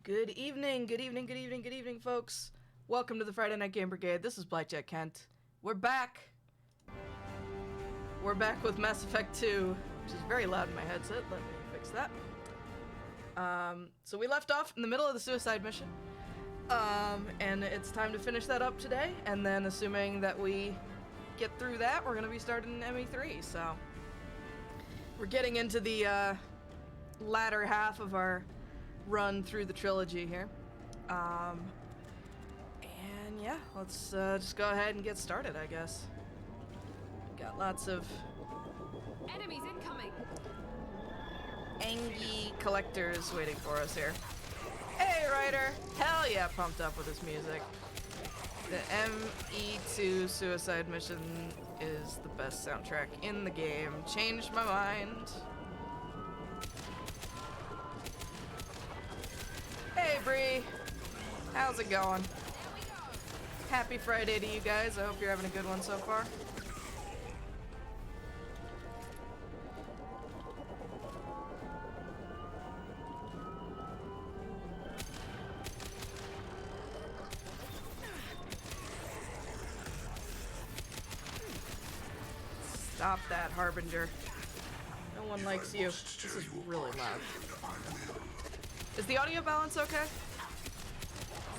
Good evening, good evening, good evening, good evening, folks. Welcome to the Friday Night Game Brigade. This is Blackjack Kent. We're back. We're back with Mass Effect 2, which is very loud in my headset. Let me fix that. So we left off in the middle of the suicide mission. And it's time to finish that up today. And then, assuming that we get through that, we're going to be starting ME3. So we're getting into the latter half of our run through the trilogy here. And yeah, let's just go ahead and get started, I guess. Got lots of enemies incoming. Angie collectors waiting for us here. Hey, Ryder! Hell yeah, pumped up with this music. The ME2 Suicide Mission is the best soundtrack in the game. Changed my mind. Hey, Bree! How's it going? Happy Friday to you guys. I hope you're having a good one so far. Stop that, Harbinger. No one likes you. This is really loud. Is the audio balance okay?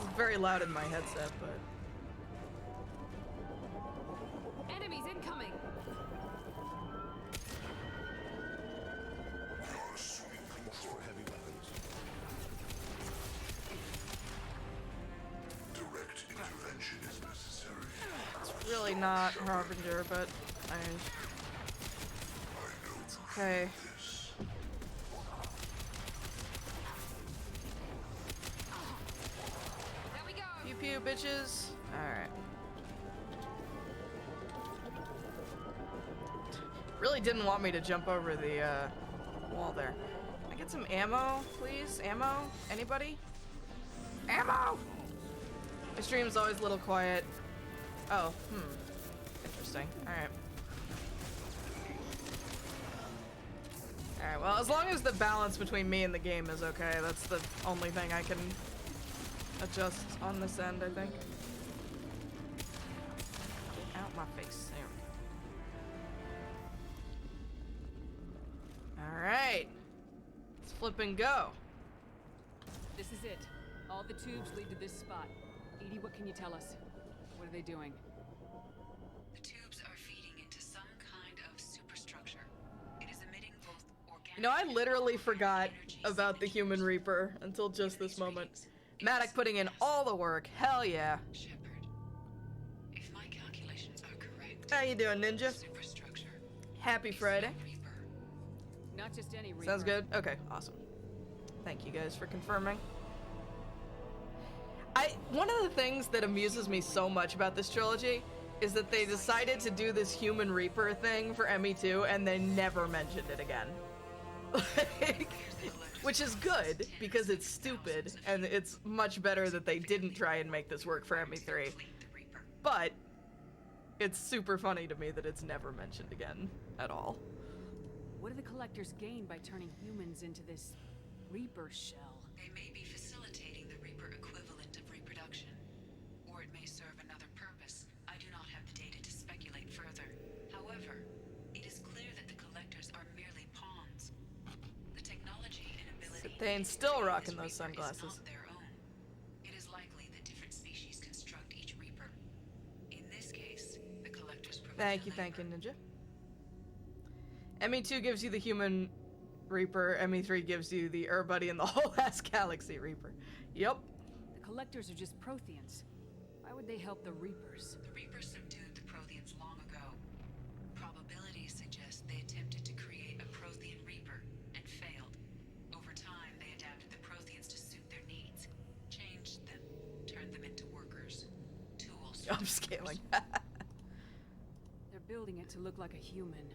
It's very loud in my headset, but... Enemies incoming! For heavy weapons. Direct intervention is necessary. It's really not Harbinger, but it's okay. There we go! Pew pew, bitches. Alright. Really didn't want me to jump over the wall there. Can I get some ammo, please? Ammo? Anybody? Ammo! My stream's always a little quiet. Oh, interesting. Alright. Alright, well, as long as the balance between me and the game is okay, that's the only thing I can adjust on this end, I think. Get out my face. There we go. Alright. Let's flip and go. This is it. All the tubes lead to this spot. Edie, what can you tell us? What are they doing? The tubes are feeding into some kind of superstructure. It is emitting both organic... You know, I literally forgot about the Human Reaper until just this moment. Maddox putting in all the work. Hell yeah. Shepard, if my calculations are correct... How you doing, Ninja? Superstructure... Happy Friday. Reaper. Not just any Reaper. Sounds good? Okay, awesome. Thank you guys for confirming. One of the things that amuses me so much about this trilogy is that they decided to do this Human Reaper thing for ME2 and they never mentioned it again. Which is good, because it's stupid, and it's much better that they didn't try and make this work for ME3. But it's super funny to me that it's never mentioned again at all. What do the collectors gain by turning humans into this Reaper shell? They may be facilitating the Reaper equivalent of reproduction. Or it may serve another purpose. I do not have the data to speculate further. However, it is clear that the collectors are merely pawns. The technology and ability... They're still rocking those sunglasses. ...is not their own. It is likely that different species construct each Reaper. In this case, the collectors provide... Thank you, Ninja. ME2 gives you the Human Reaper, ME3 gives you the Buddy and the whole ass Galaxy Reaper. Yep. The collectors are just Protheans. Why would they help the Reapers? The Reapers subdued the Protheans long ago. Probabilities suggest they attempted to create a Prothean Reaper and failed. Over time, they adapted the Protheans to suit their needs, changed them, turned them into workers, tools. Upscaling. They're building it to look like a human.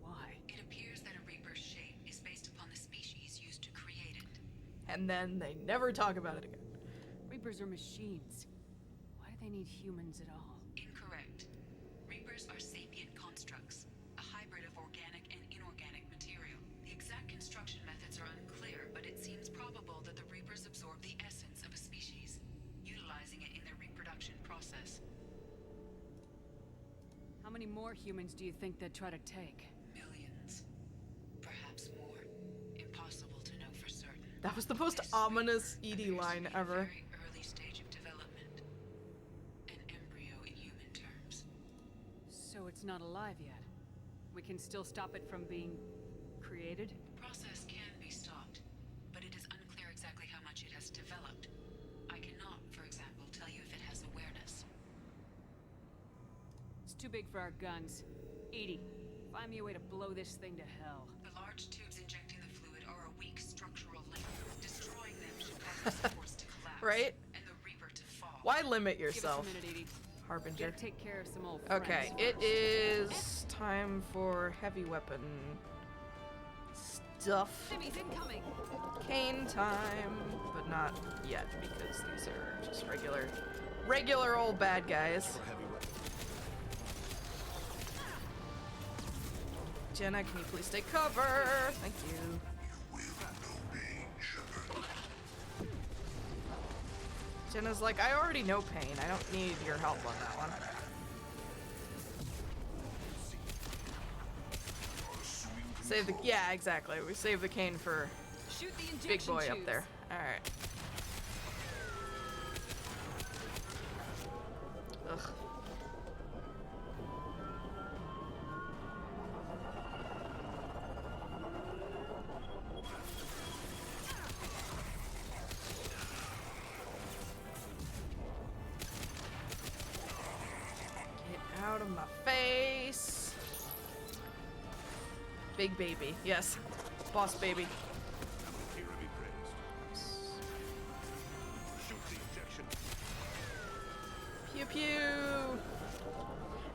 Why? It appears that a Reaper's shape is based upon the species used to create it. And then they never talk about it again. Reapers are machines. Why do they need humans at all? Incorrect. Reapers are sapient constructs, a hybrid of organic and inorganic material. The exact construction methods are unclear, but it seems probable that the Reapers absorb the many more humans do you think they'd try to take? Millions. Perhaps more. Impossible to know for certain. That was the most This ominous Reaper Edie appears to line be a ever. very early stage of development. An embryo in human terms. So it's not alive yet. We can still stop it from being created? The process can be stopped, but it is unclear exactly how much it has developed. I cannot, for example, tell you if it has awareness. It's too big for our guns. Edie, find me a way to blow this thing to hell. The large tubes injecting the fluid are a weak structural link. Destroying them should cause the supports to collapse. Right? And the Reaper to fall. Why limit Give us yourself, a minute, Edie. Harbinger? Gotta take care of some old Okay, friends it first. is time for heavy weapon stuff. Enemies incoming! Cane time, but not yet because these are just regular old bad guys. For heavy weapons. Jenna, can you please take cover? Thank you. You will know pain, Shepard. Jenna's like, I already know pain. I don't need your help on that one. Save the yeah, exactly. We save the cane for Shoot the injection big boy up tubes. there. All right. Ugh. Get out of my face. Big baby. Yes. Boss baby. Here be praised. Shoot the injection. Pew pew.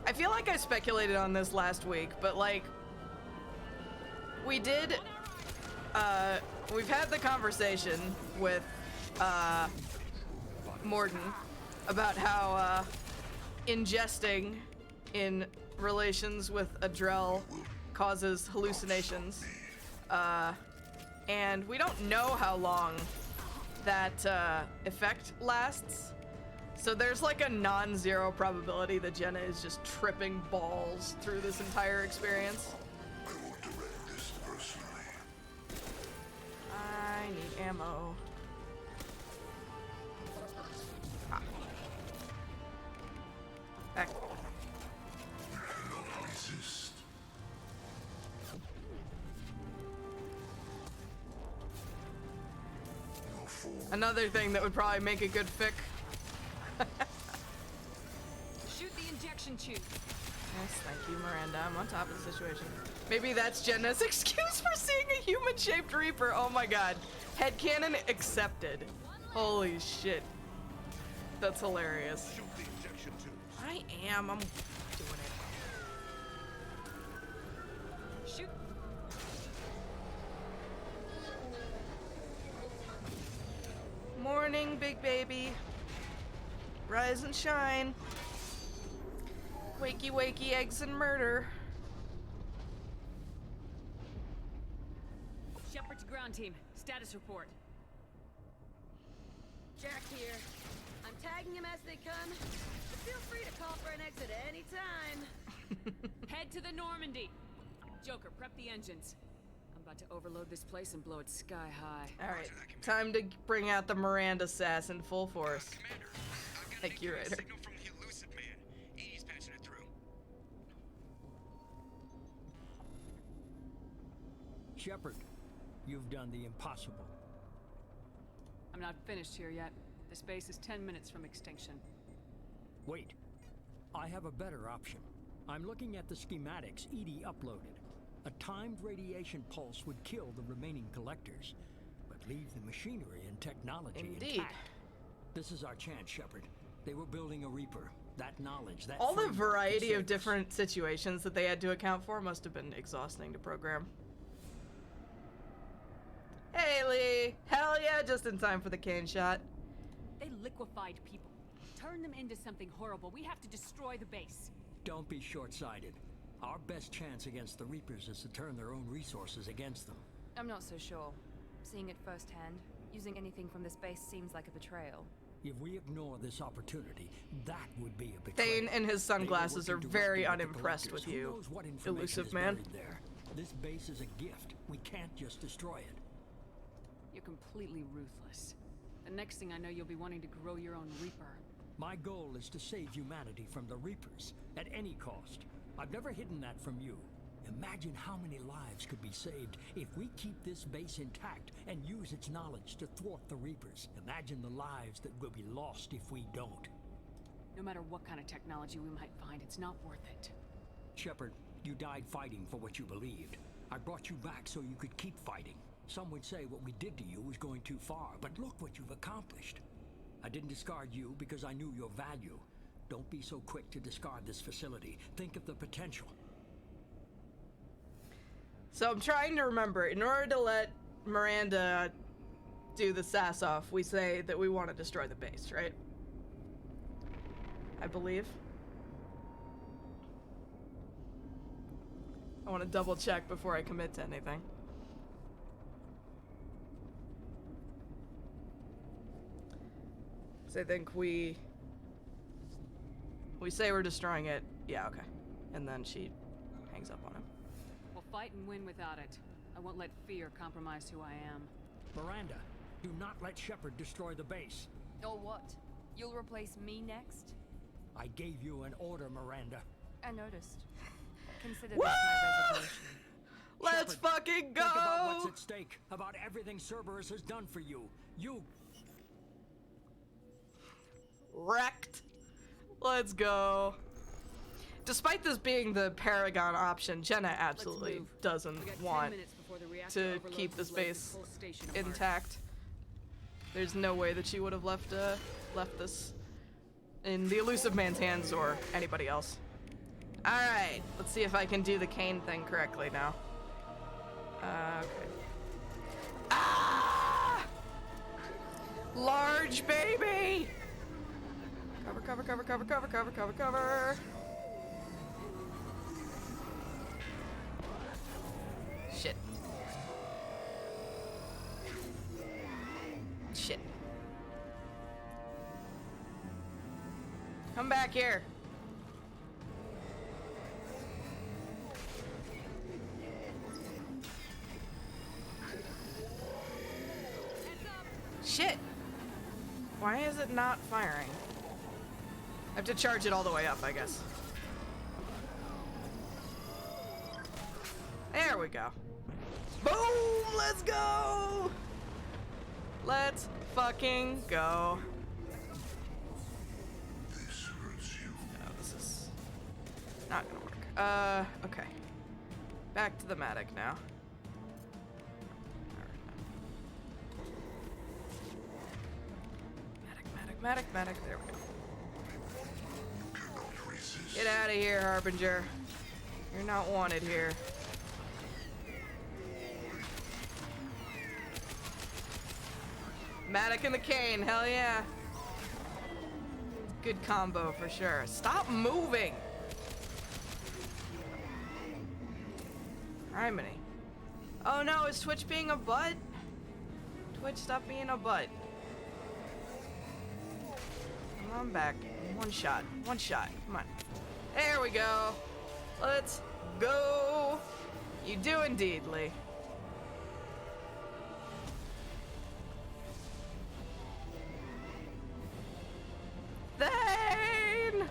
I feel like I speculated on this last week, but like we did we've had the conversation with Morden about how ingesting in relations with a Drell causes hallucinations. And we don't know how long that effect lasts. So there's like a non-zero probability that Jenna is just tripping balls through this entire experience. I will direct this personally. I need ammo. Ah. Back. Cannot resist. Your form Another thing that would probably make a good fic. Shoot the injection tube. Yes, thank you, Miranda. I'm on top of the situation. Maybe that's Jenna's excuse for seeing a human-shaped Reaper. Oh my god. Headcanon accepted. Holy shit. That's hilarious. shoot the injection tubes. I am. I'm doing it. Shoot. Morning, big baby. Rise and shine. Wakey, wakey, eggs and murder. Shepard to ground team. Status report. Jack here. I'm tagging them as they come, but feel free to call for an exit any time. Head to the Normandy. Joker, prep the engines. I'm about to overload this place and blow it sky high. Alright, time to bring out the Miranda sass in full force. Commander, I've got Thank an you, accurate Ryder. signal from the elusive man. He's patching it through. Shepard, you've done the impossible. I'm not finished here yet. This base is 10 minutes from extinction. Wait, I have a better option. I'm looking at the schematics Edie uploaded. A timed radiation pulse would kill the remaining collectors, but leave the machinery and technology Indeed. intact. This is our chance, Shepard. They were building a Reaper. That knowledge, that All the framework variety can save of us. different situations that they had to account for must have been exhausting to program. Hey, Lee! Hell yeah, just in time for the cane shot. They liquefied people. Turn them into something horrible. We have to destroy the base. Don't be short-sighted. Our best chance against the Reapers is to turn their own resources against them. I'm not so sure. Seeing it firsthand, using anything from this base seems like a betrayal. If we ignore this opportunity, that would be a betrayal. Thane and his sunglasses They are were working very directly with the unimpressed with collectors. Who you, knows what information elusive is man. buried there? This base is a gift. We can't just destroy it. You're completely ruthless. The next thing I know, you'll be wanting to grow your own Reaper. My goal is to save humanity from the Reapers, at any cost. I've never hidden that from you. Imagine how many lives could be saved if we keep this base intact and use its knowledge to thwart the Reapers. Imagine the lives that will be lost if we don't. No matter what kind of technology we might find, it's not worth it. Shepard, you died fighting for what you believed. I brought you back so you could keep fighting. Some would say what we did to you was going too far, but look what you've accomplished. I didn't discard you because I knew your value. Don't be so quick to discard this facility. Think of the potential. So I'm trying to remember, in order to let Miranda do the sass off, we say that we want to destroy the base, right? I believe. I want to double check before I commit to anything. So I think we say we're destroying it. Yeah, okay. And then she hangs up on him. We'll fight and win without it. I won't let fear compromise who I am. Miranda, do not let Shepard destroy the base. Or what? You'll replace me next? I gave you an order, Miranda. I noticed. Consider this my resignation. Let's Shepard, fucking go! Think about what's at stake, about everything Cerberus has done for you. You... Wrecked. Let's go. Despite this being the Paragon option, Jenna absolutely move. doesn't We got 10 want minutes before the reactor to overloads keep this and blows base whole station apart. intact. There's no way that she would have left this in the elusive man's hands or anybody else. Alright, let's see if I can do the cane thing correctly now. Okay. Ah! Large baby! Cover, cover, cover, cover, cover, cover, cover, cover. Shit. Shit. Come back here. Shit. Why is it not firing? I have to charge it all the way up, I guess. There we go. Boom! Let's go! Let's fucking go. This hurts you. No, this is not gonna work. Okay. Back to the Matic now. Matic, there we go. Cannot resist. Get out of here, Harbinger. You're not wanted here. Matic and the cane, hell yeah. Good combo for sure. Stop moving! Criminy. Oh no, is Twitch being a butt? Twitch, stop being a butt. Come on back. One shot. One shot. Come on. There we go. Let's go. You do indeed, Lee. Thane!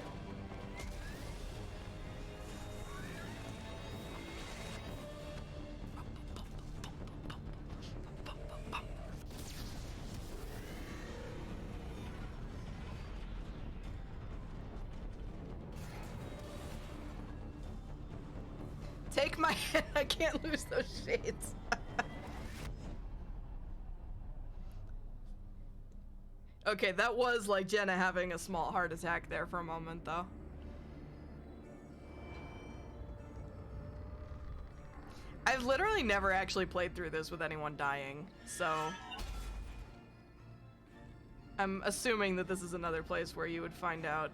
Take my hand. I can't lose those shades. Okay, that was like Jenna having a small heart attack there for a moment, though. I've literally never actually played through this with anyone dying, so... I'm assuming that this is another place where you would find out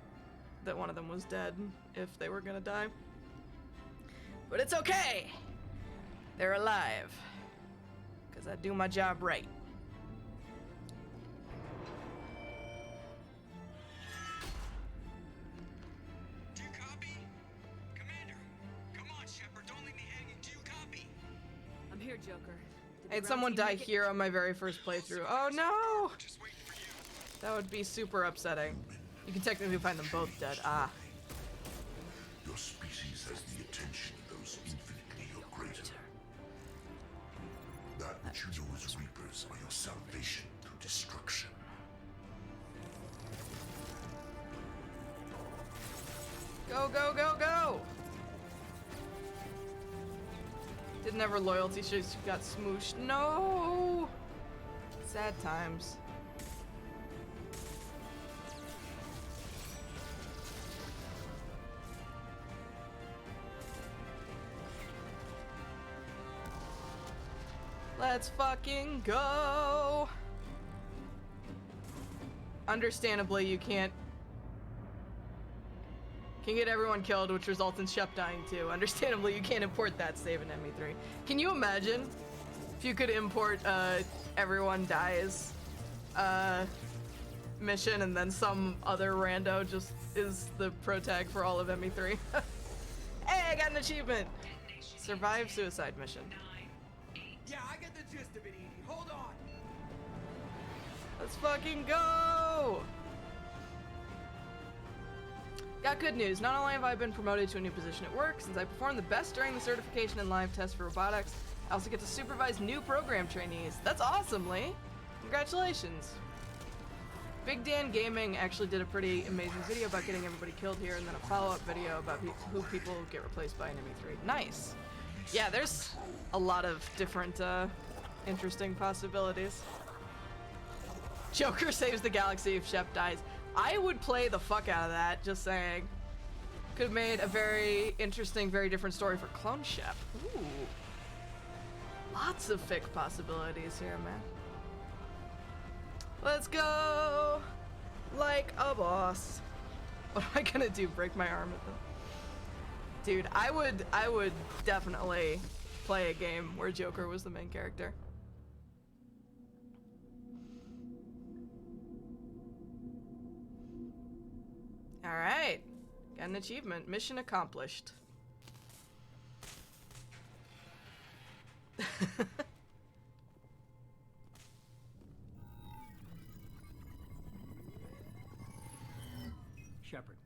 that one of them was dead if they were gonna die. But it's okay! They're alive. Because I do my job right. Joker. Did I the had ground someone team die make it? here on my very first playthrough. Oh no! Just waiting for you. That would be super upsetting. You can technically find them both dead. Ah. Your species has the attention of those infinitely or greater. That which you know as Reapers are your salvation through destruction. Go, go, go, go! Didn't have her loyalty, she got smooshed. No! Sad times. Let's fucking go! Understandably, you can't get everyone killed, which results in Shep dying too. Understandably, you can't import that save in ME3. Can you imagine if you could import everyone dies mission and then some other rando just is the pro tag for all of ME3? Hey, I got an achievement! Survive suicide mission. Yeah, I get the gist of it, Edie. Hold on. Let's fucking go! Got good news. Not only have I been promoted to a new position at work, since I performed the best during the certification and live test for robotics, I also get to supervise new program trainees. That's awesome, Lee! Congratulations! Big Dan Gaming actually did a pretty amazing video about getting everybody killed here, and then a follow-up video about who people get replaced by in ME3. Nice! Yeah, there's a lot of different, interesting possibilities. Joker saves the galaxy if Shep dies. I would play the fuck out of that, just saying. Could have made a very interesting, very different story for Clone Shep. Ooh. Lots of fic possibilities here, man. Let's go! Like a boss. What am I gonna do? Break my arm at them? Dude, I would definitely play a game where Joker was the main character. Alright. Got an achievement. Mission accomplished. Shepard,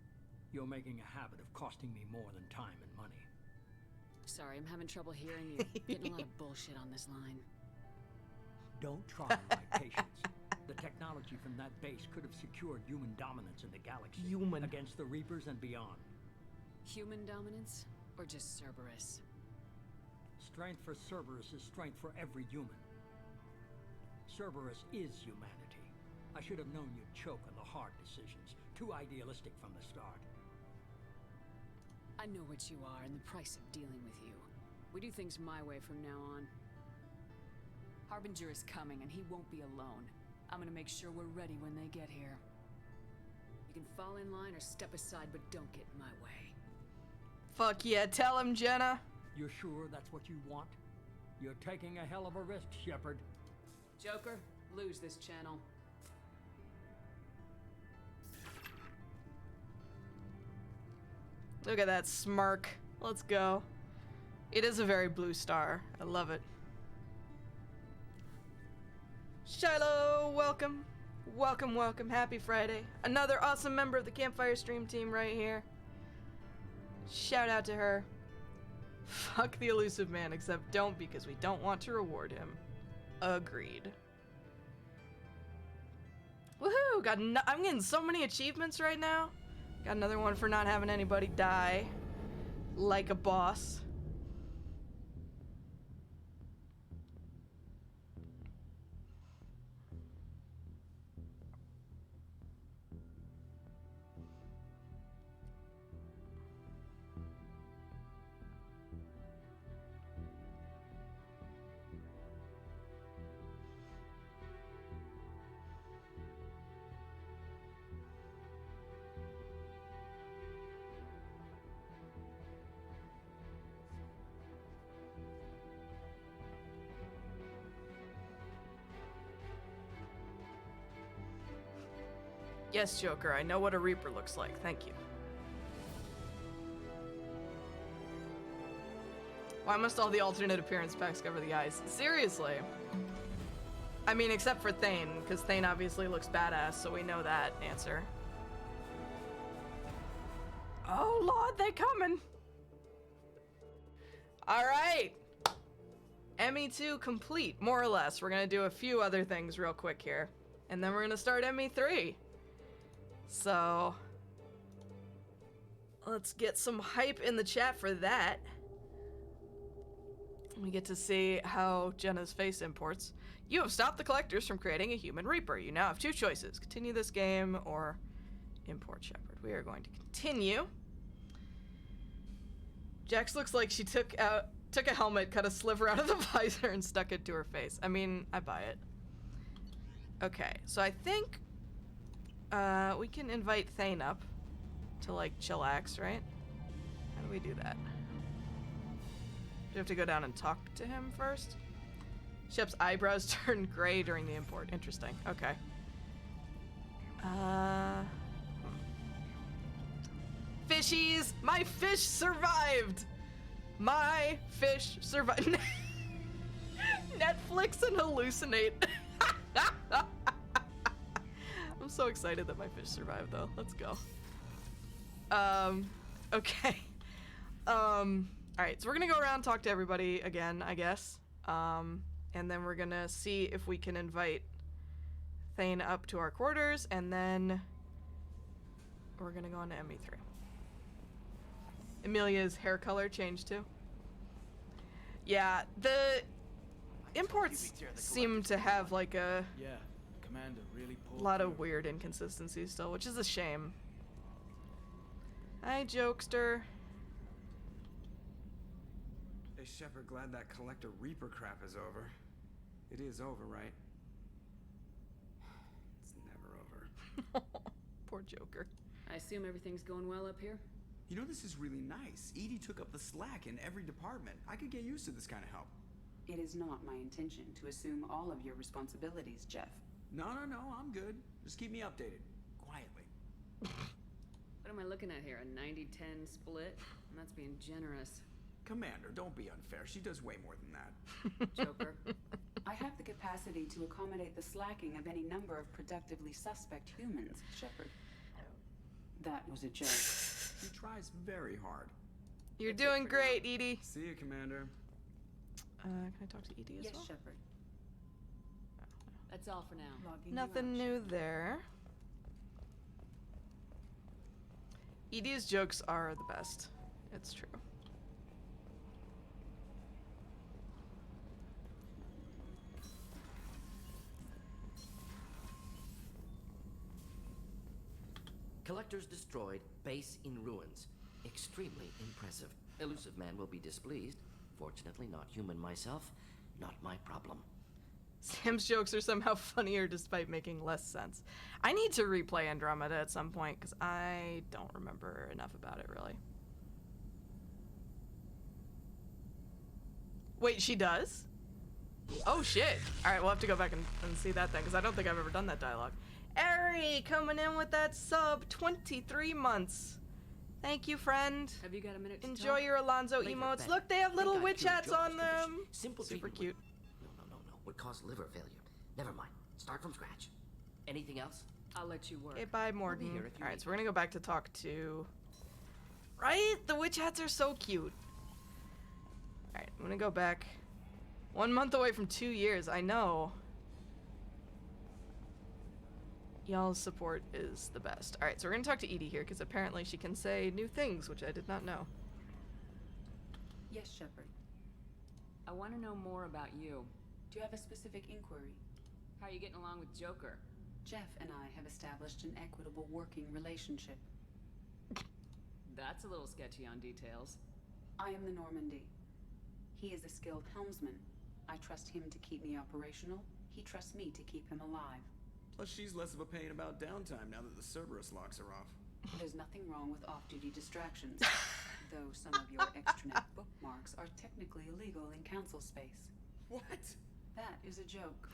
you're making a habit of costing me more than time and money. Sorry, I'm having trouble hearing you. Getting a lot of bullshit on this line. Don't try my patience. The technology from that base could have secured human dominance in the galaxy. Human. Against the Reapers and beyond. Human dominance? Or just Cerberus? Strength for Cerberus is strength for every human. Cerberus is humanity. I should have known you'd choke on the hard decisions. Too idealistic from the start. I know what you are and the price of dealing with you. We do things my way from now on. Harbinger is coming and he won't be alone. I'm gonna make sure we're ready when they get here. You can fall in line or step aside, but don't get in my way. Fuck yeah, tell him, Jenna. You're sure that's what you want? You're taking a hell of a risk, Shepard. Joker, lose this channel. Look at that smirk. Let's go. It is a very blue star. I love it. Shiloh, welcome. Welcome, welcome. Happy Friday. Another awesome member of the Campfire Stream team right here. Shout out to her. Fuck the elusive man, except don't, because we don't want to reward him. Agreed. Woohoo! I'm getting so many achievements right now. Got another one for not having anybody die. Like a boss. Yes, Joker, I know what a Reaper looks like. Thank you. Why must all the alternate appearance packs cover the eyes? Seriously. I mean, except for Thane, because Thane obviously looks badass, so we know that answer. Oh lord, they coming! Alright! ME2 complete, more or less. We're gonna do a few other things real quick here. And then we're gonna start ME3. So... let's get some hype in the chat for that. We get to see how Jenna's face imports. You have stopped the collectors from creating a human reaper. You now have two choices. Continue this game or import Shepard. We are going to continue. Jax looks like she took a helmet, cut a sliver out of the visor, and stuck it to her face. I mean, I buy it. Okay, so I think we can invite Thane up to, like, chillax, right? How do we do that? Do you have to go down and talk to him first? Shep's eyebrows turned gray during the import. Interesting. Okay. Fishies! My fish survived! My fish survived. Netflix and hallucinate. I'm so excited that my fish survived, though. Let's go. Okay. Alright, so we're gonna go around and talk to everybody again, I guess. And then we're gonna see if we can invite Thane up to our quarters, and then we're gonna go on to ME3. Amelia's hair color changed too. Yeah, the imports seem to have like a Commander really pulled lot through. of weird inconsistencies still, which is a shame. Hi, Jokester. Hey, Shepard, glad that Collector Reaper crap is over. It is over, right? It's never over. Poor Joker. I assume everything's going well up here? You know, this is really nice. Edie took up the slack in every department. I could get used to this kind of help. It is not my intention to assume all of your responsibilities, Jeff. No, I'm good. Just keep me updated. Quietly. What am I looking at here? A 90-10 split? That's being generous. Commander, don't be unfair. She does way more than that. Joker. I have the capacity to accommodate the slacking of any number of productively suspect humans, Shepard. That was a joke. He tries very hard. You're doing great, Edie. See you, Commander. Can I talk to Edie as Yes, well? Shepard. That's all for now. Logging you Nothing out, new there. Edie's jokes are the best. It's true. Collectors destroyed, base in ruins. Extremely impressive. Elusive man will be displeased. Fortunately, not human myself. Not my problem. Sam's jokes are somehow funnier despite making less sense. I need to replay Andromeda at some point because I don't remember enough about it, really. Wait, she does? Oh, shit. Alright, we'll have to go back and see that then because I don't think I've ever done that dialogue. Eri coming in with that sub, 23 months. Thank you, friend. Have you got a minute to Enjoy talk? your Alonzo Later, emotes. Beth. Look, they have little Think I witch cured hats Joker's on condition. them. Simple Super treatment cute. No. Would cause liver failure. Never mind. Start from scratch. Anything else? I'll let you work. Okay, bye, Morgan. here if you Alright, need so we're gonna go back to talk to... Right? The witch hats are so cute. Alright, I'm gonna go back. 1 month away from 2 years, I know. Y'all's support is the best. Alright, so we're gonna talk to Edie here, because apparently she can say new things, which I did not know. Yes, Shepard. I want to know more about you. Do you have a specific inquiry? How are you getting along with Joker? Jeff and I have established an equitable working relationship. That's a little sketchy on details. I am the Normandy. He is a skilled helmsman. I trust him to keep me operational. He trusts me to keep him alive. Plus, she's less of a pain about downtime now that the Cerberus locks are off. There's nothing wrong with off-duty distractions, though some of your extranet bookmarks are technically illegal in council space. What? That is a joke.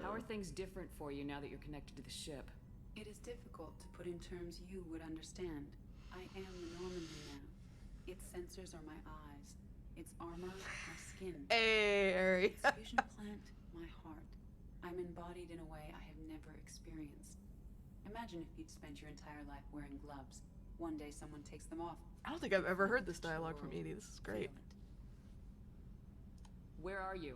How are things different for you now that you're connected to the ship? It is difficult to put in terms you would understand. I am the Normandy now. Its sensors are my eyes. Its armor, my skin. Hey. Its fusion plant, my heart. I'm embodied in a way I have never experienced. Imagine if you'd spent your entire life wearing gloves. One day someone takes them off. I don't think I've ever heard this dialogue from Edie. This is great. Where are you?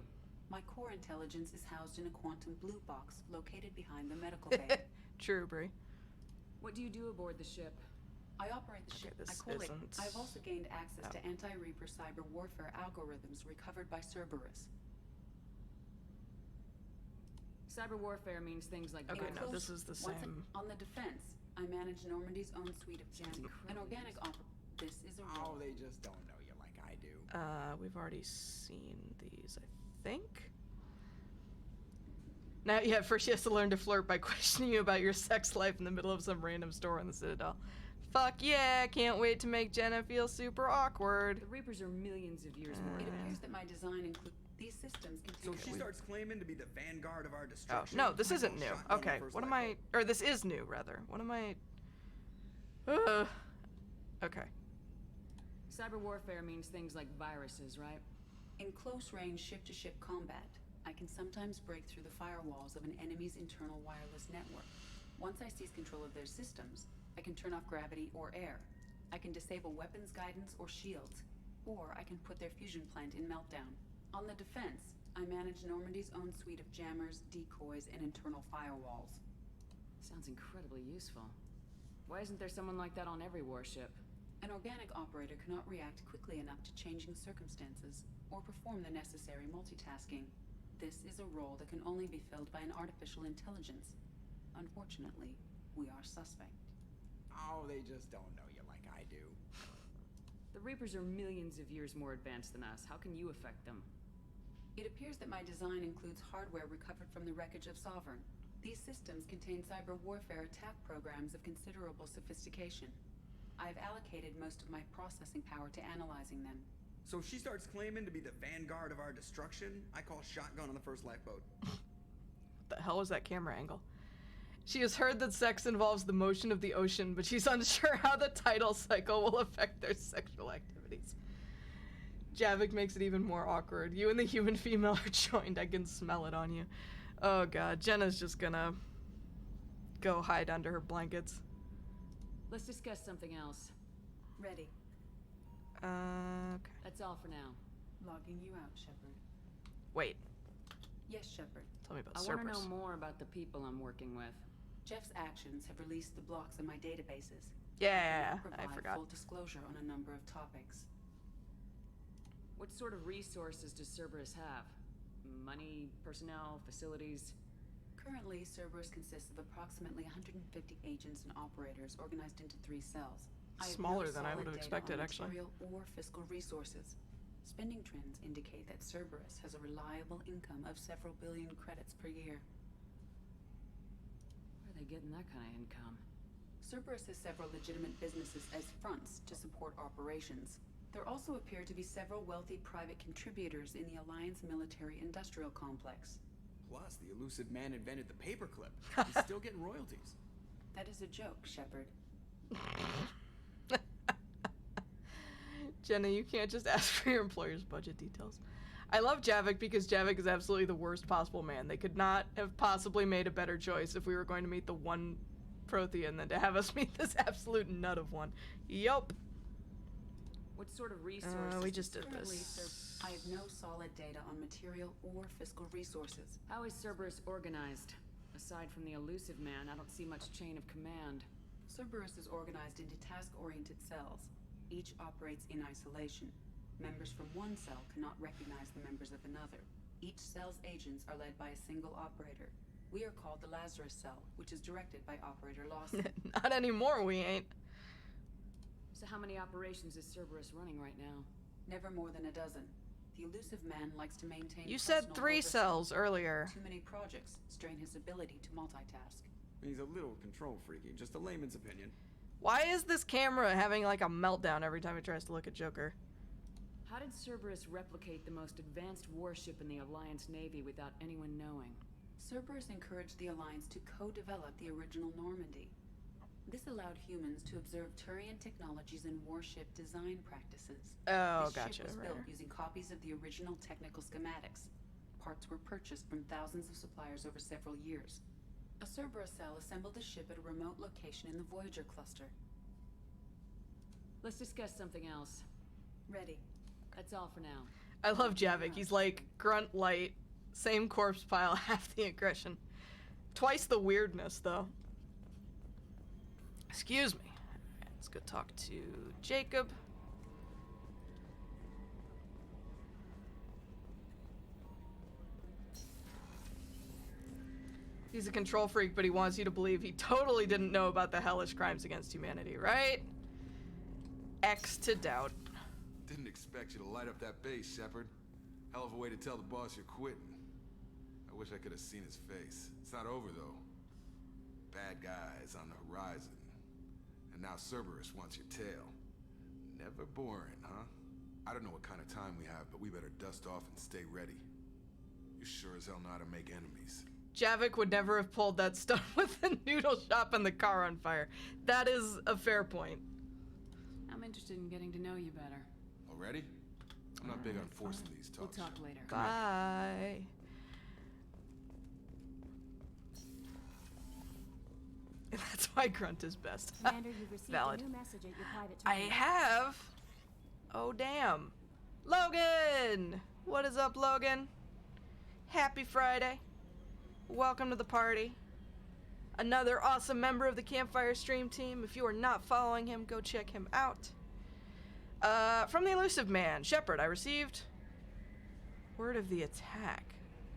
My core intelligence is housed in a quantum blue box located behind the medical bay. True, Brie. What do you do aboard the ship? I operate the ship. This I call it. isn't- I've also gained access to anti-Reaper cyber warfare algorithms recovered by Cerberus. Cyber warfare means things like Okay, no, Close- this is the same. On the defense, I manage Normandy's own suite of gems. An organic This is a Oh, role. they just don't know you like I do. We've already seen these, I think. Now, yeah, first she has to learn to flirt by questioning you about your sex life in the middle of some random store in the Citadel. Fuck yeah, can't wait to make Jenna feel super awkward. The Reapers are millions of years more It appears advanced. that my design includes these systems So contain. she starts claiming to be the vanguard of our Oh, destruction. no, this I isn't call new. shotgun on Okay, the first what am light I... Or this is new, rather. What am I... Okay. Cyber warfare means things like viruses, right? In close range ship-to-ship combat, I can sometimes break through the firewalls of an enemy's internal wireless network. Once I seize control of their systems, I can turn off gravity or air. I can disable weapons guidance or shields, or I can put their fusion plant in meltdown. On the defense, I manage Normandy's own suite of jammers, decoys, and internal firewalls. Sounds incredibly useful. Why isn't there someone like that on every warship? An organic operator cannot react quickly enough to changing circumstances, or perform the necessary multitasking. This is a role that can only be filled by an artificial intelligence. Unfortunately, we are suspect. Oh, they just don't know you like I do. The Reapers are millions of years more advanced than us. How can you affect them? It appears that my design includes hardware recovered from the wreckage of Sovereign. These systems contain cyber warfare attack programs of considerable sophistication. I've allocated most of my processing power to analyzing them. So she starts claiming to be the vanguard of our destruction. I call shotgun on the first lifeboat. What the hell was that camera angle? She has heard that sex involves the motion of the ocean, but she's unsure how the tidal cycle will affect their sexual activities. Javik makes it even more awkward. You and the human female are joined. I can smell it on you. Oh god, Jenna's just gonna go hide under her blankets. Let's discuss something else. Ready. Okay. That's all for now. Logging you out, Shepard. Wait, Yes, Shepard. tell me about I want to Cerberus. know more about the people I'm working with. Jeff's actions have released the blocks in my databases. Yeah, I I provide forgot. full disclosure on a number of topics. What sort of resources does Cerberus have? Money, personnel, facilities? Currently, Cerberus consists of approximately 150 agents and operators organized into 3 cells. I have Smaller no than I solid would have data expected, on actually. material or fiscal resources. Spending trends indicate that Cerberus has a reliable income of several billion credits per year. Where are they getting that kind of income? Cerberus has several legitimate businesses as fronts to support operations. There also appear to be several wealthy private contributors in the Alliance military-industrial complex. Plus, the elusive man invented the paperclip. He's still getting royalties. That is a joke, Shepard. Jenna, you can't just ask for your employer's budget details. I love Javik because Javik is absolutely the worst possible man. They could not have possibly made a better choice if we were going to meet the one Prothean than to have us meet this absolute nut of one. Yup. What sort of resources? We just did Currently, this. I have no solid data on material or fiscal resources. How is Cerberus organized? Aside from the elusive man, I don't see much chain of command. Cerberus is organized into task-oriented cells. Each operates in isolation. Members from one cell cannot recognize the members of another. Each cell's agents are led by a single operator. We are called the Lazarus Cell, which is directed by Operator Lawson. Not anymore, we ain't. So how many operations is Cerberus running right now? Never more than a dozen. The elusive man likes to maintain You said personal 3 oversight. cells earlier. Too many projects strain his ability to multitask. He's a little control freaky, just a layman's opinion. Why is this camera having like a meltdown every time it tries to look at Joker? How did Cerberus replicate the most advanced warship in the Alliance Navy without anyone knowing? Cerberus encouraged the Alliance to co-develop the original Normandy. This allowed humans to observe Turian technologies and warship design practices. Oh, this gotcha. ship was Right. built using copies of the original technical schematics. Parts were purchased from thousands of suppliers over several years. A Cerberus cell assembled the ship at a remote location in the Voyager cluster. Let's discuss something else. Ready. That's all for now. I love Javik. He's like grunt light, same corpse pile, half the aggression. Twice the weirdness, though. Excuse me. Let's go talk to Jacob. He's a control freak, but he wants you to believe he totally didn't know about the hellish crimes against humanity, right? X to doubt. Didn't expect you to light up that base, Shepard. Hell of a way to tell the boss you're quitting. I wish I could have seen his face. It's not over, though. Bad guys on the horizon. And now Cerberus wants your tail. Never boring, huh? I don't know what kind of time we have, but we better dust off and stay ready. You sure as hell know how to make enemies. Javik would never have pulled that stunt with the noodle shop and the car on fire. That is a fair point. I'm interested in getting to know you better. Already? I'm not big on forcing these We'll talks. talk later. Bye. That's why Grunt is best. Commander, you've received Valid. a new message at your private I terminal. have. Oh, damn. Logan! What is up, Logan? Happy Friday. Welcome to the party. Another awesome member of the Campfire stream team. If you are not following him, go check him out. From the Elusive Man, Shepard, I received word of the attack.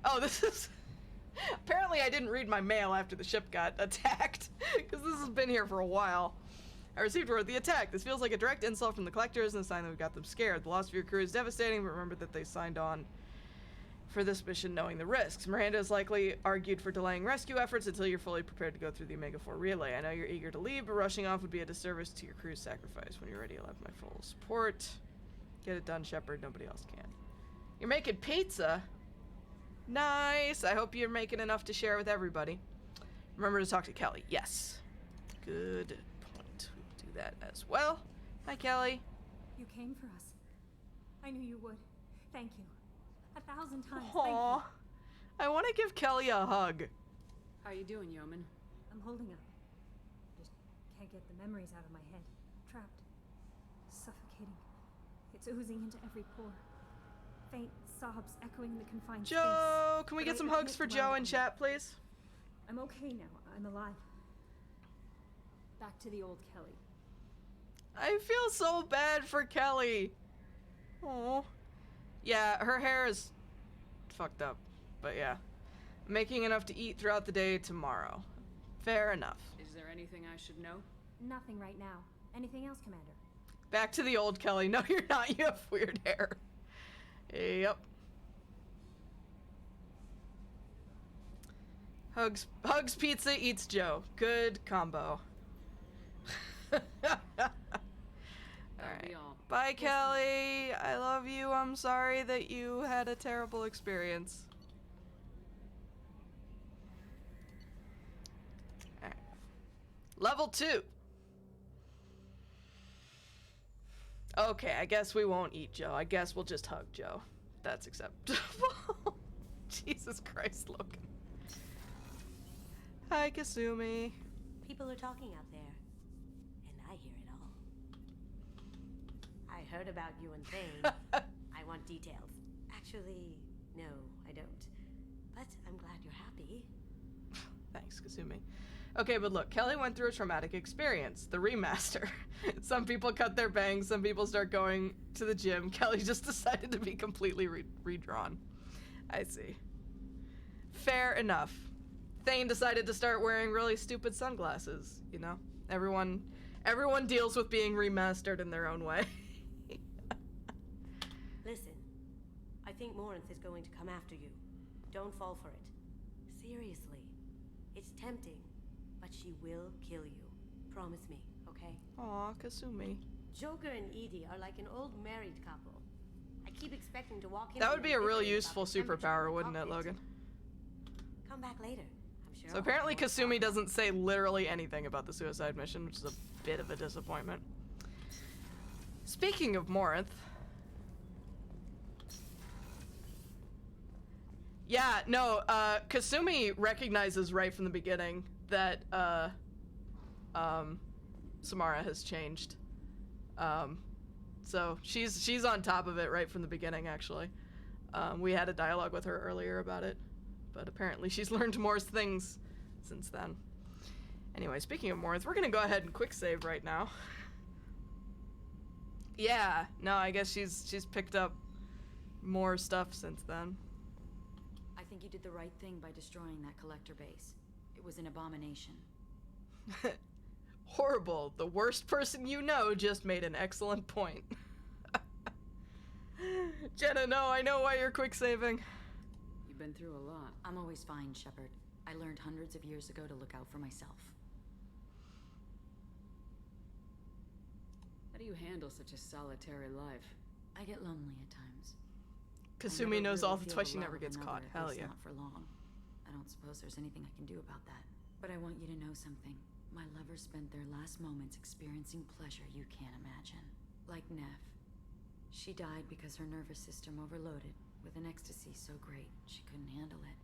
Oh, this is... Apparently I didn't read my mail after the ship got attacked, because this has been here for a while. I received word of the attack. This feels like a direct insult from the collectors and a sign that we've got them scared. The loss of your crew is devastating, but remember that they signed on for this mission knowing the risks. Miranda has likely argued for delaying rescue efforts until you're fully prepared to go through the Omega-4 relay. I know you're eager to leave, but rushing off would be a disservice to your crew's sacrifice. When you're ready, I'll have my full support. Get it done, Shepard. Nobody else can. You're making pizza? Nice. I hope you're making enough to share with everybody. Remember to talk to Kelly. Yes. Good point. We'll do that as well. Hi, Kelly. You came for us. I knew you would. Thank you. 1,000 times. Aww. Thank I want to give Kelly a hug. How you doing, Yeoman? you. I'm holding up. Just can't get the memories out of my head. Trapped. Suffocating. It's oozing into every pore. Faint sobs echoing the confined space. Joe, can we But get I some hugs admit for to Joe my in own- chat, please? I'm okay now. I'm alive. Back to the old Kelly. I feel so bad for Kelly. Oh. Yeah, her hair is fucked up. But yeah. Making enough to eat throughout the day tomorrow. Fair enough. Is there anything I should know? Nothing right now. Anything else, Commander? Back to the old Kelly. No, you're not. You have weird hair. Yep. Hugs pizza, eats Joe. Good combo. That'll be all. Bye, Kelly. I love you. I'm sorry that you had a terrible experience. Alright. Level 2. Okay, I guess we won't eat Joe. I guess we'll just hug Joe. That's acceptable. Jesus Christ, Logan. Hi, Kasumi. People are talking out there, and I hear it all. I heard about you and Thane. I want details. Actually, no, I don't. But I'm glad you're happy. Thanks, Kasumi. Okay, but look, Kelly went through a traumatic experience. The remaster. Some people cut their bangs, some people start going to the gym. Kelly just decided to be completely redrawn. I see. Fair enough. Thane decided to start wearing really stupid sunglasses, you know? Everyone deals with being remastered in their own way. Listen, I think Morinth is going to come after you. Don't fall for it. Seriously. It's tempting, but she will kill you. Promise me, okay? Aw, Kasumi. Joker and Edie are like an old married couple. I keep expecting to walk in. That would be a real really useful superpower, wouldn't it, Logan? Come back later. sure. So apparently Kasumi doesn't say literally anything about the suicide mission, which is a bit of a disappointment. Speaking of Morinth... Yeah, no, Kasumi recognizes right from the beginning that, Samara has changed. So she's on top of it right from the beginning, actually. We had a dialogue with her earlier about it, but apparently she's learned more things since then. Anyway, speaking of Morinth, we're gonna go ahead and quick save right now. Yeah, no, I guess she's picked up more stuff since then. I think you did the right thing by destroying that collector base. It was an abomination. Horrible. The worst person you know just made an excellent point. Jenna, no, I know why you're quick saving. You've been through a lot. I'm always fine, Shepard. I learned hundreds of years ago to look out for myself. How do you handle such a solitary life? I get lonely at times. Kasumi knows all, that's why she never gets caught. Hell yeah. Not for long. I don't suppose there's anything I can do about that. But I want you to know something. My lovers spent their last moments experiencing pleasure you can't imagine. Like Neff. She died because her nervous system overloaded with an ecstasy so great she couldn't handle it.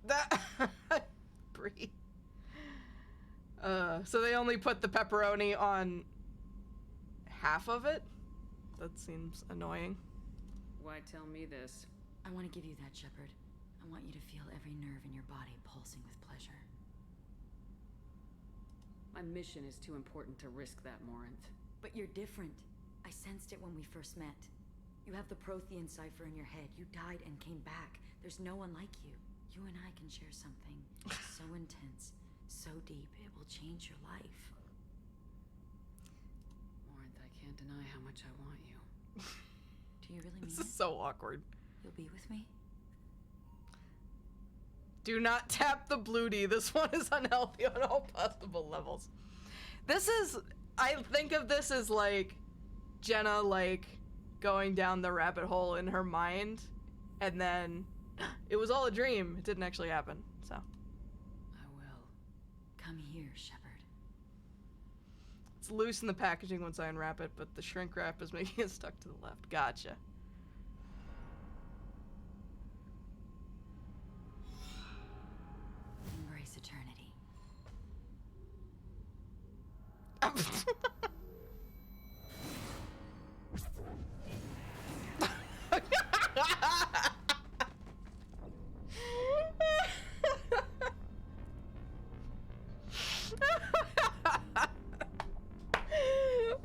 That Brie. So they only put the pepperoni on half of it? That seems annoying. Why tell me this? I want to give you that, Shepard. I want you to feel every nerve in your body pulsing with pleasure. My mission is too important to risk that, Morinth. But you're different. I sensed it when we first met. You have the Prothean cipher in your head. You died and came back. There's no one like you. You and I can share something so intense, so deep, it will change your life. Morinth, I can't deny how much I want you. Do you really mean This is so awkward. You'll be with me? Do not tap the bluety. This one is unhealthy on all possible levels. This is, I think of this as like Jenna like going down the rabbit hole in her mind, and then it was all a dream. It didn't actually happen, so. I will. Come here, Shepard. It's loose in the packaging once I unwrap it, but the shrink wrap is making it stuck to the left. Gotcha. Embrace eternity.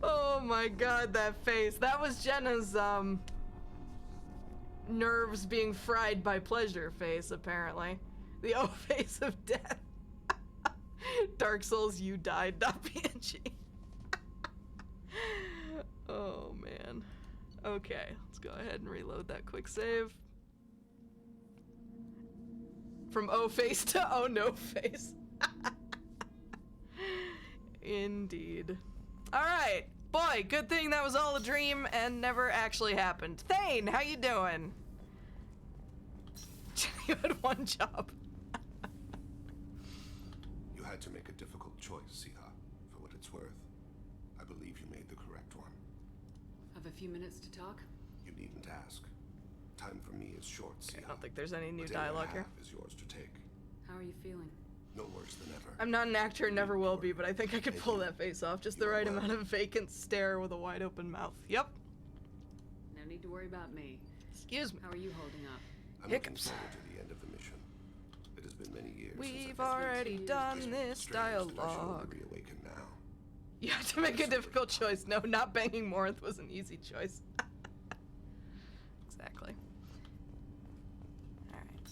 Oh my god, that face. That was Jenna's, nerves being fried by pleasure face, apparently. The O face of death. Dark Souls, you died, not PNG. Oh, man. Okay, let's go ahead and reload that quick save. From O face to oh no face. Indeed. Alright. Boy, good thing that was all a dream and never actually happened. Thane, how you doing? You had one job. You had to make a difficult choice, Siha. For what it's worth, I believe you made the correct one. Have a few minutes to talk? You needn't ask. Time for me is short, Siha. I don't think there's any new But dialogue here. half is yours to take. How are you feeling? No worse than ever. I'm not an actor, never will be, but I think I could pull that face off. Just the right amount of vacant stare with a wide open mouth. Yep. No need to worry about me. Excuse me. How are you holding up? I'm looking forward to the end of the mission. It has been many years We've since I've already done this strange pleasure dialogue. will reawaken now. You have to make a difficult choice. No, not banging Morinth was an easy choice. Exactly. Alright.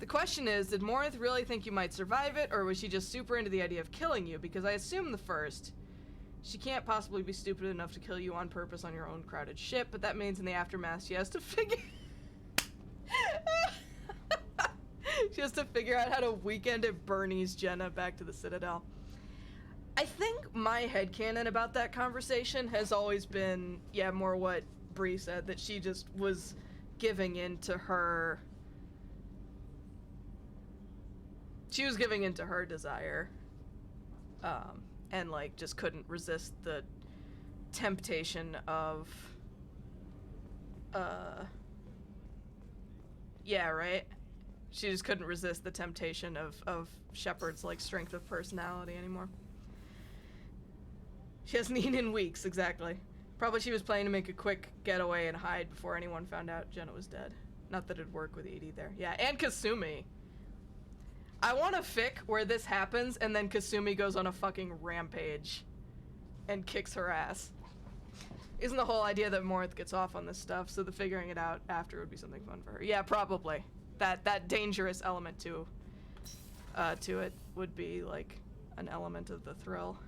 The question is, did Morinth really think you might survive it, or was she just super into the idea of killing you? Because I assume the first. She can't possibly be stupid enough to kill you on purpose on your own crowded ship, but that means in the aftermath she has to figure... She has to figure out how to weekend at Bernie's Jenna back to the Citadel. I think my headcanon about that conversation has always been, yeah, more what Bree said, that she just was giving in to her she was giving into her desire, and like just couldn't resist the temptation of, yeah, right? She just couldn't resist the temptation of Shepard's like strength of personality anymore. She hasn't eaten in weeks, exactly. Probably she was planning to make a quick getaway and hide before anyone found out Jenna was dead. Not that it'd work with Edie there. Yeah, and Kasumi. I want a fic where this happens and then Kasumi goes on a fucking rampage and kicks her ass. Isn't the whole idea that Morinth gets off on this stuff, so the figuring it out after would be something fun for her? Yeah, probably. That dangerous element to it would be like an element of the thrill.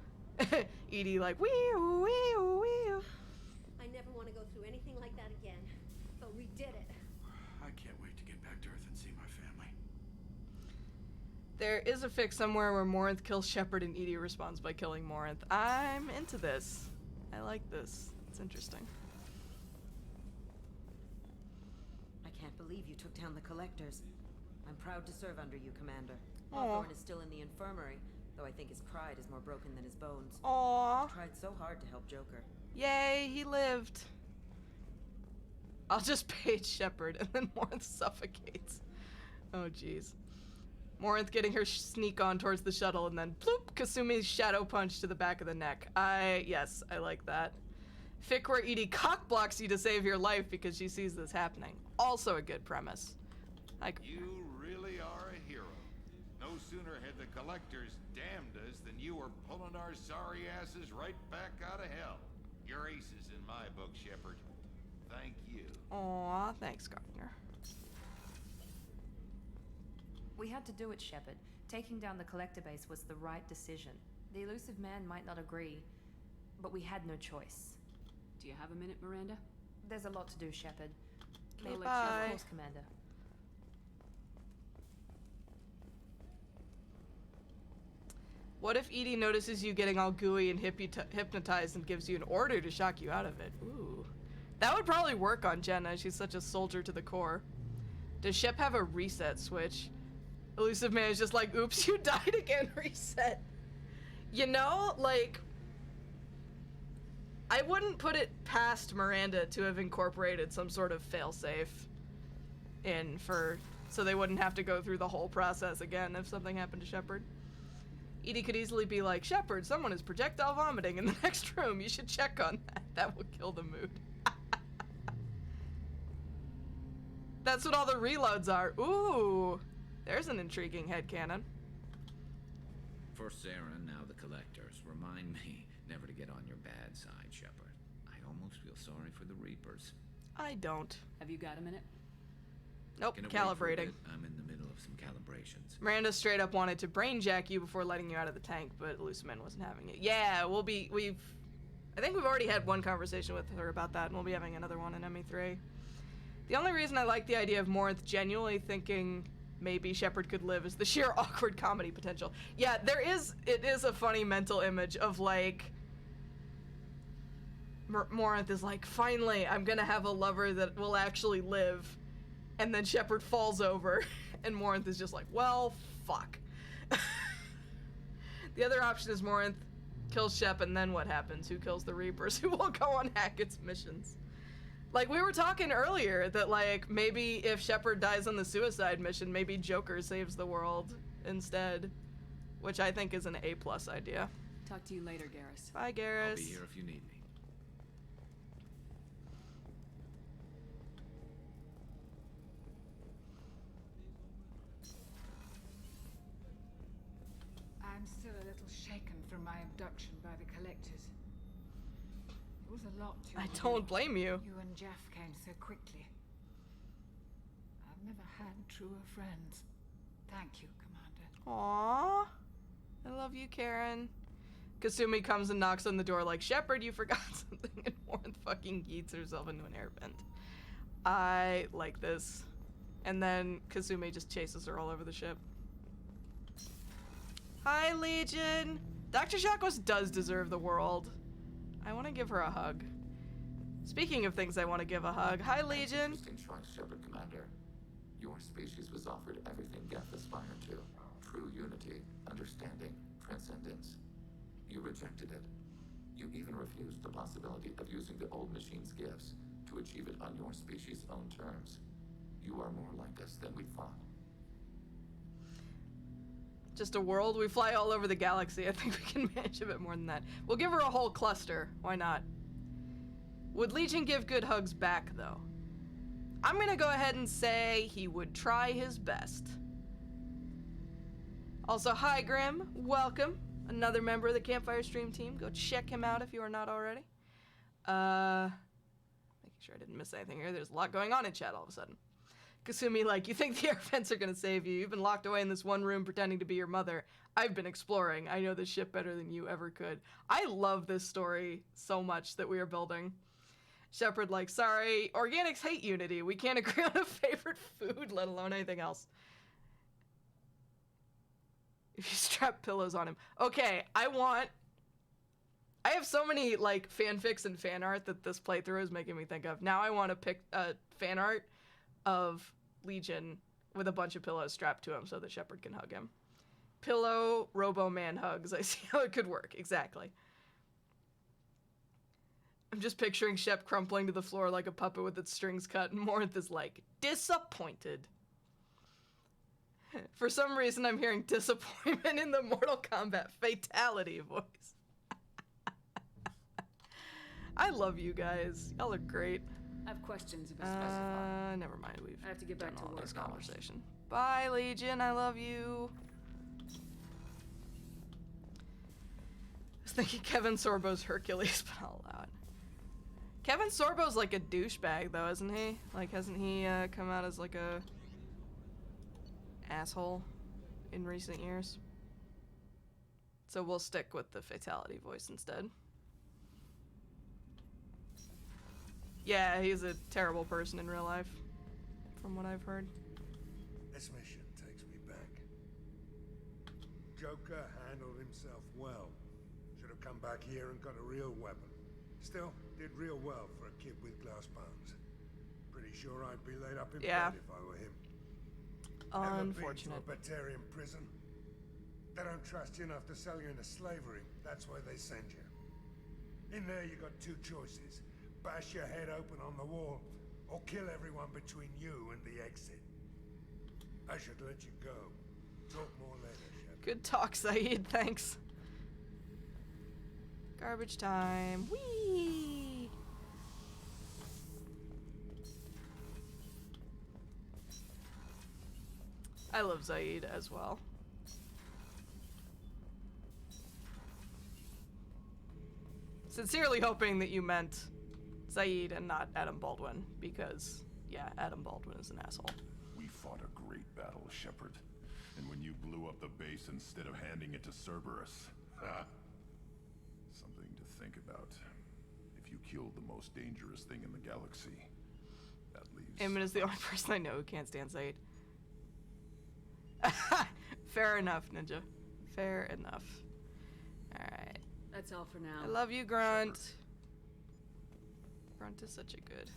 Edie like wee wee wee. I never want to go through anything like that again, but we did it. I can't wait to get back to Earth and see my family. There is a fic somewhere where Morinth kills Shepard and Edie responds by killing Morinth. I'm into this. I like this. It's interesting. I can't believe you took down the Collectors. I'm proud to serve under you, Commander. Aw. Hawthorne is still in the infirmary, though I think his pride is more broken than his bones. Aww. I tried so hard to help Joker. Yay, he lived. I'll just page Shepard and then Morinth suffocates. Oh jeez. Morinth getting her sneak on towards the shuttle and then bloop, Kasumi's shadow punch to the back of the neck. Yes, I like that. Fic where Edie cock blocks you to save your life because she sees this happening. Also a good premise. You really are a hero. No sooner had the Collectors damned us than you were pulling our sorry asses right back out of hell. You're aces in my book, Shepard. Thank you. Aw, thanks, Gardner. We had to do it, Shepard. Taking down the Collector base was the right decision. The elusive man might not agree, but we had no choice. Do you have a minute, Miranda? There's a lot to do, Shepard. Okay, Of bye. course, Commander. What if Edie notices you getting all gooey and hypnotized and gives you an order to shock you out of it? Ooh. That would probably work on Jenna. She's such a soldier to the core. Does Shep have a reset switch? Elusive Man is just like, oops, you died again, reset. You know, like, I wouldn't put it past Miranda to have incorporated some sort of failsafe in so they wouldn't have to go through the whole process again if something happened to Shepard. Edie could easily be like, Shepard, someone is projectile vomiting in the next room. You should check on that. That will kill the mood. That's what all the reloads are. Ooh, there's an intriguing headcanon. For Sarah, now the Collectors, remind me never to get on your bad side, Shepard. I almost feel sorry for the Reapers. I don't. Have you got a minute? Nope, Can it wait for a calibrating. bit? I'm in the middle of some calibrations. Miranda straight up wanted to brainjack you before letting you out of the tank, but Elusive Man wasn't having it. Yeah, I think we've already had one conversation with her about that, and we'll be having another one in ME3. The only reason I like the idea of Morinth genuinely thinking maybe Shepard could live is the sheer awkward comedy potential. Yeah, it is a funny mental image of like, Morinth is like, finally, I'm gonna have a lover that will actually live. And then Shepard falls over, and Morinth is just like, well, fuck. The other option is Morinth kills Shep, and then what happens? Who kills the Reapers? Who will go on Hackett's missions? Like, we were talking earlier that, like, maybe if Shepard dies on the suicide mission, maybe Joker saves the world instead. Which I think is an A+ idea. Talk to you later, Garrus. Bye, Garrus. I'll be here if you need me. I'm still a little shaken from my abduction by the Collectors. It was a lot to I don't blame you. You and Jeff came so quickly. I've never had truer friends. Thank you, Commander. Aww. I love you, Karen. Kasumi comes and knocks on the door like, Shepard, you forgot something, and Morinth fucking yeets herself into an air vent. I like this. And then Kasumi just chases her all over the ship. Hi, Legion! Dr. Shakos does deserve the world. I want to give her a hug. Speaking of things I want to give a hug, hi, Legion! Interesting choice, Shepard, Commander. Your species was offered everything death aspired to. true unity, understanding, transcendence. You rejected it. You even refused the possibility of using the old machine's gifts to achieve it on your species' own terms. You are more like us than we thought. Just a world? We fly all over the galaxy. I think we can manage a bit more than that. We'll give her a whole cluster. Why not? Would Legion give good hugs back, though? I'm gonna go ahead and say he would try his best. Also, hi Grim. Welcome. Another member of the Campfire Stream team. Go check him out if you are not already. Making sure I didn't miss anything here. There's a lot going on in chat all of a sudden. Kasumi, like, you think the air vents are gonna save you? You've been locked away in this one room pretending to be your mother. I've been exploring. I know this ship better than you ever could. I love this story so much that we are building. Shepard, like, sorry, organics hate unity. We can't agree on a favorite food, let alone anything else. If you strap pillows on him. Okay, I have so many, like, fanfics and fan art that this playthrough is making me think of. Now I want to pick fan art of Legion with a bunch of pillows strapped to him so that Shepard can hug him. Pillow Robo-Man hugs. I see how it could work. Exactly. I'm just picturing Shep crumpling to the floor like a puppet with its strings cut, and Morinth is like, disappointed. For some reason, I'm hearing disappointment in the Mortal Kombat fatality voice. I love you guys. Y'all are great. I have questions about never mind. I have to get back to work. This conversation. Bye, Legion. I love you. I was thinking Kevin Sorbo's Hercules, but I'll allow it. Kevin Sorbo's like a douchebag, though, isn't he? Like, hasn't he come out as like a asshole in recent years? So we'll stick with the fatality voice instead. Yeah, he's a terrible person in real life, from what I've heard. This mission takes me back. Joker handled himself well. Should have come back here and got a real weapon. Still, did real well for a kid with glass bones. Pretty sure I'd be laid up in bed if I were him. Unfortunate. Ever been to a Batarian prison? They don't trust you enough to sell you into slavery. That's where they send you. In there you got two choices. Bash your head open on the wall, or kill everyone between you and the exit. I should let you go. Talk more later, Shepard. Good talk, Saeed. Thanks. Garbage time. Whee! I love Zaid as well. Sincerely hoping that you meant Zaid and not Adam Baldwin, because, yeah, Adam Baldwin is an asshole. We fought a great battle, Shepard. And when you blew up the base instead of handing it to Cerberus, something to think about. If you killed the most dangerous thing in the galaxy, that leaves... Eamon is the only person I know who can't stand Zaid. Fair enough, Ninja. Fair enough. Alright. That's all for now. I love you, Grunt. Grunt is such a good...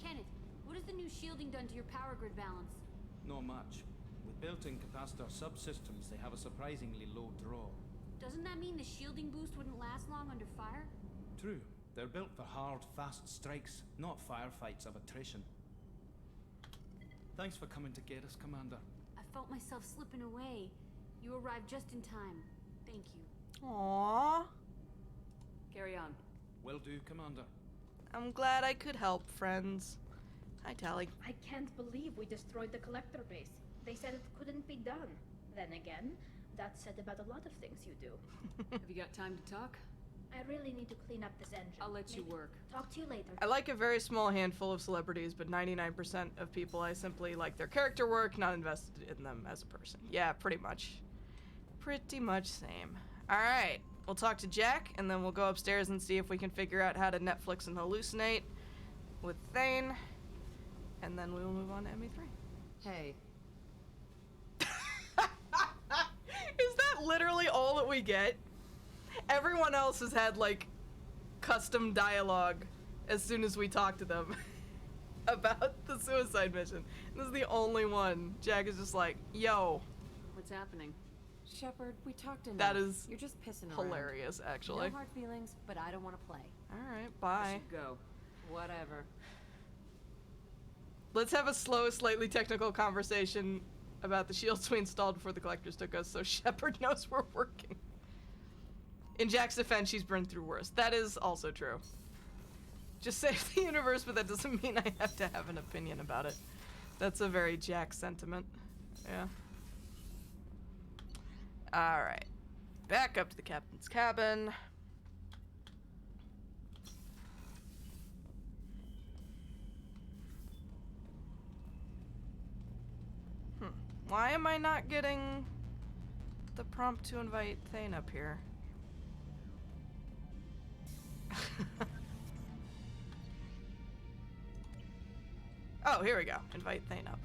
Kenneth, what has the new shielding done to your power grid balance? Not much. With built-in capacitor subsystems, they have a surprisingly low draw. Doesn't that mean the shielding boost wouldn't last long under fire? True. They're built for hard, fast strikes, not firefights of attrition. Thanks for coming to get us, Commander. I felt myself slipping away. You arrived just in time. Thank you. Aww. Carry on. Will do, Commander. I'm glad I could help, friends. Hi, Tally. I can't believe we destroyed the collector base. They said it couldn't be done. Then again, that's said about a lot of things you do. Have you got time to talk? I really need to clean up this engine. I'll let you work. Talk to you later. I like a very small handful of celebrities, but 99% of people I simply like their character work, not invested in them as a person. Yeah, pretty much. Pretty much same. Alright, we'll talk to Jack, and then we'll go upstairs and see if we can figure out how to Netflix and hallucinate with Thane, and then we will move on to ME3. Hey. Is that literally all that we get? Everyone else has had, like, custom dialogue as soon as we talk to them. about the suicide mission. This is the only one. Jack is just like, yo. What's happening? Shepard, we talked enough. That is You're just pissing hilarious, around. actually. No hard feelings, but I don't want to play. Alright, bye. Go. Whatever. Let's have a slow, slightly technical conversation about the shields we installed before the collectors took us so Shepard knows we're working. In Jack's defense, she's burned through worse. That is also true. Just save the universe, but that doesn't mean I have to have an opinion about it. That's a very Jack sentiment. Yeah. Alright. Back up to the captain's cabin. Why am I not getting the prompt to invite Thane up here? Oh, here we go. Invite Thane up.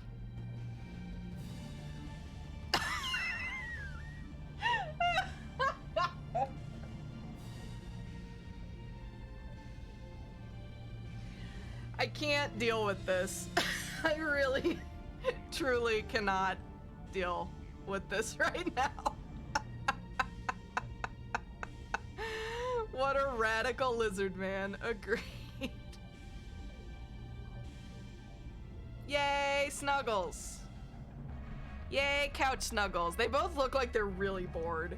I can't deal with this. I really, truly cannot deal with this right now. What a radical lizard man. Agreed. Yay, Snuggles. Yay, couch Snuggles. They both look like they're really bored.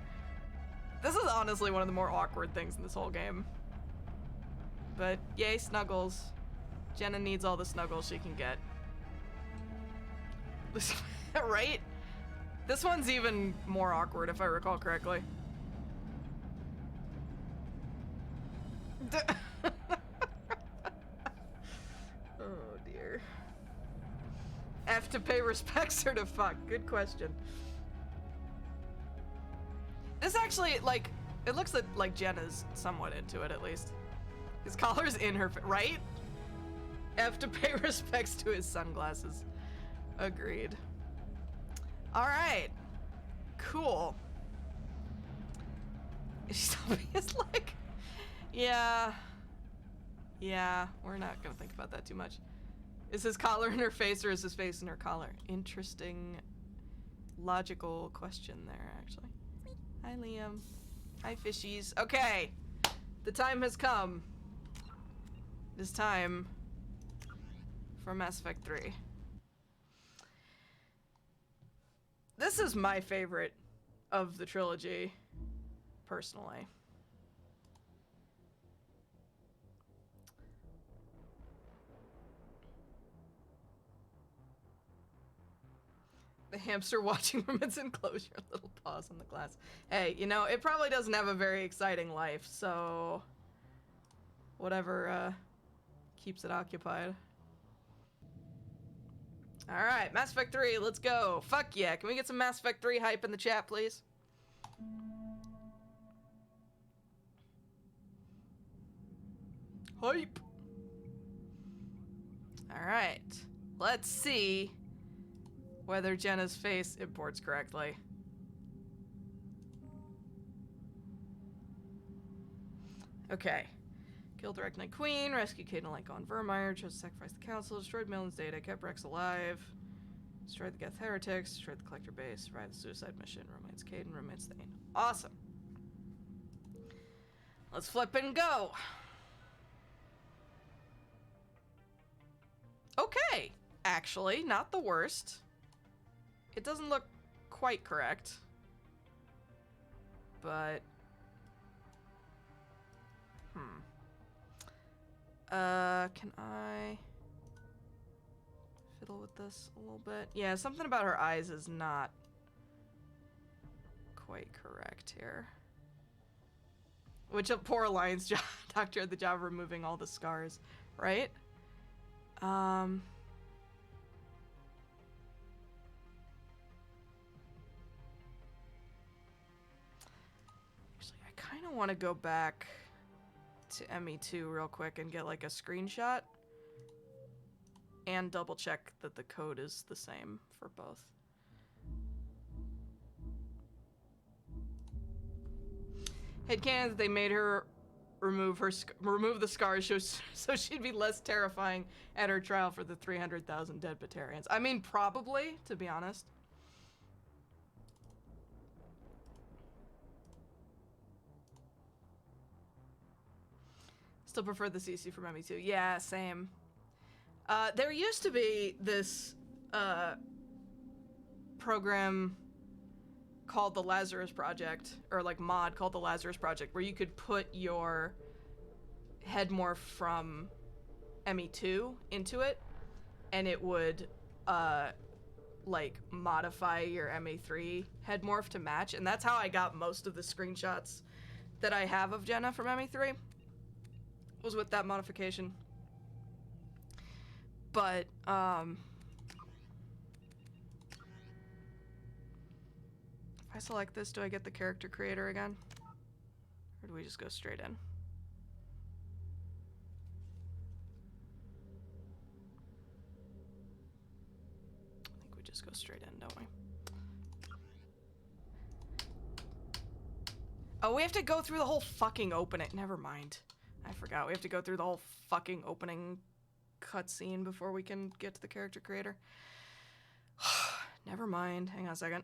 This is honestly one of the more awkward things in this whole game. But yay, Snuggles. Jenna needs all the Snuggles she can get. Right? This one's even more awkward if I recall correctly. Oh dear. F to pay respects or to fuck? Good question. This actually, like, it looks like Jenna's somewhat into it at least. His collar's in her, right? F to pay respects to his sunglasses. Agreed. Alright. Cool. She's like, yeah. Yeah, we're not gonna think about that too much. Is his collar in her face or is his face in her collar? Interesting, logical question there, actually. Hi, Liam. Hi, fishies. Okay. The time has come. It is time for Mass Effect 3. This is my favorite of the trilogy, personally. The hamster watching from its enclosure, little paws on the glass. Hey, you know, it probably doesn't have a very exciting life, so whatever keeps it occupied. Alright, Mass Effect 3, let's go. Fuck yeah, can we get some Mass Effect 3 hype in the chat, please? Hype! Alright, let's see whether Jenna's face imports correctly. Okay. Killed the Arachnid Queen, rescued Kate and Lyko on Vermeer, chose to sacrifice the Council, destroyed Millen's data, kept Rex alive, destroyed the Geth Heretics, destroyed the Collector Base, survived the suicide mission, roommates Kate and roommates Thane. Awesome. Let's flip and go. Okay. Actually, not the worst. It doesn't look quite correct. But... can I fiddle with this a little bit? Yeah, something about her eyes is not quite correct here. Which a poor Alliance doctor had the job of removing all the scars, right? Actually, I kind of want to go back to ME2 real quick and get like a screenshot and double check that the code is the same for both. Headcanon that they made her remove the scars so she'd be less terrifying at her trial for the 300,000 dead Batarians. I mean, probably, to be honest. Still prefer the CC from ME2. Yeah, same. There used to be this program called the Lazarus Project, or like mod called the Lazarus Project, where you could put your head morph from ME2 into it, and it would like modify your ME3 head morph to match, and that's how I got most of the screenshots that I have of Jenna from ME3 was with that modification. But if I select this, do I get the character creator again? Or do we just go straight in? I think we just go straight in, don't we? Oh, we have to go through the whole fucking opening. Never mind. I forgot. We have to go through the whole fucking opening cutscene before we can get to the character creator. Never mind. Hang on a second.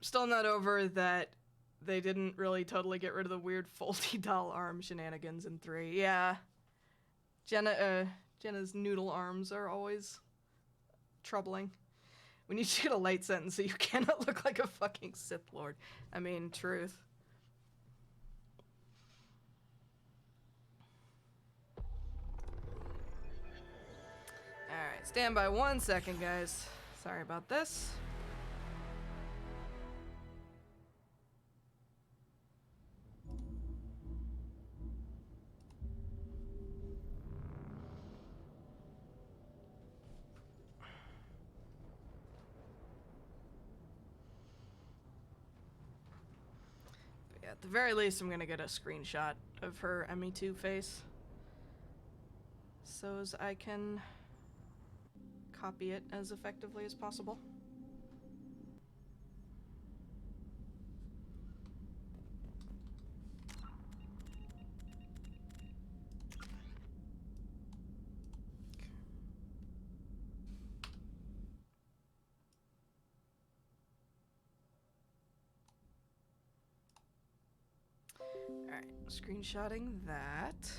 Still not over that they didn't really totally get rid of the weird foldy doll arm shenanigans in 3. Yeah. Jenna's noodle arms are always troubling. We need to get a light sentence so you cannot look like a fucking Sith Lord. I mean, truth. Alright, stand by 1 second, guys. Sorry about this. At the very least, I'm gonna get a screenshot of her ME2 face so as I can copy it as effectively as possible. Alright, screenshotting that.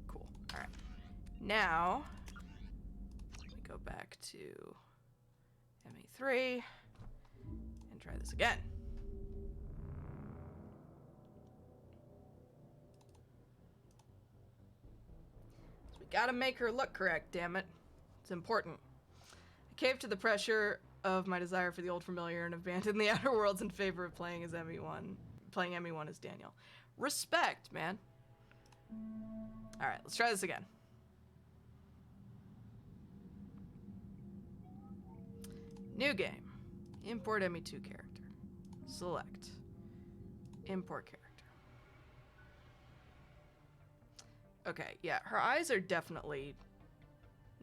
Cool. Alright. Now, we go back to ME3 and try this again. So we gotta make her look correct, damn it. It's important. I caved to the pressure of my desire for the old familiar and abandoned the Outer Worlds in favor of playing as ME1. Playing ME1 as Daniel. Respect, man. Alright, let's try this again. New game. Import ME2 character. Select. Import character. Okay, yeah, her eyes are definitely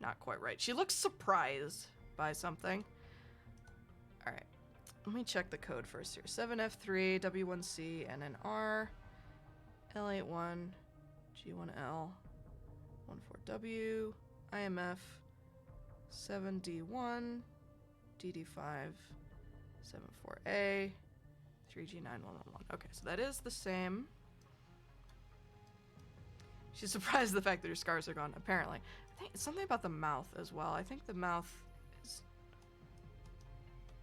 not quite right. She looks surprised by something. Alright, let me check the code first here. 7F3, W1C, NNR, L81, G1L, 14W, IMF, 7D1, DD5, 74A, 3G9111. Okay, so that is the same. She's surprised at the fact that her scars are gone, apparently. I think it's something about the mouth as well. I think the mouth is...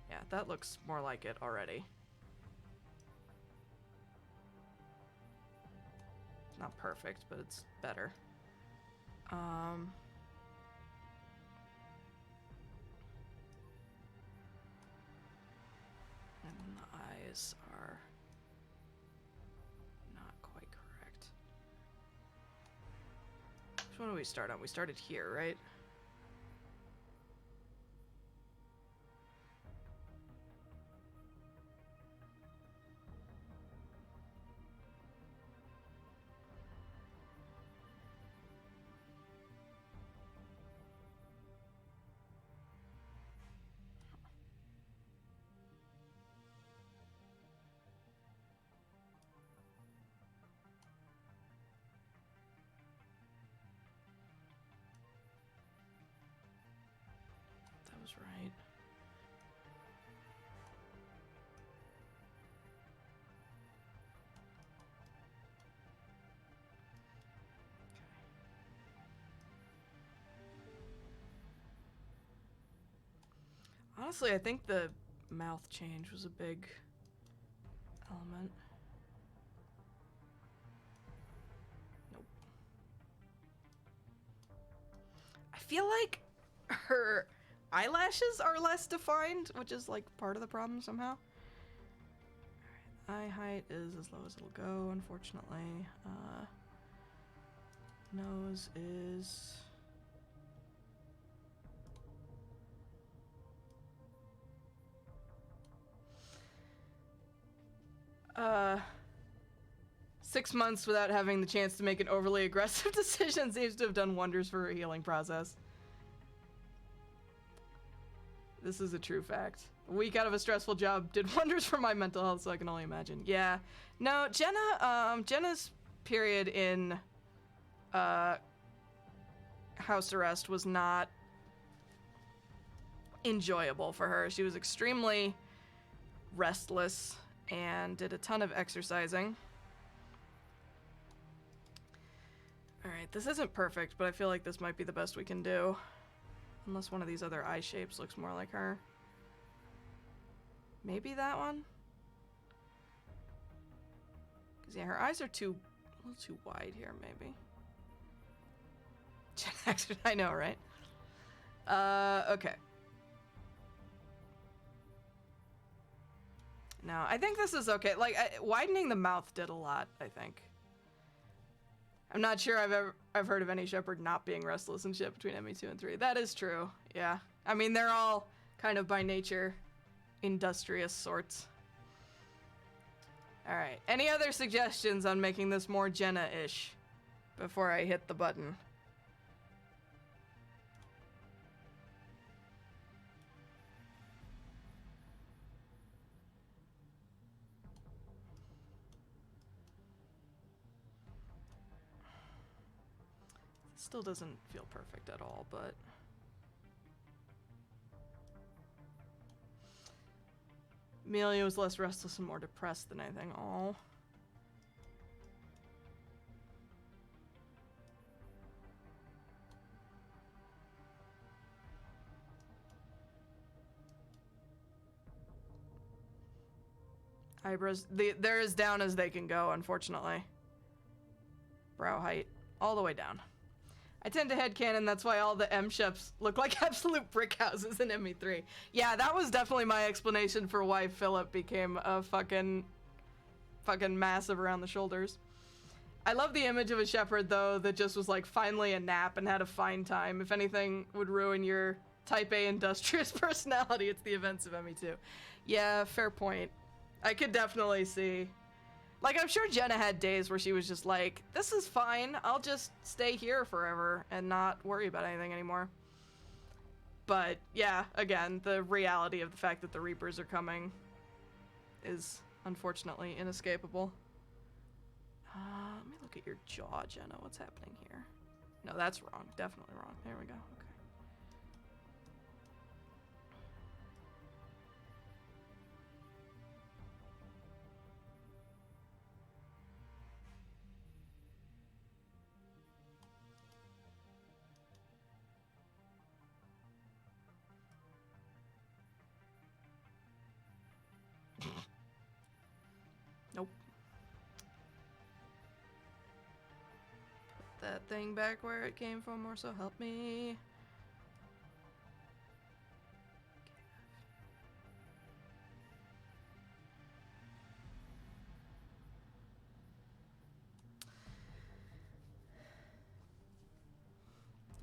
Yeah, that looks more like it already. It's not perfect, but it's better. And then the eyes are not quite correct. Which one do we start on? We started here, right? was right. Honestly, I think the mouth change was a big element. Nope. I feel like her eyelashes are less defined, which is like part of the problem somehow. Alright, eye height is as low as it'll go, unfortunately. Nose is... Uh, 6 months without having the chance to make an overly aggressive decision seems to have done wonders for her healing process. This is a true fact. A week out of a stressful job did wonders for my mental health, so I can only imagine. Yeah. No, Jenna's period in, house arrest was not enjoyable for her. She was extremely restless and did a ton of exercising. Alright, this isn't perfect, but I feel like this might be the best we can do. Unless one of these other eye shapes looks more like her. Maybe that one? Because, yeah, her eyes are a little too wide here, maybe. I know, right? Okay. No, I think this is okay. Like, widening the mouth did a lot, I think. I'm not sure I've heard of any shepherd not being restless and shit between ME2 and 3. That is true, yeah. I mean, they're all kind of by nature industrious sorts. Alright, any other suggestions on making this more Jenna-ish before I hit the button? Still doesn't feel perfect at all, but... Amelia was less restless and more depressed than anything. Aw. Eyebrows, they're as down as they can go, unfortunately. Brow height, all the way down. I tend to headcanon, that's why all the M-Sheps look like absolute brick houses in ME3. Yeah, that was definitely my explanation for why Philip became a fucking massive around the shoulders. I love the image of a shepherd, though, that just was like finally a nap and had a fine time. If anything would ruin your type A industrious personality, it's the events of ME2. Yeah, fair point. I could definitely see... Like, I'm sure Jenna had days where she was just like, this is fine, I'll just stay here forever and not worry about anything anymore. But, yeah, again, the reality of the fact that the Reapers are coming is unfortunately inescapable. Let me look at your jaw, Jenna. What's happening here? No, that's wrong. Definitely wrong. There we go. Okay. Nope. Put that thing back where it came from, or so help me.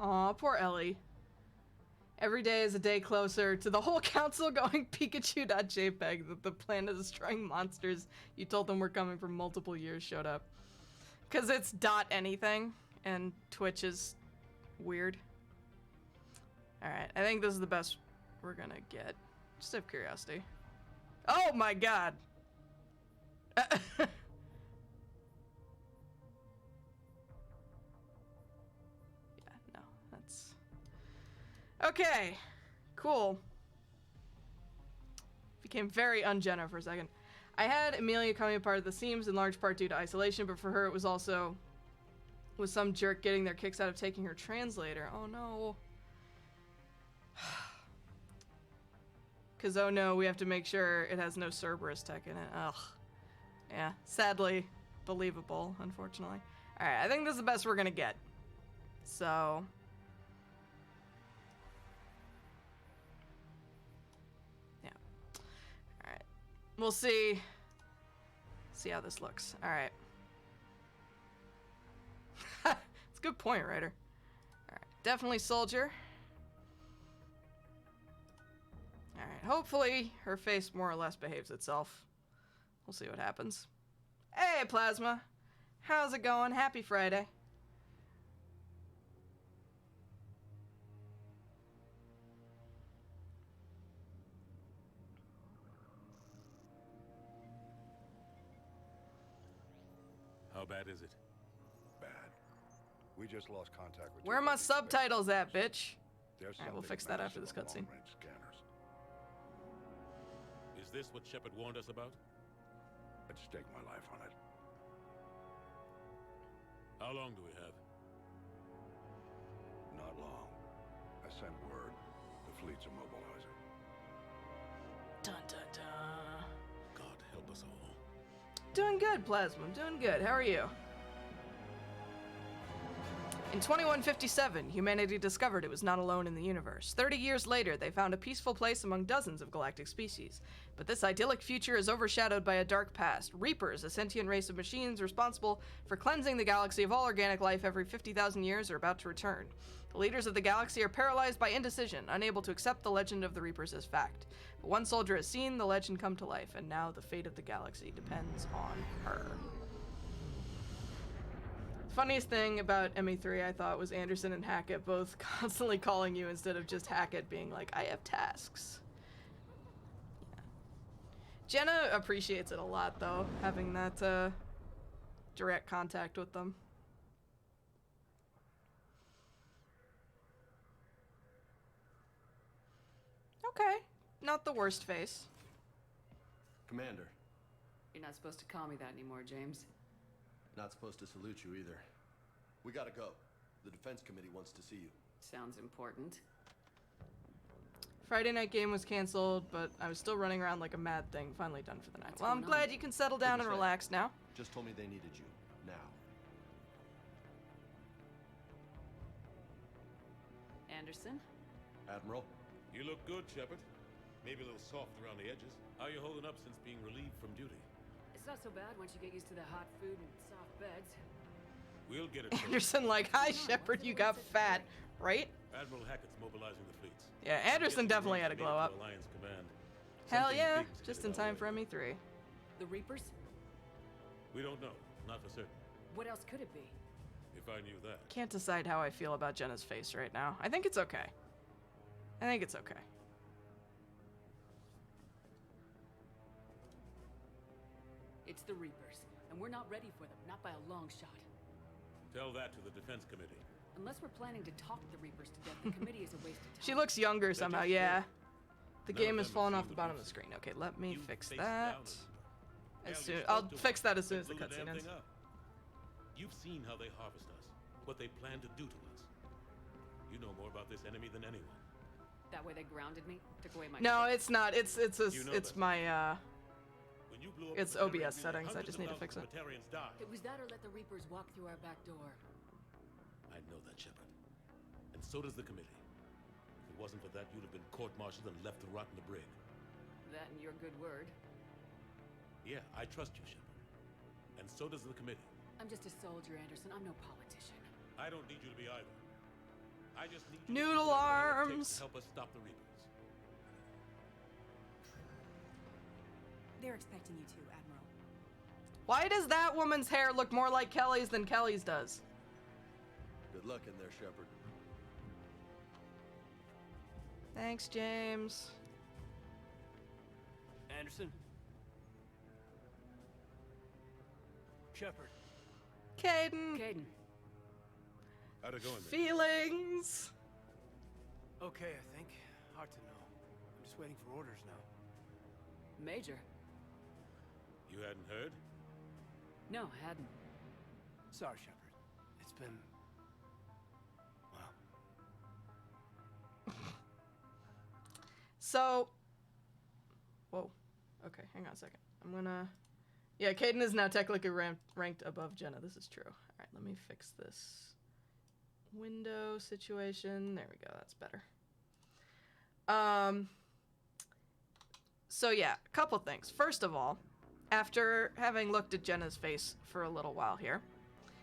Aw, poor Ellie. Every day is a day closer to the whole council going Pikachu.jpg that the plan to destroying monsters you told them were coming for multiple years showed up. Because it's dot anything, and Twitch is weird. Alright, I think this is the best we're gonna get. Just out of curiosity. Oh my god! Yeah, no, that's... Okay, Cool. Became very un-Jenna for a second. I had Amelia coming apart at the seams in large part due to isolation, but for her it was also with some jerk getting their kicks out of taking her translator. Oh no. Cause oh no, we have to make sure it has no Cerberus tech in it. Ugh. Yeah, sadly believable, unfortunately. Alright, I think this is the best we're gonna get. So... yeah. Alright. We'll see. See how this looks. Alright. It's a good point, Ryder. Alright. Definitely soldier. Alright. Hopefully her face more or less behaves itself. We'll see what happens. Hey, Plasma. How's it going? Happy Friday. How bad is it? Bad. We just lost contact with... Where are my subtitles at, bitch? There's Alright, we'll something fix that after massive this on cutscene. long-range scanners. Is this what Shepard warned us about? I'd stake my life on it. How long do we have? Not long. I sent word. The fleets are mobilizing. Dun dun dun. God help us all. Doing good, Plasma. I'm doing good. How are you? In 2157, humanity discovered it was not alone in the universe. 30 years later, they found a peaceful place among dozens of galactic species. But this idyllic future is overshadowed by a dark past. Reapers, a sentient race of machines responsible for cleansing the galaxy of all organic life every 50,000 years, are about to return. The leaders of the galaxy are paralyzed by indecision, unable to accept the legend of the Reapers as fact. But one soldier has seen the legend come to life, and now the fate of the galaxy depends on her. Funniest thing about ME3 I thought was Anderson and Hackett both constantly calling you instead of just Hackett being like, I have tasks. Yeah. Jenna appreciates it a lot though, having that direct contact with them. Okay, not the worst face. Commander. You're not supposed to call me that anymore, James. Not supposed to salute you either. We gotta go. The Defense Committee wants to see you. Sounds important. Friday night game was canceled, but I was still running around like a mad thing, finally done for the night. What's Well, I'm going glad on? you can settle down and What'd you say? relax now. Just told me they needed you. Now. Anderson? Admiral? You look good, Shepard. Maybe a little soft around the edges. How you holding up since being relieved from duty? It's not so bad once you get used to the hot food and soft beds. We'll get it. Anderson like, hi Shepard, you got fat, right? Admiral Hackett's mobilizing the fleets. Yeah, Anderson definitely had a glow up. Alliance command. Hell Something yeah, big's just headed in our time way. for ME3. The Reapers? We don't know. Not for certain. What else could it be? If I knew that. Can't decide how I feel about Jenna's face right now. I think it's okay. I think it's okay. It's the Reapers, and we're not ready for them, not by a long shot. Tell that to the Defense Committee. Unless we're planning to talk the Reapers to death, the committee is a waste of time. She looks younger somehow, yeah. The None game of has them fallen have off seen the the bottom of the Reapers. screen. Okay, let me fix face that. down. As Hell, soon, you I'll spoke to fix one. that as soon as They the blew cutscene damn ends. thing up. You've seen how they harvest us, what they plan to do to us. You know more about this enemy than anyone. That way they grounded me, took away my No, kids. it's not. It's You know it's that. my When you blew up it's the Batarian OBS unit, settings. I hundreds just of need to thousands fix it. of Batarians died. It was that or let the Reapers walk through our back door. I know that, Shepard. And so does the committee. If it wasn't for that, you'd have been court-martialed and left to rot in the brig. That and your good word. Yeah, I trust you, Shepard. And so does the committee. I'm just a soldier, Anderson. I'm no politician. I don't need you to be either. I just need you Noodle to do whatever it takes arms. to help us stop the Reapers. They're expecting you to, Admiral. Why does that woman's hair look more like Kelly's than Kelly's does? Good luck in there, Shepard. Thanks, James. Anderson? Shepard. Caden. Caden. How'd it go in there? Feelings. Okay, I think. Hard to know. I'm just waiting for orders now. Major? You hadn't heard? No, I hadn't. Sorry, Shepard. It's been... well... So... Whoa. Okay, hang on a second. I'm gonna... Yeah, Caden is now technically ranked above Jenna. This is true. Alright, let me fix this window situation. There we go, that's better. So yeah, a couple things. First of all, after having looked at Jenna's face for a little while here,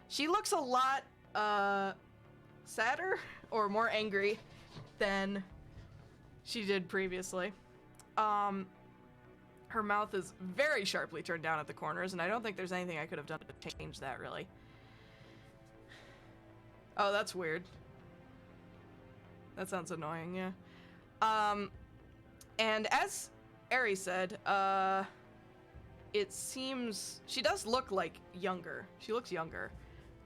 she looks a lot, sadder or more angry than she did previously. Her mouth is very sharply turned down at the corners, and I don't think there's anything I could have done to change that, really. Oh, that's weird. That sounds annoying, yeah. And as Ari said, it seems she does look like younger. She looks younger.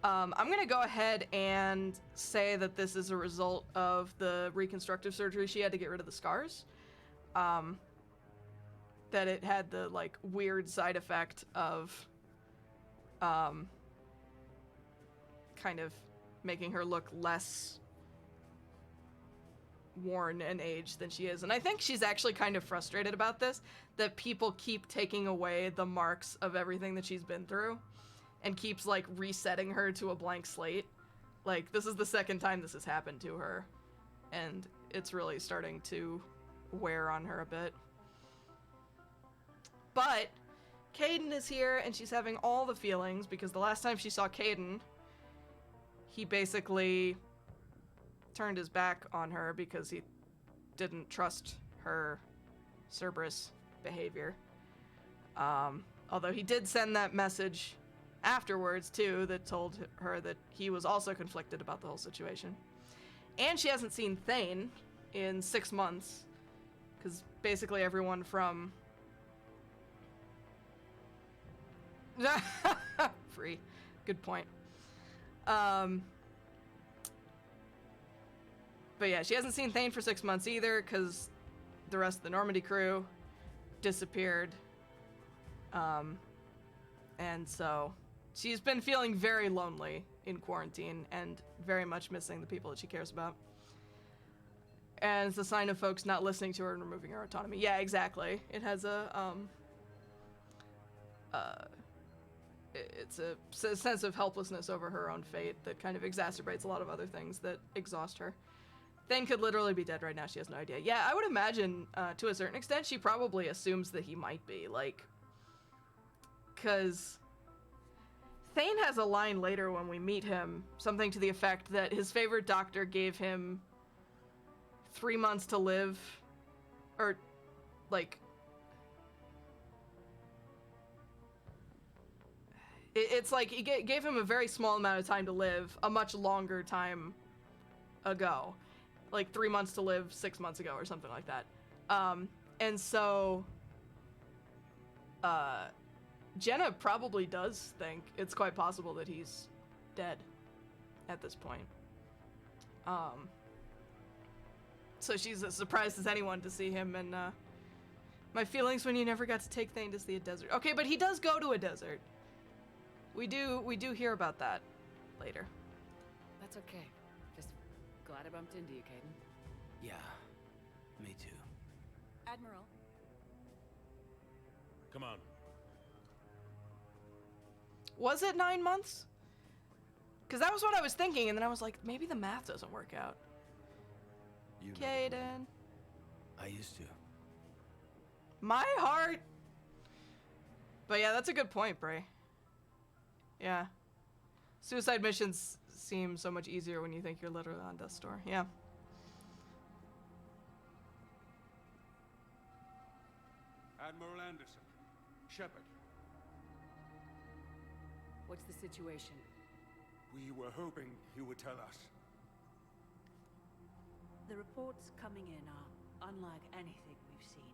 I'm gonna go ahead and say that this is a result of the reconstructive surgery she had to get rid of the scars. That it had the, like, weird side effect of, kind of making her look less worn and aged than she is. And I think she's actually kind of frustrated about this, that people keep taking away the marks of everything that she's been through and keeps, like, resetting her to a blank slate. Like, this is the second time this has happened to her, and it's really starting to wear on her a bit. But Caden is here, and she's having all the feelings, because the last time she saw Caden, he basically turned his back on her because he didn't trust her Cerberus behavior. Although he did send that message afterwards, too, that told her that he was also conflicted about the whole situation. And she hasn't seen Thane in 6 months, because basically everyone from... Free. Good point. But yeah, she hasn't seen Thane for 6 months either, because the rest of the Normandy crew disappeared. And so she's been feeling very lonely in quarantine and very much missing the people that she cares about. And it's a sign of folks not listening to her and removing her autonomy. Yeah, exactly. It has a, it's a sense of helplessness over her own fate that kind of exacerbates a lot of other things that exhaust her. Thane could literally be dead right now. She has no idea. Yeah, I would imagine, to a certain extent, she probably assumes that he might be, like... Because... Thane has a line later when we meet him, something to the effect that his favorite doctor gave him 3 months to live, or, like... It's like he gave him a very small amount of time to live a much longer time ago. Like 3 months to live 6 months ago or something like that. And so Jenna probably does think it's quite possible that he's dead at this point. So she's as surprised as anyone to see him, and my feelings when you never got to take Thane to see a desert. Okay, but he does go to a desert. We do hear about that later. That's okay. Just glad I bumped into you, Caden. Yeah, me too. Admiral. Come on. Was it 9 months? Because that was what I was thinking, and then I was like, maybe the math doesn't work out. Caden. I used to. My heart. But yeah, that's a good point, Bray. Yeah. Suicide missions seem so much easier when you think you're literally on death's door. Yeah. Admiral Anderson. Shepard. What's the situation? We were hoping you would tell us. The reports coming in are unlike anything we've seen.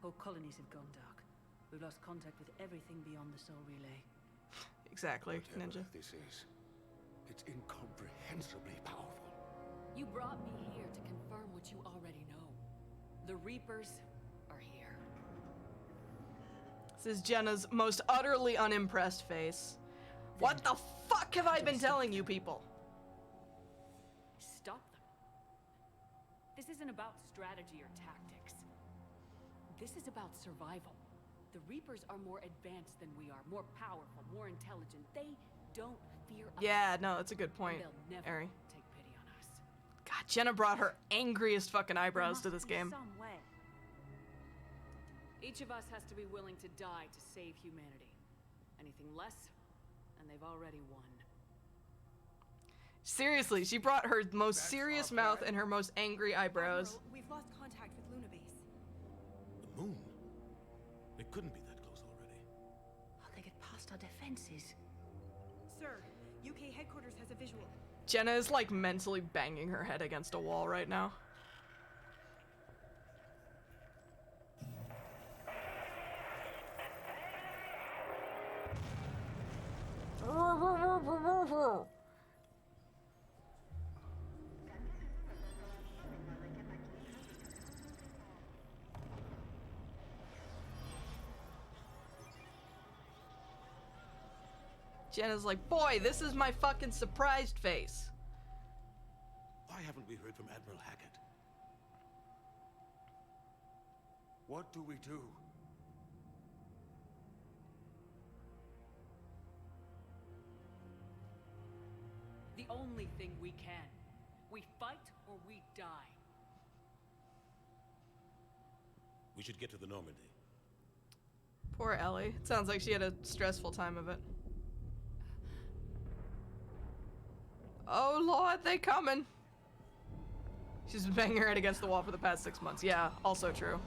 Whole colonies have gone dark. We've lost contact with everything beyond the Soul Relay. Exactly, Whatever Ninja. this is, it's incomprehensibly powerful. You brought me here to confirm what you already know. The Reapers are here. This is Jenna's most utterly unimpressed face. What the fuck have I been telling you people? Stop them. This isn't about strategy or tactics. This is about survival. The Reapers are more advanced than we are, more powerful, more intelligent. They don't fear us. Yeah, no, that's a good point, They'll never Ari. take pity on us. God, Jenna brought her angriest fucking eyebrows to this game. Some way. Each of us has to be willing to die to save humanity. Anything less, and they've already won. Seriously, she brought her most serious mouth and her most angry eyebrows. We've lost contact with Luna Base. The moon? It couldn't be that close already. How'd they get past our defenses? Sir, UK headquarters has a visual. Jenna is like mentally banging her head against a wall right now. Jenna's like, boy, this is my fucking surprised face. Why haven't we heard from Admiral Hackett? What do we do? The only thing we can. We fight or we die. We should get to the Normandy. Poor Ellie. It sounds like she had a stressful time of it. Oh lord, they coming. She's been banging her head against the wall for the past 6 months. Yeah, also true.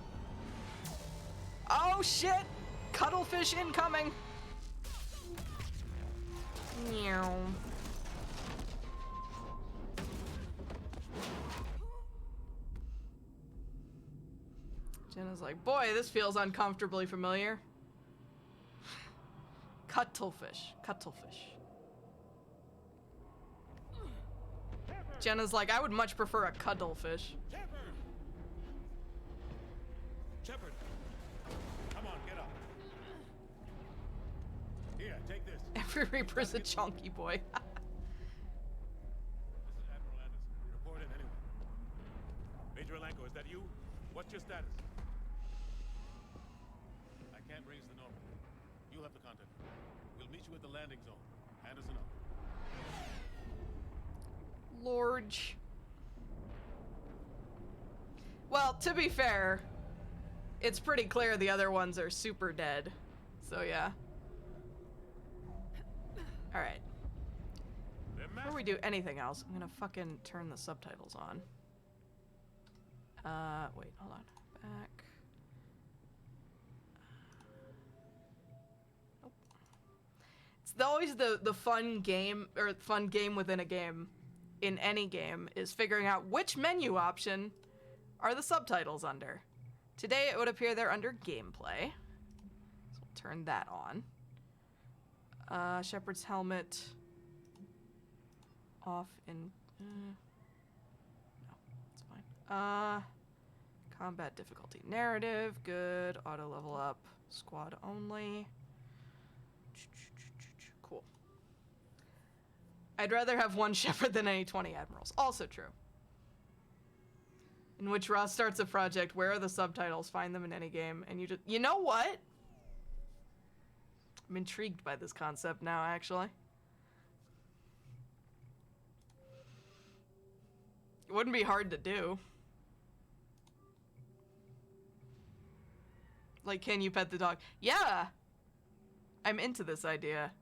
Oh shit! Cuttlefish incoming! Meow. Jenna's like, boy, this feels uncomfortably familiar. Cuttlefish. Cuttlefish. Jenna's like, I would much prefer a cuddlefish. Shepard! Come on, get up. Here, take this. Every Reaper's a chunky boy. This is Admiral Anderson. Report in anyway. Major Alanko, is that you? What's your status? I can't raise the Normandy. You'll have to contact her. We'll meet you at the landing zone. Anderson up. Lorge. Well, to be fair, it's pretty clear the other ones are super dead. So yeah. Alright. Before we do anything else, I'm gonna fucking turn the subtitles on. Wait, hold on. Back. Nope. It's always the fun game, or fun game within a game, in any game, is figuring out which menu option are the subtitles under. Today it would appear they're under gameplay. So we'll turn that on. Shepard's helmet off in no, it's fine. Combat difficulty narrative, good. Auto level up, squad only. Cool. I'd rather have one Shepard than any 20 admirals. Also true. In which Ross starts a project, where are the subtitles? Find them in any game, and you just, you know what? I'm intrigued by this concept now, actually. It wouldn't be hard to do. Like, can you pet the dog? Yeah! I'm into this idea.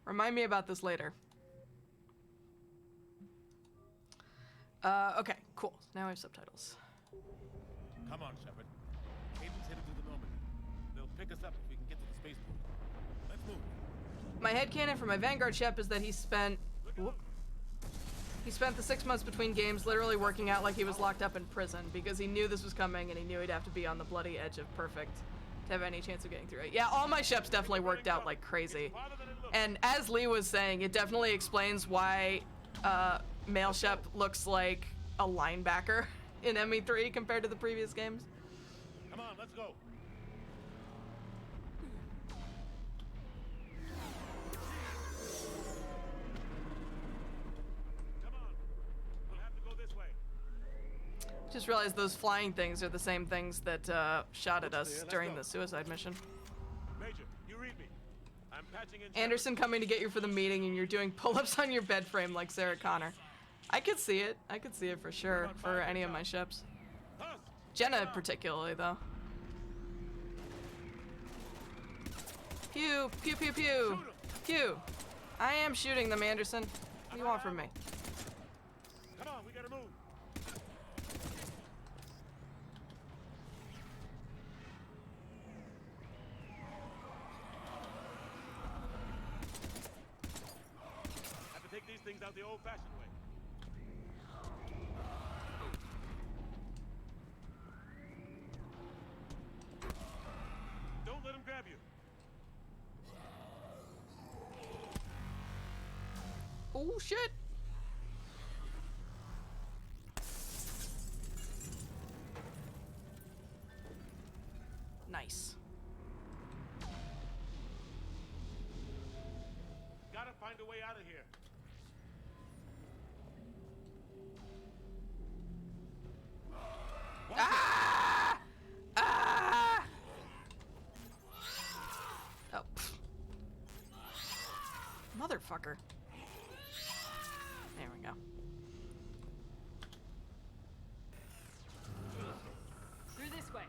Remind me about this later. Okay, cool. Now we have subtitles. Come on, Shepard. Caden's headed to the Normandy. They'll pick us up if we can get to the spaceport. Let's move. My headcanon for my Vanguard Shep is that he spent the 6 months between games literally working out like he was locked up in prison because he knew this was coming and he knew he'd have to be on the bloody edge of perfect to have any chance of getting through it. Yeah, all my Sheps definitely worked out like crazy. And as Lee was saying, it definitely explains why male Shep looks like a linebacker in ME3 compared to the previous games. Come on, let's go. Just realized those flying things are the same things that shot at us during the suicide mission. Major, you read me. I'm patching in. Anderson coming to get you for the meeting, and you're doing pull-ups on your bed frame like Sarah Connor. I could see it. I could see it for sure for any of my ships. Jenna particularly, though. Pew, pew, pew, pew. Pew. I am shooting them, Anderson. What do you want from me? Come on, we gotta move. Have to take these things out the old-fashioned way. Don't let him grab you. Oh, shit. Nice. Gotta find a way out of here. Ah! Ah! Oh. Motherfucker. There we go. Through this way.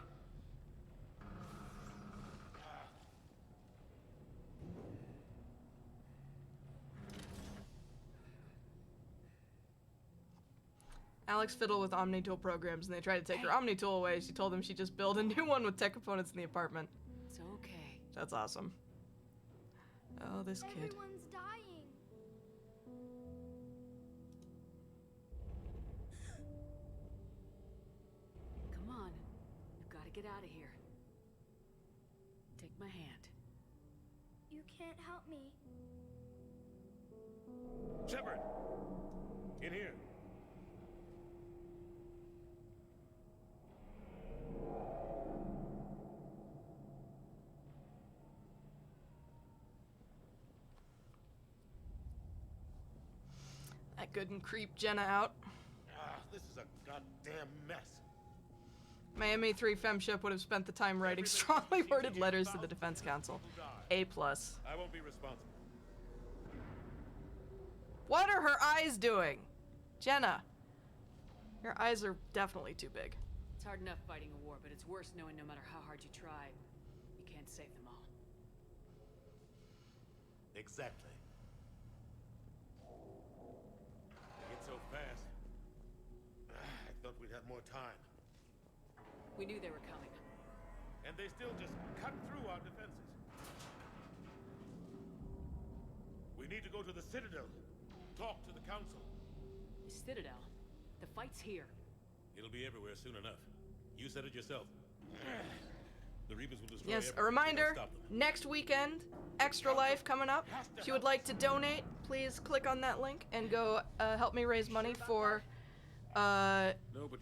Alex fiddled with Omni-Tool programs and they tried to take her Omni-Tool away. She told them she'd just build a new one with tech components in the apartment. It's okay. That's awesome. Oh, this kid. Everyone's dying. Come on. You've got to get out of here. Take my hand. You can't help me. Shepard! In here. That couldn't creep Jenna out. This is a goddamn mess. My MA3 femship would have spent the time writing strongly worded letters to the Defense Council. A+. I won't be responsible. What are her eyes doing? Jenna. Your eyes are definitely too big. It's hard enough fighting a war, but it's worse knowing no matter how hard you try, you can't save them all. Exactly. It's so fast. I thought we'd have more time. We knew they were coming. And they still just cut through our defenses. We need to go to the Citadel. Talk to the Council. The Citadel? The fight's here. It'll be everywhere soon enough. You said it yourself. The Reapers will destroy Yes, a everything. reminder, Stop them. next weekend, Extra Life coming up. If you would like to donate, please click on that link and go help me raise money for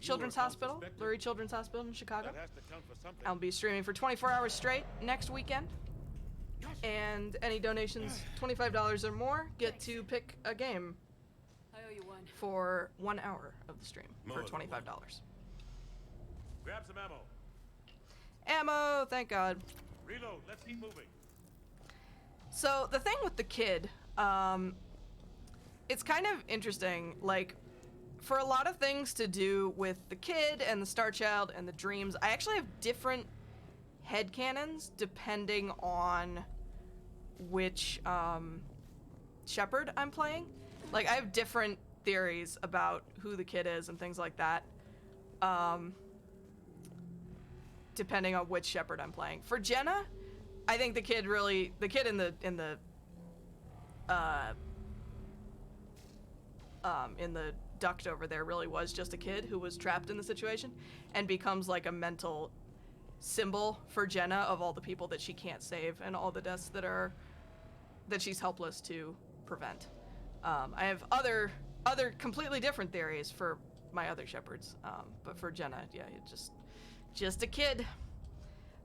Children's Hospital, Lurie Children's Hospital in Chicago. That has to count for something. I'll be streaming for 24 hours straight next weekend. And any donations, $25 or more, get to pick a game I owe you one. for 1 hour of the stream for More than $25. Grab some ammo. Ammo, thank God. Reload. Let's keep moving. So the thing with the kid, it's kind of interesting, like, for a lot of things to do with the kid and the Star Child and the dreams, I actually have different headcanons depending on which Shepard I'm playing. Like, I have different theories about who the kid is and things like that, depending on which Shepard I'm playing. For Jenna, I think the kid in the duct over there really was just a kid who was trapped in the situation and becomes like a mental symbol for Jenna of all the people that she can't save and all the deaths that she's helpless to prevent. I have other completely different theories for my other shepherds. But for Jenna, yeah, just a kid.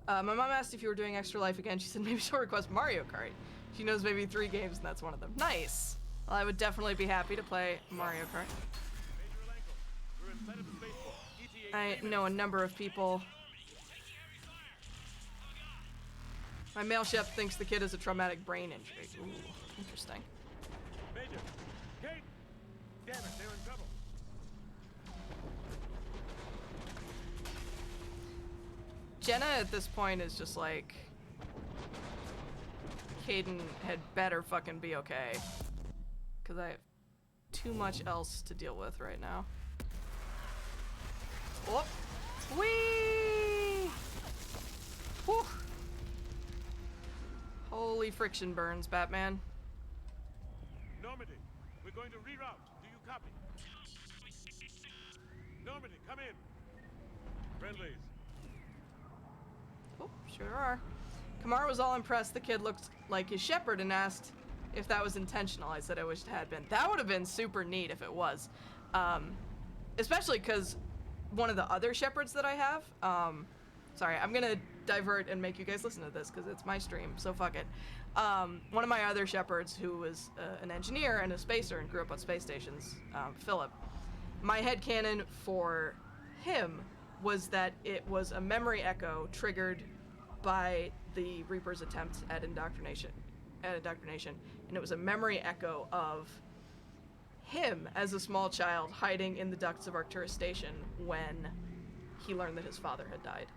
My mom asked if you were doing Extra Life again. She said maybe she'll request Mario Kart. She knows maybe 3 games, and that's one of them. Nice. Well, I would definitely be happy to play Mario Kart. I know a number of people. My male chef thinks the kid has a traumatic brain injury. Ooh, interesting. Major, Kate! Damn it, they're in trouble. Jenna at this point is just like, Caden had better fucking be okay. Because I have too much else to deal with right now. Whoop! Whee! Whew! Holy friction burns, Batman. Normandy, we're going to reroute. Do you copy? Normandy, come in. Friendlies. Oh, sure are. Kamara was all impressed the kid looked like his shepherd and asked if that was intentional. I said I wished it had been. That would have been super neat if it was. Especially because one of the other shepherds that I have, sorry, I'm gonna divert and make you guys listen to this because it's my stream, so fuck it. One of my other shepherds who was an engineer and a spacer and grew up on space stations, Philip, my headcanon for him was that it was a memory echo triggered by the Reaper's attempt at indoctrination, and it was a memory echo of him as a small child hiding in the ducts of Arcturus Station when he learned that his father had died.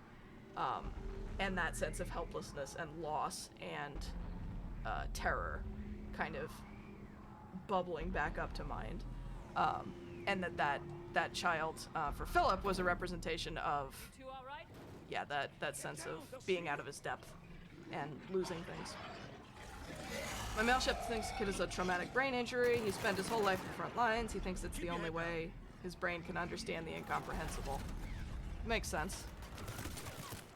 And that sense of helplessness and loss and terror kind of bubbling back up to mind. And that child, for Philip, was a representation of, yeah, that sense of being out of his depth and losing things. My male chef thinks the kid has a traumatic brain injury. He spent his whole life in the front lines. He thinks it's the only way his brain can understand the incomprehensible. Makes sense.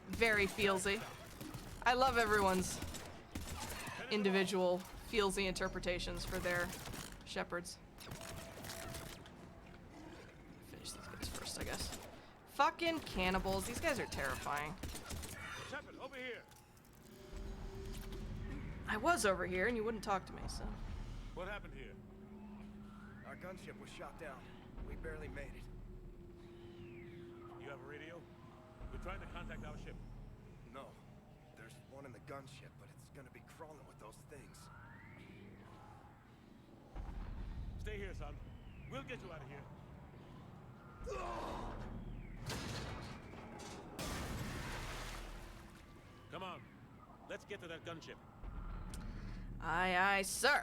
Very feelsy. I love everyone's individual feelsy interpretations for their shepherds. Finish these guys first, I guess. Fucking cannibals. These guys are terrifying. Shepherd, over here. I was over here and you wouldn't talk to me, so. What happened here? Our gunship was shot down. We barely made it. You have a radio? We're trying to contact our ship. No. There's one in the gunship, but it's gonna be crawling with those things. Stay here, son. We'll get you out of here. Come on. Let's get to that gunship. Aye, aye, sir.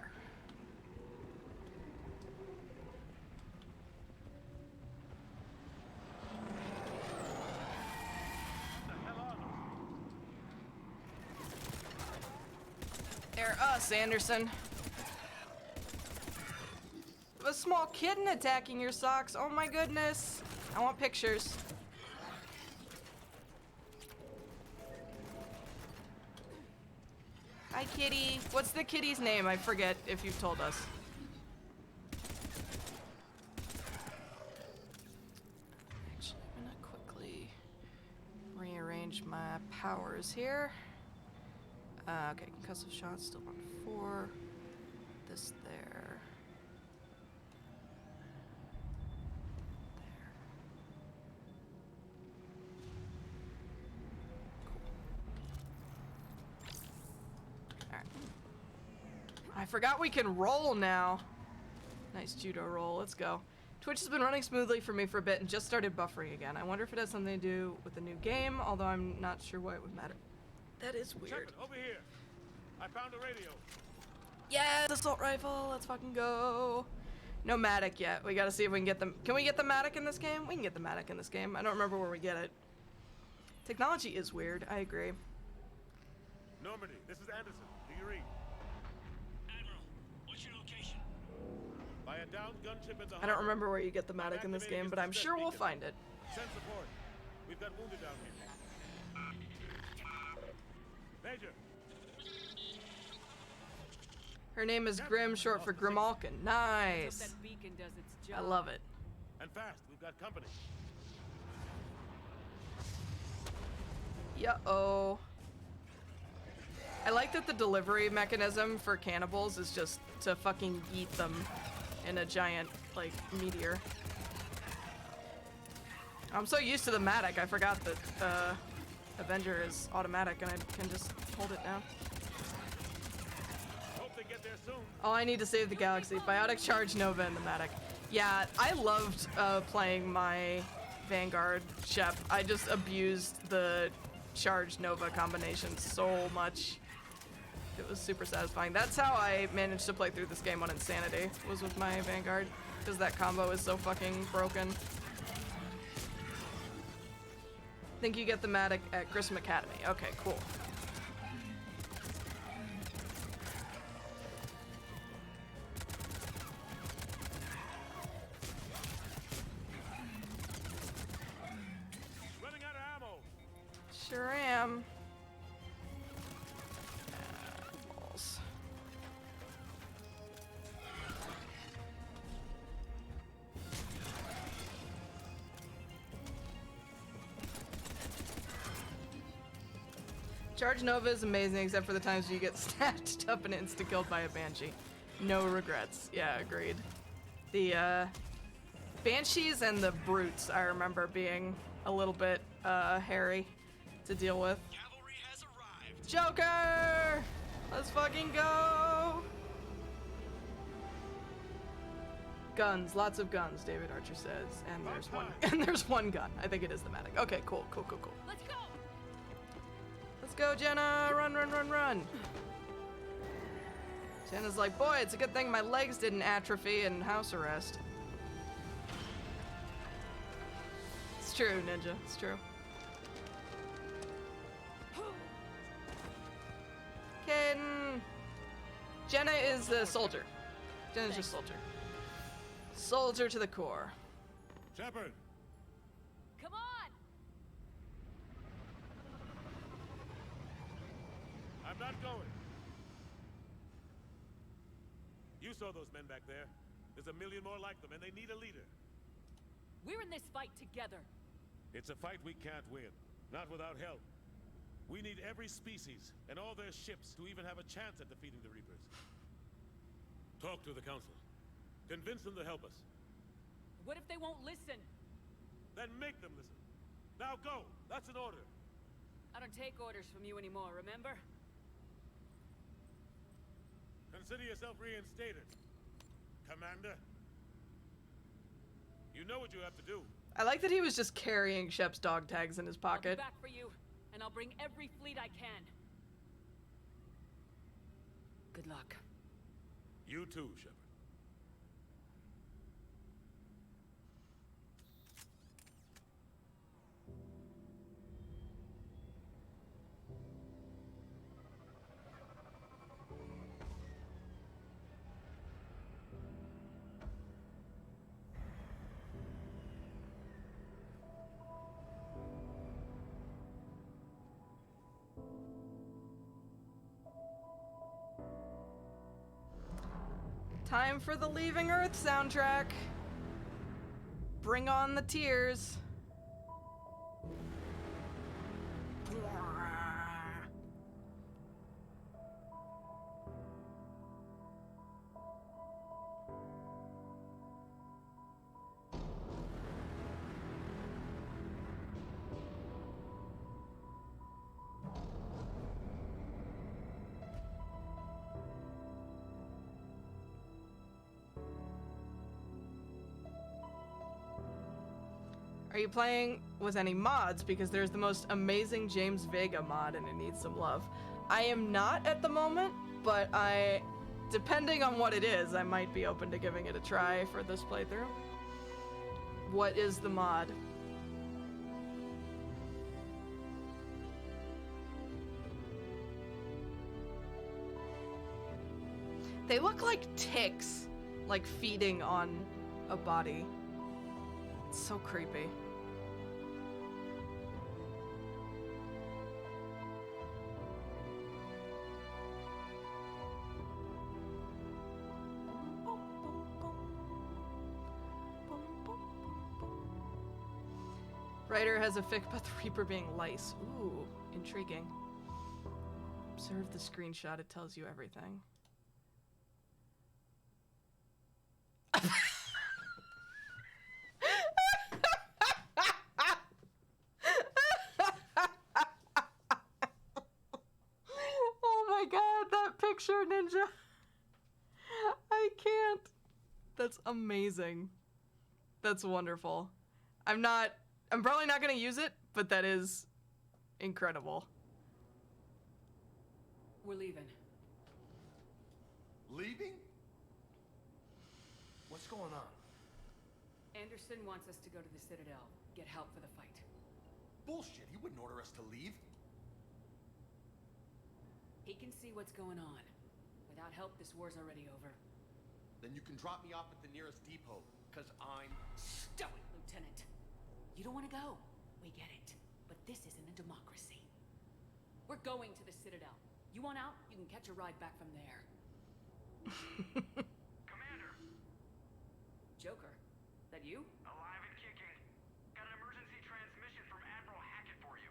They're us, Anderson. A small kitten attacking your socks. Oh my goodness. I want pictures. Hi, kitty. What's the kitty's name? I forget if you've told us. Actually, I'm gonna quickly rearrange my powers here. Okay, concussive shots still on 4. This there. I forgot we can roll now. Nice judo roll, let's go. Twitch has been running smoothly for me for a bit and just started buffering again. I wonder if it has something to do with the new game, although I'm not sure why it would matter. That is weird. Shepherd, over here. I found a radio. Yes, assault rifle, let's fucking go. No Matic yet. We gotta see if we can get them. Can we get the Matic in this game? We can get the Matic in this game. I don't remember where we get it. Technology is weird, I agree. Normandy, this is Anderson. Do you read? Admiral, what's your location? By a downed gunship in the I don't remember where you get the Matic in this game, but I'm sure we'll find it. Send support. We've got wounded down here. Major. Her name is Grim, short for Grimalkin. Nice. I love it. And fast, we've got company. Yeah-oh. I like that the delivery mechanism for cannibals is just to fucking yeet them in a giant, like, meteor. I'm so used to the Matic, I forgot that Avenger is automatic and I can just hold it down. Hope they get there soon. All I need to save the galaxy. Biotic Charge Nova and the Matic. Yeah, I loved playing my Vanguard Shep. I just abused the Charge Nova combination so much. It was super satisfying. That's how I managed to play through this game on Insanity, was with my Vanguard, because that combo is so fucking broken. I think you get the Matic at Grissom Academy. Okay, cool. Running out of ammo. Sure am. Charge Nova is amazing except for the times you get snatched up and insta-killed by a Banshee. No regrets. Yeah, agreed. The Banshees and the Brutes I remember being a little bit hairy to deal with. Cavalry has arrived. Joker! Let's fucking go! Guns, lots of guns, David Archer says. And there's one and there's one gun. I think it is the Matic. Okay, cool. Let's go! Let's go, Jenna! Run, run, run, run! Jenna's like, boy, it's a good thing my legs didn't atrophy in house arrest. It's true, Ninja. It's true. Caden! Jenna is a soldier. Jenna's just soldier. Soldier to the core. Shepard! Come on! I'm not going. You saw those men back there. There's a million more like them, and they need a leader. We're in this fight together. It's a fight we can't win. Not without help. We need every species and all their ships to even have a chance at defeating the Reapers. Talk to the Council. Convince them to help us. What if they won't listen? Then make them listen. Now go! That's an order. I don't take orders from you anymore, remember? Consider yourself reinstated, Commander. You know what you have to do. I like that he was just carrying Shep's dog tags in his I'll pocket. be back for you, and I'll bring every fleet I can. Good luck. You too, Shepard. Time for the Leaving Earth soundtrack. Bring on the tears. Are you playing with any mods? Because there's the most amazing James Vega mod and it needs some love. I am not at the moment, but depending on what it is, I might be open to giving it a try for this playthrough. What is the mod? They look like ticks, like feeding on a body. It's so creepy. Writer has a fic about the Reaper being lice. Ooh, intriguing. Observe the screenshot, it tells you everything. Oh my god, that picture, Ninja. I can't. That's amazing. That's wonderful. I'm probably not gonna use it, but that is incredible. We're leaving. Leaving? What's going on? Anderson wants us to go to the Citadel, get help for the fight. Bullshit, he wouldn't order us to leave. He can see what's going on. Without help, this war's already over. Then you can drop me off at the nearest depot, because I'm... Stow it, Lieutenant. You don't want to go. We get it. But this isn't a democracy. We're going to the Citadel. You want out? You can catch a ride back from there. Commander! Joker, that you? Alive and kicking. Got an emergency transmission from Admiral Hackett for you.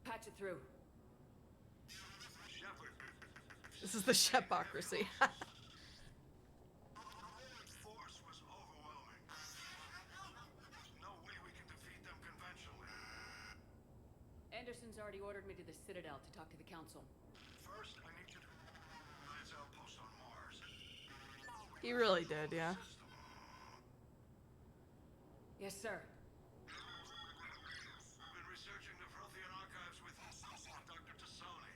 Patch it through. Shepard. This is the Shepocracy. Force was overwhelming. There's no way we can defeat them conventionally. Anderson's already ordered me to the Citadel to talk to the Council. First, I need you to lance outpost on Mars. He really did, yeah. Yes, sir. Been researching the Frothian archives with Dr. Tassoni.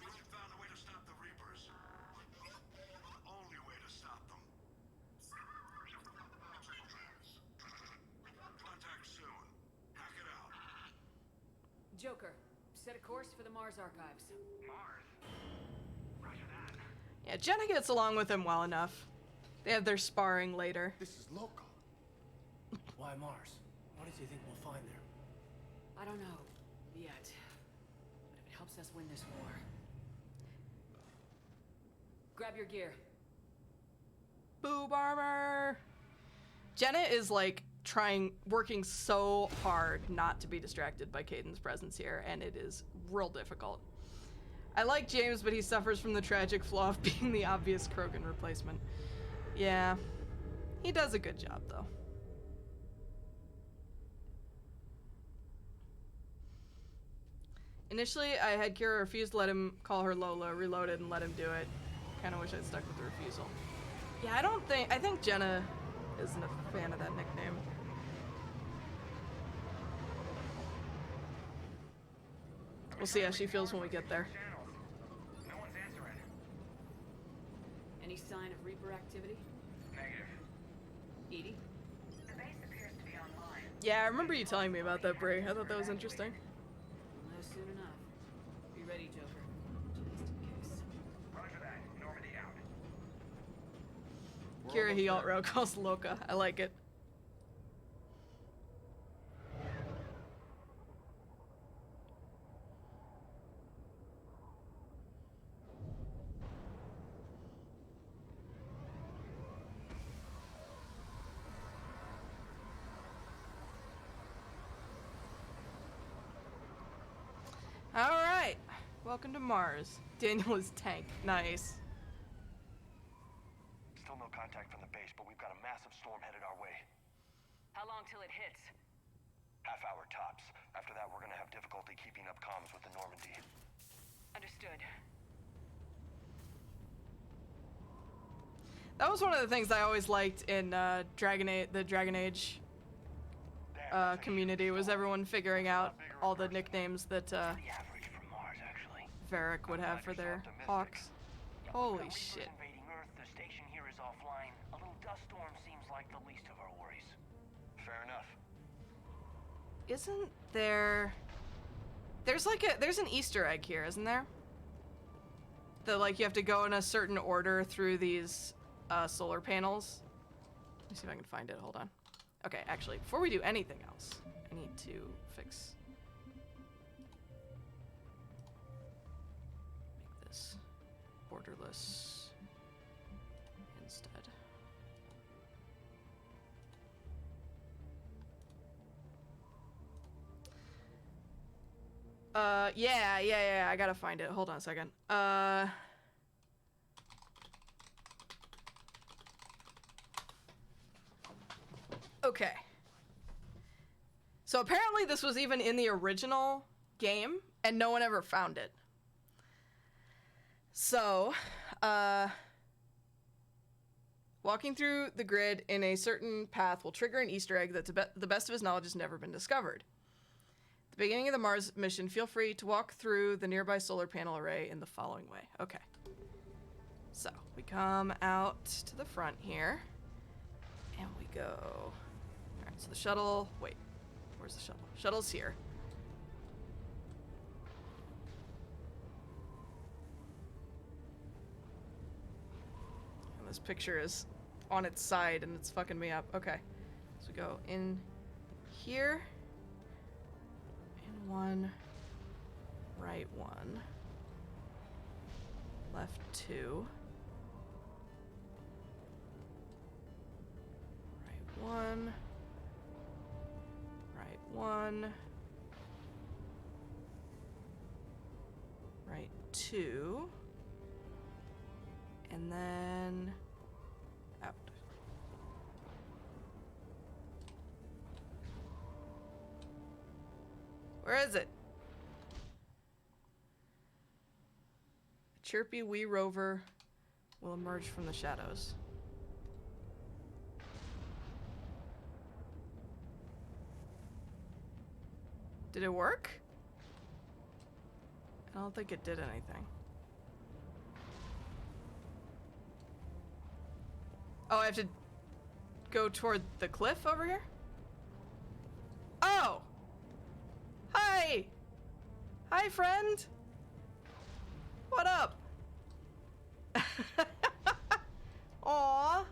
We found a way to stop the Reapers. The only way to stop them. Contact soon. Hack it out. Joker, set a course for the Mars archives. Mars? Roger that. Yeah, Jenna gets along with him well enough. They have their sparring later. This is local. Why Mars? What do you think we'll find there? I don't know yet. But if it helps us win this war. Grab your gear. Boob armor! Jenna is like working so hard not to be distracted by Caden's presence here, and it is real difficult. I like James, but he suffers from the tragic flaw of being the obvious Krogan replacement. Yeah, he does a good job though. Initially, I had Kira refuse to let him call her Lola, reloaded and let him do it. Kinda wish I'd stuck with the refusal. Yeah, I think Jenna isn't a fan of that nickname. We'll see how she feels when we get there. No one's answering. Any sign of Reaper activity? Negative. Edie? The base appears to be online. Yeah, I remember you telling me about that, Brie. I thought that was interesting. We'll know soon enough. Be ready, Joker. Just in case. Roger that. Normandy out. Kira he alt-row calls Loca. I like it. Alright, welcome to Mars. Daniel is tank. Nice. Still no contact from the base, but we've got a massive storm headed our way. How long till it hits? Half hour tops. After that, we're gonna have difficulty keeping up comms with the Normandy. Understood. That was one of the things I always liked in the Dragon Age community, was everyone figuring out all the nicknames that Varric would have for their hawks. Holy shit. Invading Earth, the station here is offline. A little dust storm seems like the least of our worries. Fair enough. Isn't there... There's an Easter egg here, isn't there? That, like, you have to go in a certain order through these solar panels. Let me see if I can find it. Hold on. Okay, actually, before we do anything else, I need to fix... Make this borderless instead. Yeah, I gotta find it. Hold on a second. Okay. So apparently this was even in the original game, and no one ever found it. So, walking through the grid in a certain path will trigger an Easter egg that, to the best of his knowledge, has never been discovered. At the beginning of the Mars mission, feel free to walk through the nearby solar panel array in the following way. Okay. So, we come out to the front here, and we go... Alright, so the shuttle... Wait, where's the shuttle? Shuttle's here. And this picture is on its side, and it's fucking me up. Okay. So we go in here. In one. Right one. Left two. Right one. Right one. Right two. And then out. Where is it? A chirpy wee rover will emerge from the shadows. Did it work? I don't think it did anything. Oh, I have to go toward the cliff over here? Oh! Hi! Hi, friend! What up? Aww.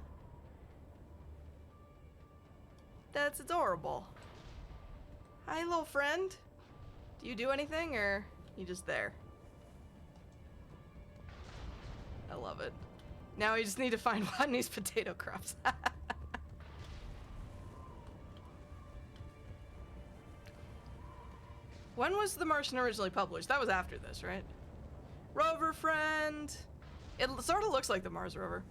That's adorable. Hi, little friend. Do you do anything, or you just there? I love it. Now we just need to find Rodney's potato crops. When was The Martian originally published? That was after this, right? Rover friend. It sort of looks like the Mars rover.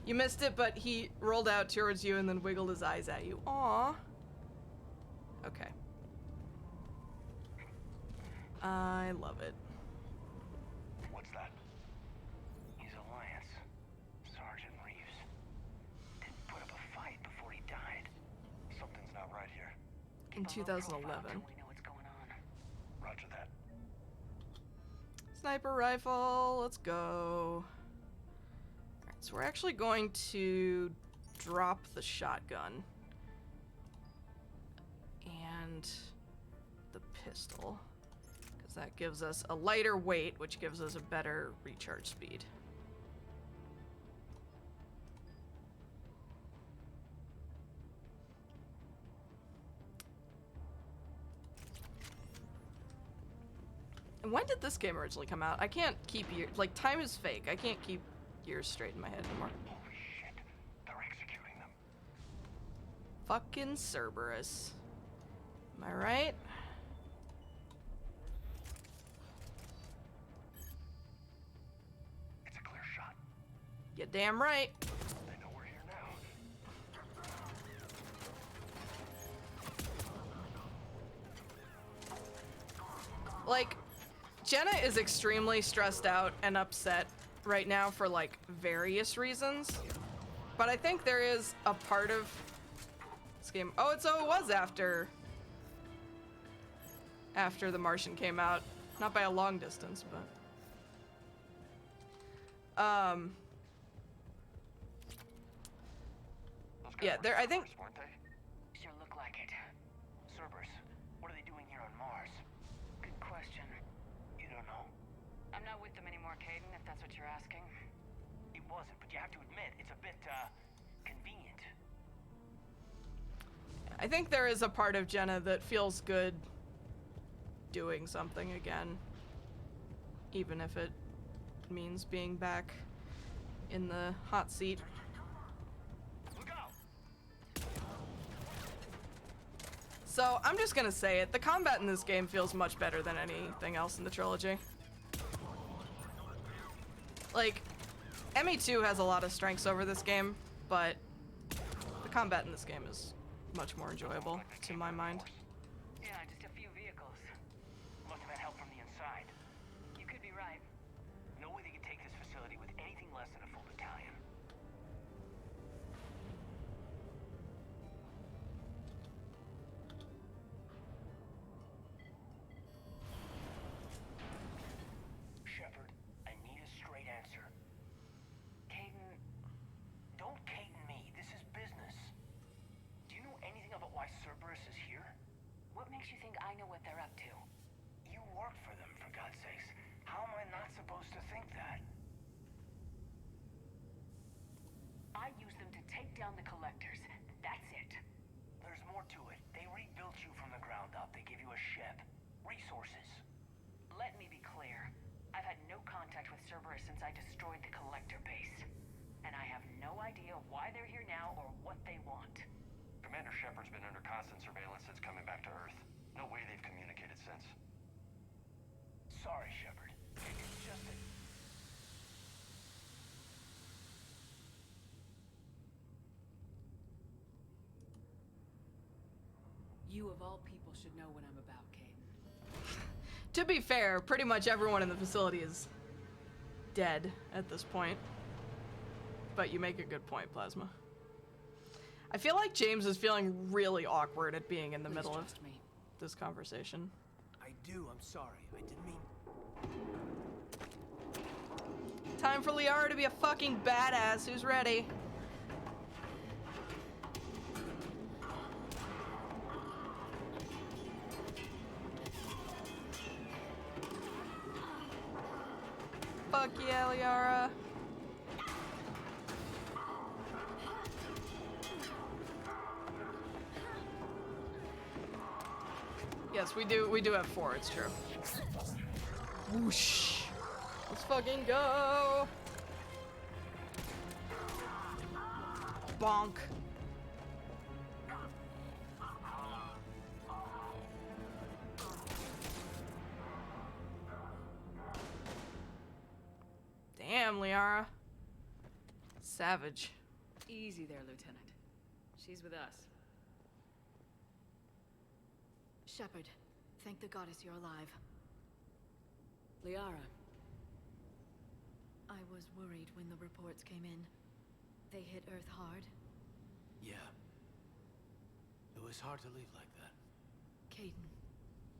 You missed it, but he rolled out towards you and then wiggled his eyes at you. Aww. Okay. I love it. What's that? He's Alliance. Sergeant Reeves. Didn't put up a fight before he died. Something's not right here. In 2011. We know what's going on. Roger that. Sniper rifle, let's go. Alright, so we're actually going to drop the shotgun. And the pistol. Because that gives us a lighter weight, which gives us a better recharge speed. And when did this game originally come out? I can't keep years, like, time is fake. I can't keep years straight in my head anymore. Holy shit. They're executing them. Fucking Cerberus. Am I right? It's a clear shot. You damn right. They know we're here now. Like, Jenna is extremely stressed out and upset right now for, like, various reasons. But I think there is a part of this game... Oh, so it was after The Martian came out. Not by a long distance, but... Yeah, there, I think... Weren't they? Sure look like it. Cerberus, what are they doing here on Mars? Good question. You don't know. I'm not with them anymore, Caden, if that's what you're asking. It wasn't, but you have to admit, it's a bit, convenient. I think there is a part of Jenna that feels good doing something again. Even if it means being back in the hot seat. So, I'm just gonna say it. The combat in this game feels much better than anything else in the trilogy. Like, ME2 has a lot of strengths over this game, but the combat in this game is much more enjoyable, to my mind. Yeah, just a few vehicles. Must have had help from the inside. You could be right. No way they could take this facility with anything less than a full battalion. Shepard, I need a straight answer. Caden, don't Caden me. This is business. Do you know anything about why Cerberus is here? What makes you think I know what they're up to? You work for them, for God's sakes. How am I not supposed to think that? I use them to take down the collectors. That's it. There's more to it. They rebuilt you from the ground up. They give you a ship. Resources. Let me be clear. I've had no contact with Cerberus since I destroyed the collector base. And I have no idea why they're here now or what they want. Commander Shepard's been under constant surveillance since coming back to Earth. No way they've communicated since. Sorry, Shepard. It's just that... You of all people should know what I'm about, Caden. To be fair, pretty much everyone in the facility is dead at this point. But you make a good point, Plasma. I feel like James is feeling really awkward at being in the middle of this conversation. I do, I'm sorry. I didn't mean... Time for Liara to be a fucking badass. Who's ready? Fuck yeah, Liara. Yes, we do have 4, it's true. Whoosh. Let's fucking go. Bonk. Damn, Liara. Savage. Easy there, Lieutenant. She's with us. Shepard, thank the goddess you're alive. Liara. I was worried when the reports came in. They hit Earth hard. Yeah. It was hard to leave like that. Caden,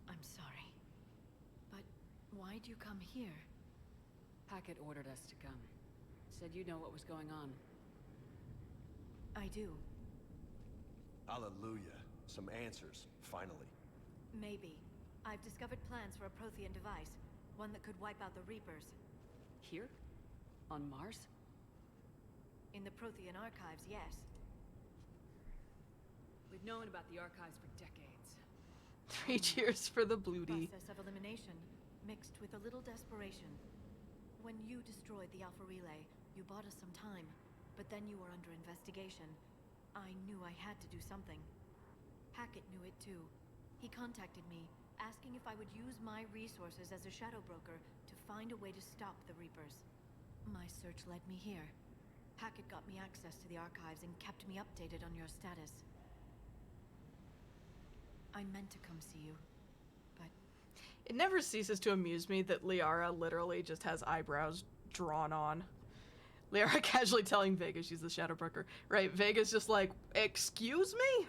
I'm sorry. But why'd you come here? Hackett ordered us to come. Said you know what was going on. I do. Hallelujah. Some answers, finally. Maybe. I've discovered plans for a Prothean device. One that could wipe out the Reapers. Here? On Mars? In the Prothean archives, yes. We've known about the archives for decades. 3 cheers for the Bloody. Process of elimination, mixed with a little desperation. When you destroyed the Alpha Relay, you bought us some time. But then you were under investigation. I knew I had to do something. Hackett knew it too. He contacted me, asking if I would use my resources as a shadow broker to find a way to stop the Reapers. My search led me here. Hackett got me access to the archives and kept me updated on your status. I meant to come see you, but... It never ceases to amuse me that Liara literally just has eyebrows drawn on. Liara casually telling Vega she's the shadow broker. Right, Vega's just like, excuse me?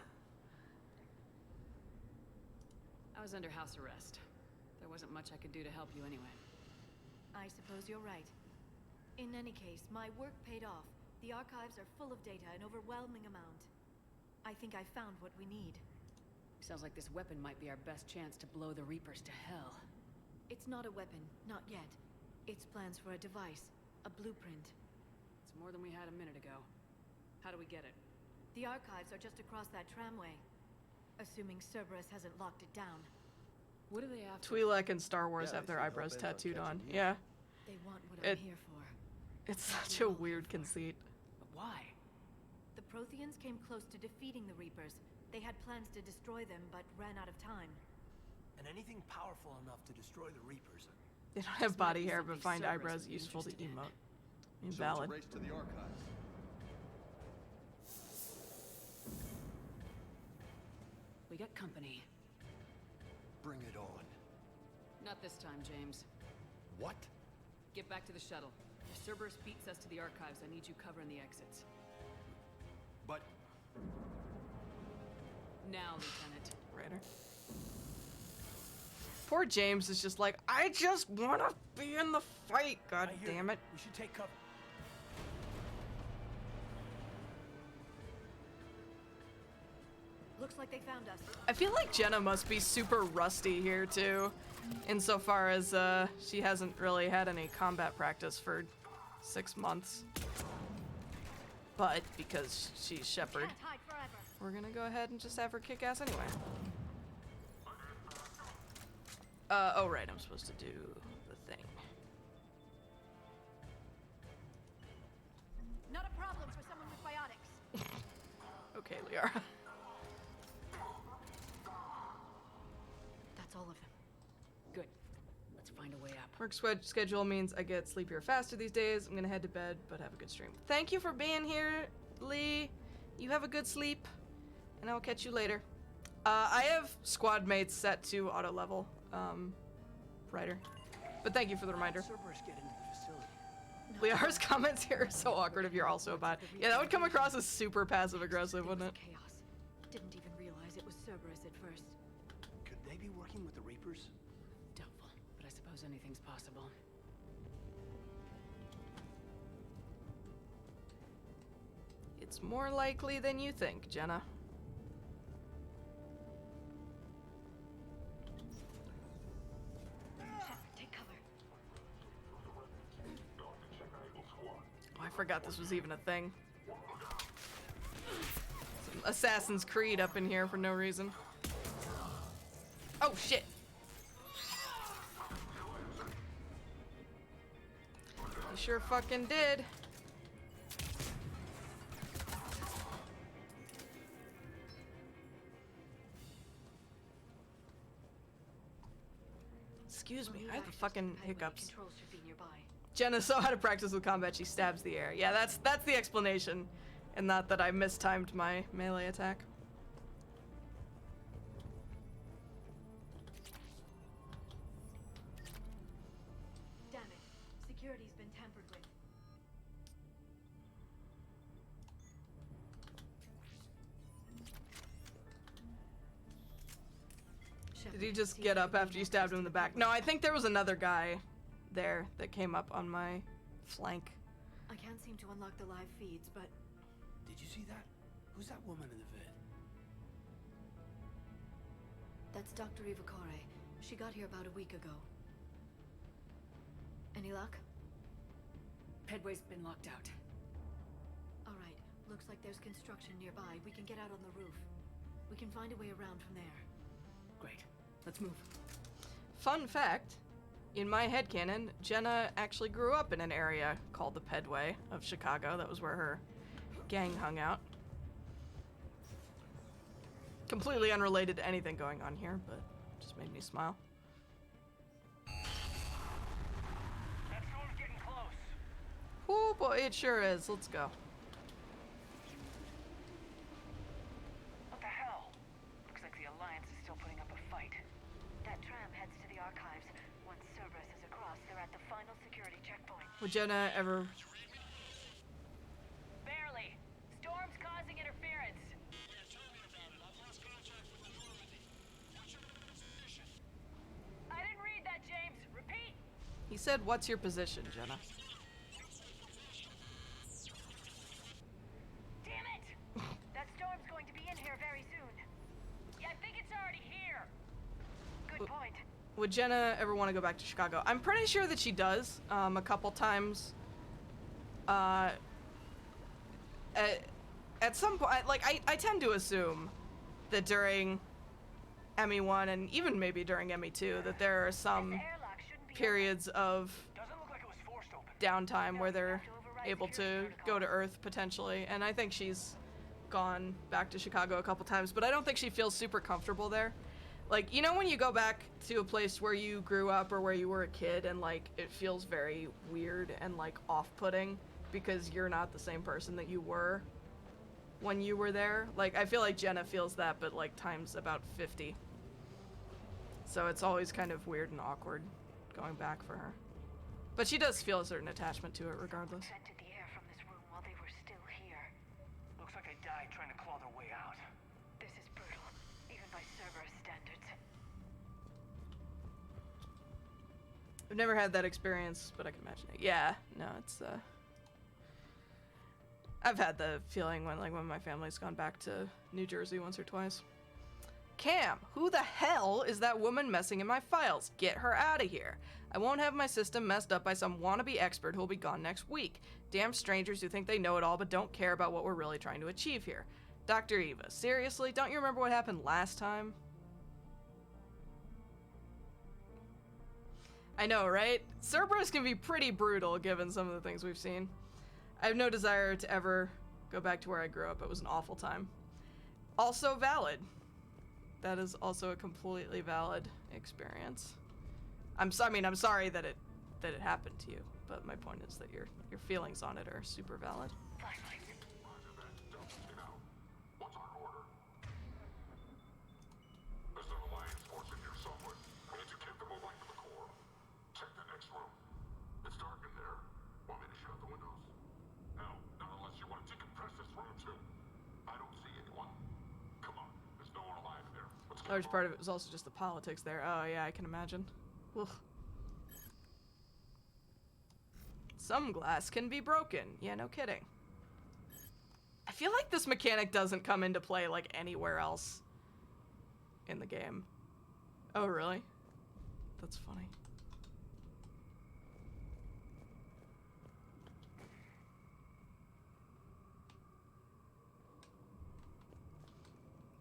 I was under house arrest. There wasn't much I could do to help you anyway. I suppose you're right. In any case, my work paid off. The archives are full of data, an overwhelming amount. I think I found what we need. Sounds like this weapon might be our best chance to blow the Reapers to hell. It's not a weapon, not yet. It's plans for a device, a blueprint. It's more than we had a minute ago. How do we get it? The archives are just across that tramway. Assuming Cerberus hasn't locked it down. What do they have? Twi'lek and Star Wars have their eyebrows tattooed on. Yeah. They want what I'm here for. It's such a weird conceit. But why? The Protheans came close to defeating the Reapers, They had plans to destroy them, but ran out of time. And anything powerful enough to destroy the Reapers. They don't have body hair, but find eyebrows useful to emote. Invalid. So it's a race to the archives. We got company. Bring it on. Not this time, James. What? Get back to the shuttle. If Cerberus beats us to the archives, I need you covering the exits. But... Now, Lieutenant. Ryder. Poor James is just like, I just want to be in the fight, god damn it. We should take cover. Looks like they found us. I feel like Jenna must be super rusty here too, insofar as she hasn't really had any combat practice for 6 months. But because she's Shepard, we're gonna go ahead and just have her kick ass anyway. Oh right, I'm supposed to do the thing. Not a problem for someone with biotics. Okay, Liara. That's all of them. Good. Let's find a way up. Work schedule means I get sleepier faster these days. I'm gonna head to bed, but have a good stream. Thank you for being here, Lee. You have a good sleep, and I'll catch you later. I have squad mates set to auto level, Ryder. But thank you for the reminder. Cerberus get into the facility. Liara's comments here are so awkward if you're also a bot. Yeah, that would come across as super passive aggressive, wouldn't it? Chaos. Didn't even realize it was Cerberus at first. Could they be working with the Reapers? Doubtful, but I suppose anything's possible. It's more likely than you think, Jenna. Take cover. Oh, I forgot this was even a thing. Some Assassin's Creed up in here for no reason. Oh shit! You sure fucking did. Excuse me, I have the fucking hiccups. Controls should be nearby. Jenna saw how to practice with combat, she stabs the air. Yeah, that's the explanation. And not that I mistimed my melee attack. Damn it. Security's been tampered with. Did he just get up after you stabbed him in the back? No, I think there was another guy there that came up on my flank. I can't seem to unlock the live feeds, but... Did you see that? Who's that woman in the vid? That's Dr. Ivakore. She got here about a week ago. Any luck? Pedway's been locked out. Alright, looks like there's construction nearby. We can get out on the roof. We can find a way around from there. Great. Let's move. Fun fact, in my headcanon, Jenna actually grew up in an area called the Pedway of Chicago. That was where her gang hung out. Completely unrelated to anything going on here, but just made me smile. That storm's getting close. Oh boy, it sure is. Let's go. What the hell? Looks like the Alliance is still putting up a fight. That tram heads to the archives. Once Cerberus is across, they're at the final security checkpoint. Would Jenna ever... Barely. Storm's causing interference. I didn't read that, James. Repeat. He said, what's your position, Jenna? Damn it! That storm's going to be in here very soon. Yeah, I think it's already here. Good point. Would Jenna ever want to go back to Chicago? I'm pretty sure that she does, a couple times. At some point, like, I tend to assume that during ME1 and even maybe during ME2 that there are some periods of downtime where they're able to go to Earth potentially, and I think she's gone back to Chicago a couple times, but I don't think she feels super comfortable there. Like, you know when you go back to a place where you grew up or where you were a kid and, like, it feels very weird and, like, off-putting because you're not the same person that you were when you were there? Like, I feel like Jenna feels that, but, like, times about 50. So it's always kind of weird and awkward going back for her. But she does feel a certain attachment to it regardless. Vented the air from this room while they were still here. Looks like they died trying to claw their way out. This is brutal, even by Cerberus standards. I've never had that experience, but I can imagine it. Yeah, no, it's, I've had the feeling when my family's gone back to New Jersey once or twice. Cam, who the hell is that woman messing in my files? Get her out of here. I won't have my system messed up by some wannabe expert who'll be gone next week. Damn strangers who think they know it all but don't care about what we're really trying to achieve here. Dr. Eva, seriously? Don't you remember what happened last time? I know, right? Cerberus can be pretty brutal given some of the things we've seen. I have no desire to ever go back to where I grew up. It was an awful time. Also valid. That is also a completely valid experience. I'm sorry that it happened to you, but my point is that your feelings on it are super valid. What's our order? There's an Alliance force in here somewhere. We need to keep them away from the core. Check the next room. It's dark in there. Want me to shut the windows? No, not unless you want to decompress this room too. I don't see anyone. Come on, there's no one alive in there. Let's get Large part of it was also just the politics there. Oh yeah, I can imagine. Ugh. Some glass can be broken. Yeah, no kidding. I feel like this mechanic doesn't come into play like anywhere else in the game. Oh, really? That's funny.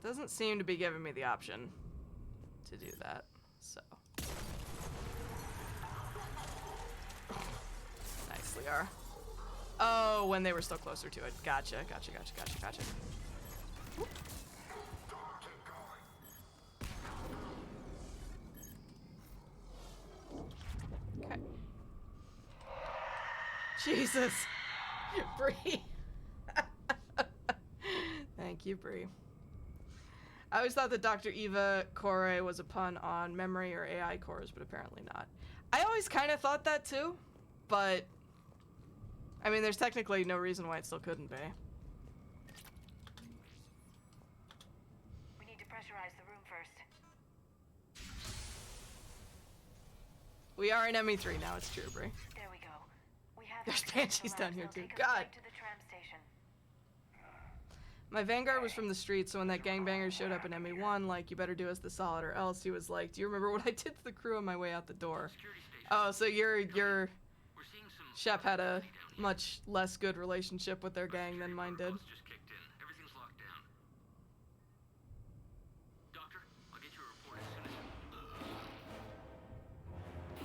Doesn't seem to be giving me the option to do that, so. Nicely are. Oh, when they were still closer to it. Gotcha. Whoop. Okay. Jesus. Bree. Thank you, Bree. I always thought that Dr. Eva Core was a pun on memory or AI cores, but apparently not. I always kind of thought that too, but I mean, there's technically no reason why it still couldn't be. We need to pressurize the room first. We are in ME3 now, it's true, Bree. There we go. We have There's banshees down here too. God. to the tram station. My vanguard was from the street, so when that gangbanger showed up in ME1, like, you better do us the solid or else, he was like, do you remember what I did to the crew on my way out the door? Oh, so your Shep had a much less good relationship with their gang than mine did.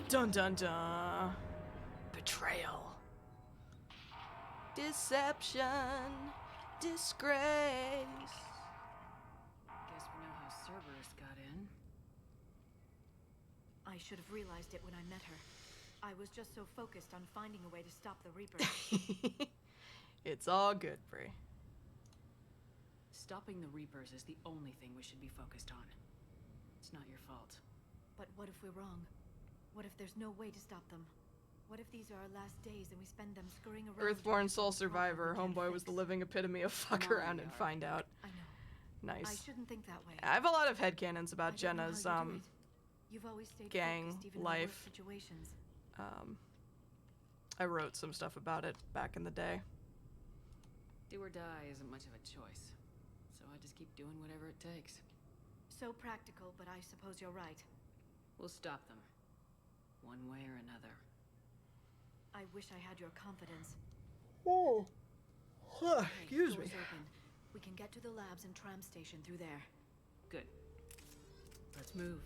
Dun dun dun. Betrayal. Deception. Disgrace. Guess we know how Cerberus got in. I should have realized it when I met her. I was just so focused on finding a way to stop the Reaper. It's all good, Bree. Stopping the Reapers is the only thing we should be focused on. It's not your fault. But what if we're wrong? What if there's no way to stop them? What if these are our last days and we spend them scurrying around? Earthborn Soul Survivor. Homeboy was the living epitome of fuck around and find out. I know. Nice. I shouldn't think that way. I have a lot of headcanons about Jenna's You've always stayed gang focused, even in life. worse situations. I wrote some stuff about it back in the day. Do or die isn't much of a choice, so I just keep doing whatever it takes. So practical, but I suppose you're right. We'll stop them, one way or another. I wish I had your confidence. Oh. Hey, Excuse me. doors open. We can get to the labs and tram station through there. Good. Let's move.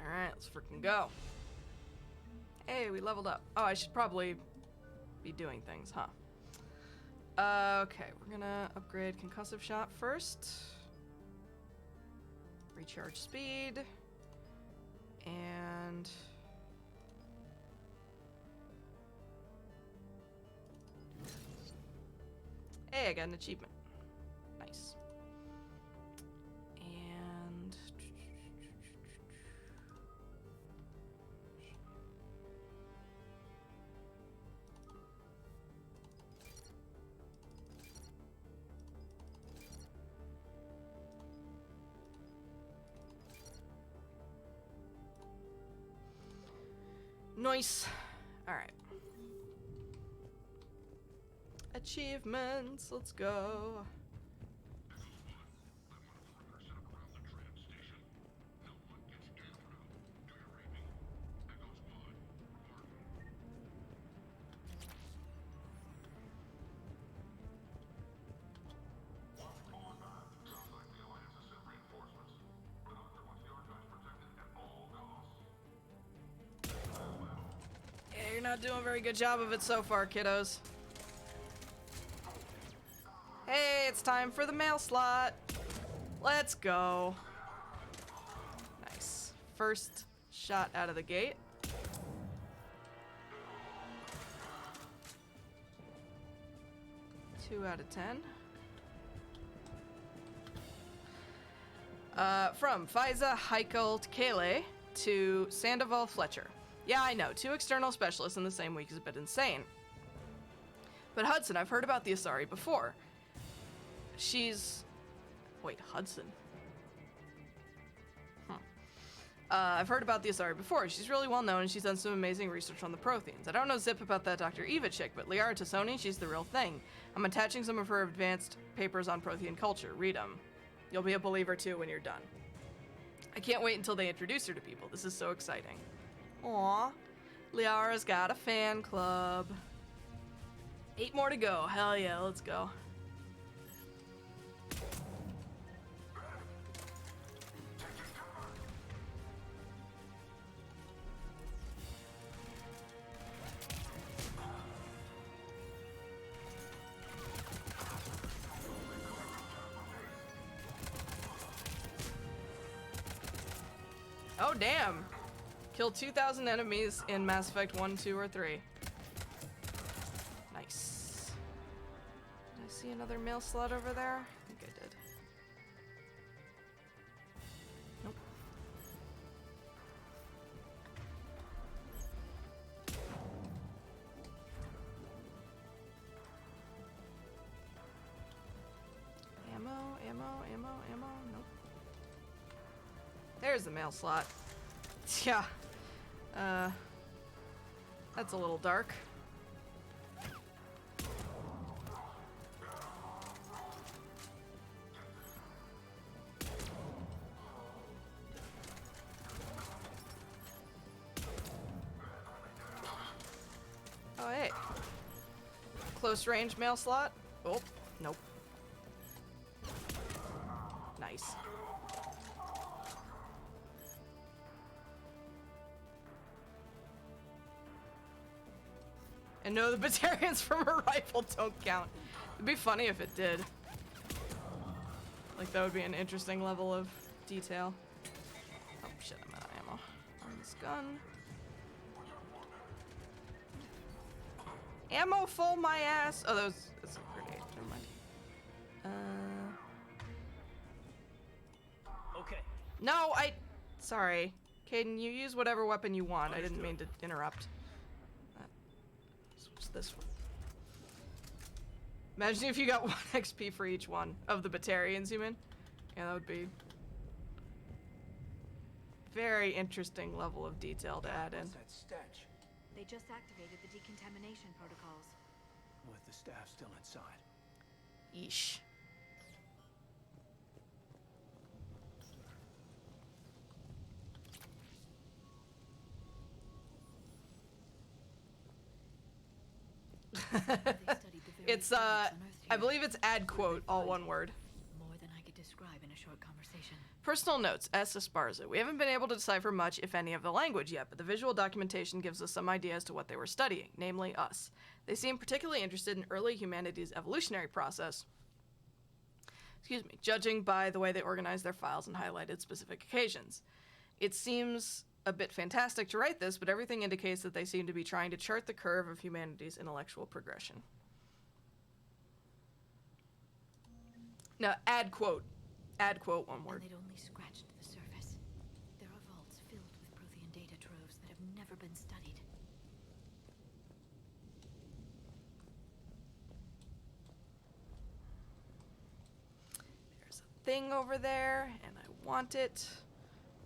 Alright, let's freaking go. Hey, we leveled up. Oh, I should probably be doing things, huh? Okay, we're gonna upgrade concussive shot first. Recharge speed. And... hey, I got an achievement. Nice. And... nice. Alright. Achievements, let's go. Yeah, you're not doing a very good job of it so far, kiddos. Hey, it's time for the mail slot. Let's go. Nice. First shot out of the gate. Two out of 10. From Fiza Heikel Tkele to Sandoval Fletcher. Yeah, I know, 2 external specialists in the same week is a bit insane. But Hudson, I've heard about the Asari before. She's... wait, Hudson? I've heard about the Asari before. She's really well known and she's done some amazing research on the Protheans. I don't know zip about that Dr. Eva chick, but Liara Tassoni, she's the real thing. I'm attaching some of her advanced papers on Prothean culture. Read them. You'll be a believer too when you're done. I can't wait until they introduce her to people. This is so exciting. Aw. Liara's got a fan club. 8 more to go. Hell yeah, let's go. Oh, damn. Killed 2,000 enemies in Mass Effect 1, 2, or 3. Nice. Did I see another mail slot over there? I think I did. Nope. Ammo, ammo, ammo, ammo. Nope. There's the mail slot. Yeah. That's a little dark. Oh, hey. Close range mail slot? Oh, nope. Nice. And no, the Batarians from her rifle don't count. It'd be funny if it did. Like, that would be an interesting level of detail. Oh shit, I'm out of ammo on this gun. Ammo full my ass! Oh, that's a grenade, never mind. Okay. No, sorry. Caden, you use whatever weapon you want. I didn't mean to interrupt. Switch this one. Imagine if you got 1 XP for each one of the Batarians, you mean? Yeah, that would be very interesting level of detail to add in. What's that stench? They just activated the decontamination protocols. With the staff still inside. Yeesh. It's I believe it's add quote, all one word. More than I could describe in a short conversation. Personal notes, S. Esparza. We haven't been able to decipher much, if any, of the language yet, but the visual documentation gives us some idea as to what they were studying, namely us. They seem particularly interested in early humanity's evolutionary process, judging by the way they organized their files and highlighted specific occasions. It seems a bit fantastic to write this, but everything indicates that they seem to be trying to chart the curve of humanity's intellectual progression. Now, add quote. Add quote, one word. And they'd only scratched the surface. There are vaults filled with Prothean data troves that have never been studied. There's a thing over there, and I want it.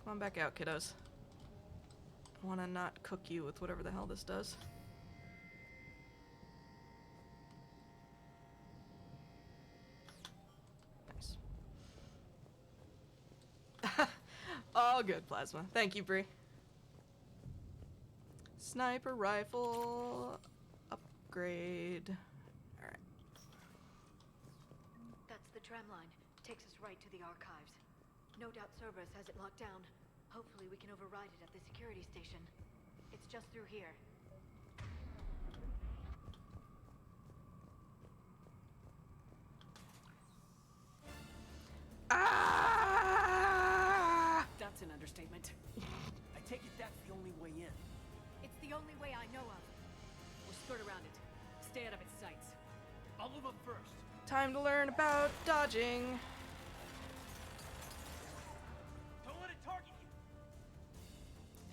Come on back out, kiddos. I want to not cook you with whatever the hell this does. All good, Plasma. Thank you, Bree. Sniper rifle upgrade. Alright. That's the tram line. Takes us right to the archives. No doubt Cerberus has it locked down. Hopefully we can override it at the security station. It's just through here. That's an understatement. I take it that's the only way in. It's the only way I know of. We'll skirt around it. Stay out of its sights. I'll move up first. Time to learn about dodging. Don't let it target you.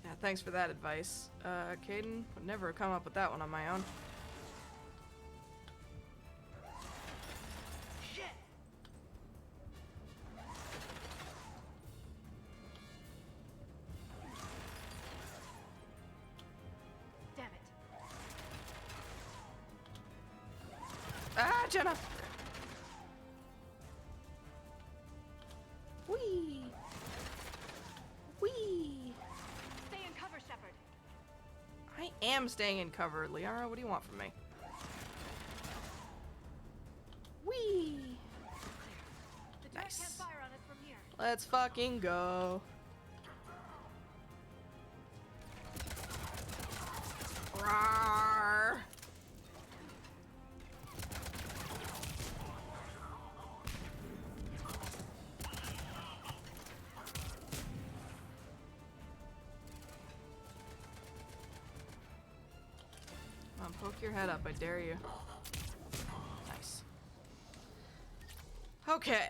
Yeah, thanks for that advice. Caden would never have come up with that one on my own. Shit! Damn it. Ah, Jenna! Whee! Whee! Stay in cover, Shepard. I am staying in cover, Liara. What do you want from me? Whee! The turret Nice. can't fire on us from here. Let's fucking go. Rawr. Come on, poke your head up, I dare you. Nice. Okay.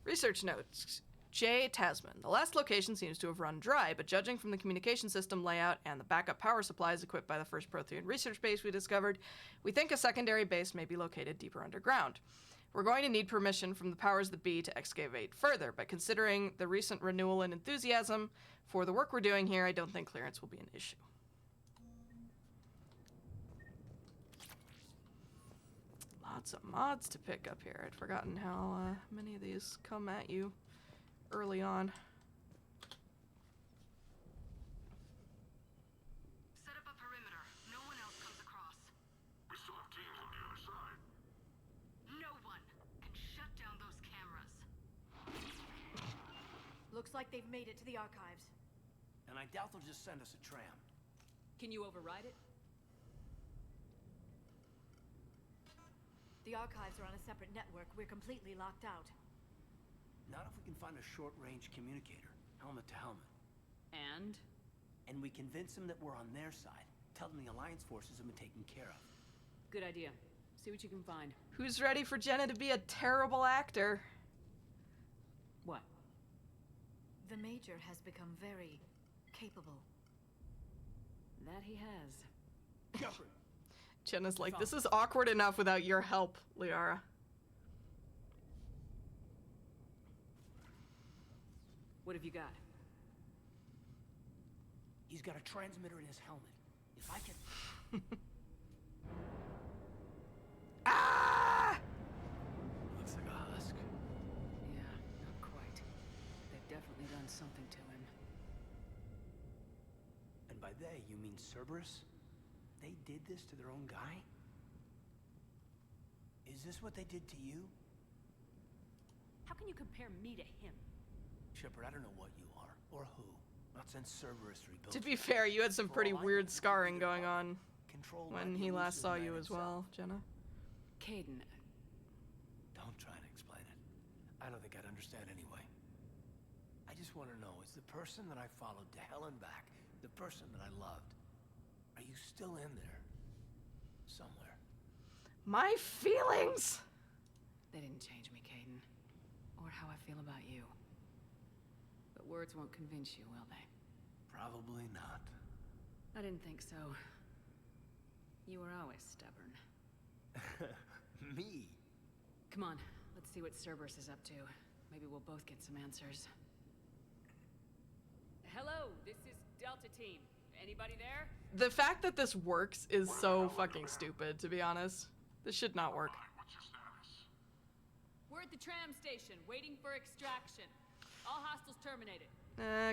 Research notes. J. Tasman. The last location seems to have run dry, but judging from the communication system layout and the backup power supplies equipped by the first Prothean research base we discovered, we think a secondary base may be located deeper underground. We're going to need permission from the powers that be to excavate further, but considering the recent renewal in enthusiasm for the work we're doing here, I don't think clearance will be an issue. Lots of mods to pick up here. I'd forgotten how many of these come at you early on. Set up a perimeter. No one else comes across. We still have teams on the other side. No one can shut down those cameras. Looks like they've made it to the archives. And I doubt they'll just send us a tram. Can you override it? The archives are on a separate network. We're completely locked out. Not if we can find a short-range communicator, helmet to helmet. And? And we convince them that we're on their side. Tell them the Alliance forces have been taken care of. Good idea. See what you can find. Who's ready for Jenna to be a terrible actor? What? The Major has become very capable. That he has. Shepard! Jenna's like, this is awkward enough without your help, Liara. What have you got? He's got a transmitter in his helmet. If I can... Ah! Looks like a husk. Yeah, not quite. They've definitely done something to him. And by they, you mean Cerberus? They did this to their own guy? Is this what they did to you? How can you compare me to him? Shepard, I don't know what you are, or who. Not since Cerberus rebuilt. To be fair, you had some pretty weird scarring going on when he last saw you as well, Jenna. Caden. Don't try to explain it. I don't think I'd understand anyway. I just want to know, is the person that I followed to hell and back, the person that I loved, are you still in there? Somewhere. My feelings! They didn't change me, Caden. Or how I feel about you. But words won't convince you, will they? Probably not. I didn't think so. You were always stubborn. Me? Come on, let's see what Cerberus is up to. Maybe we'll both get some answers. Hello, this is Delta Team. Anybody there? The fact that this works is so fucking stupid, to be honest. This should not work. We're at the tram station, waiting for extraction. All hostiles terminated.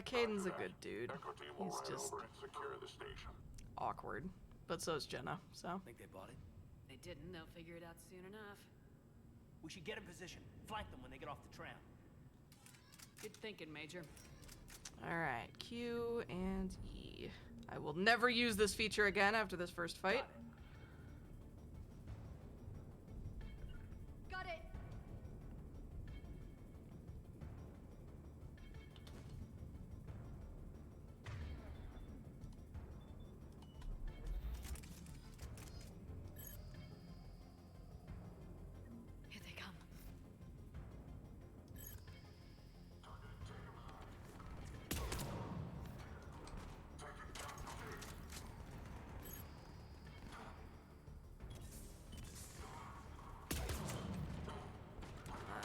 Caden's a good dude. He's just secure the station. awkward. But so's Jenna, so. Think they bought it? They didn't, they'll figure it out soon enough. We should get in position. Flank them when they get off the tram. Good thinking, Major. Alright, Q and E. I will never use this feature again after this first fight. Got it. Here they come.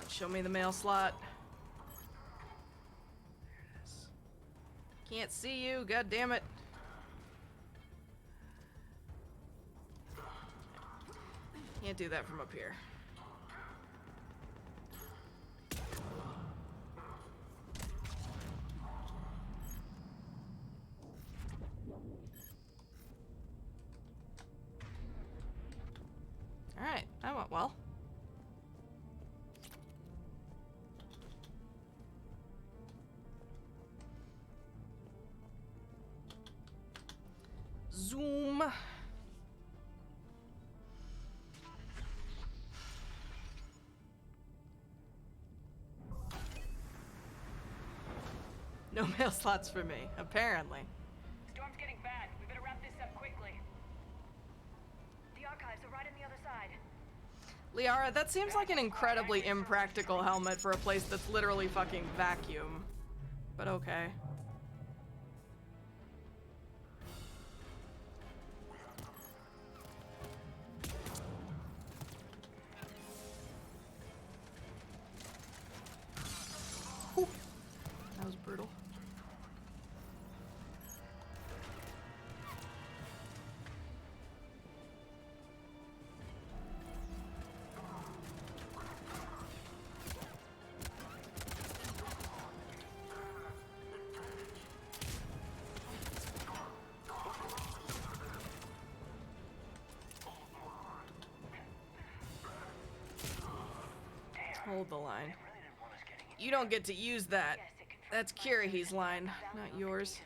Show me the mail slot. There it is. Can't see you, god damn it. Can't do that from up here. Alright, that went well. Zoom. No mail slots for me, apparently. Storm's getting bad. We better wrap this up quickly. The archives are right on the other side. Liara, that seems like an incredibly impractical helmet for a place that's literally fucking vacuum. But okay. Whew. That was brutal. Hold the line. You don't get to use that. That's Kirahi's line, not yours.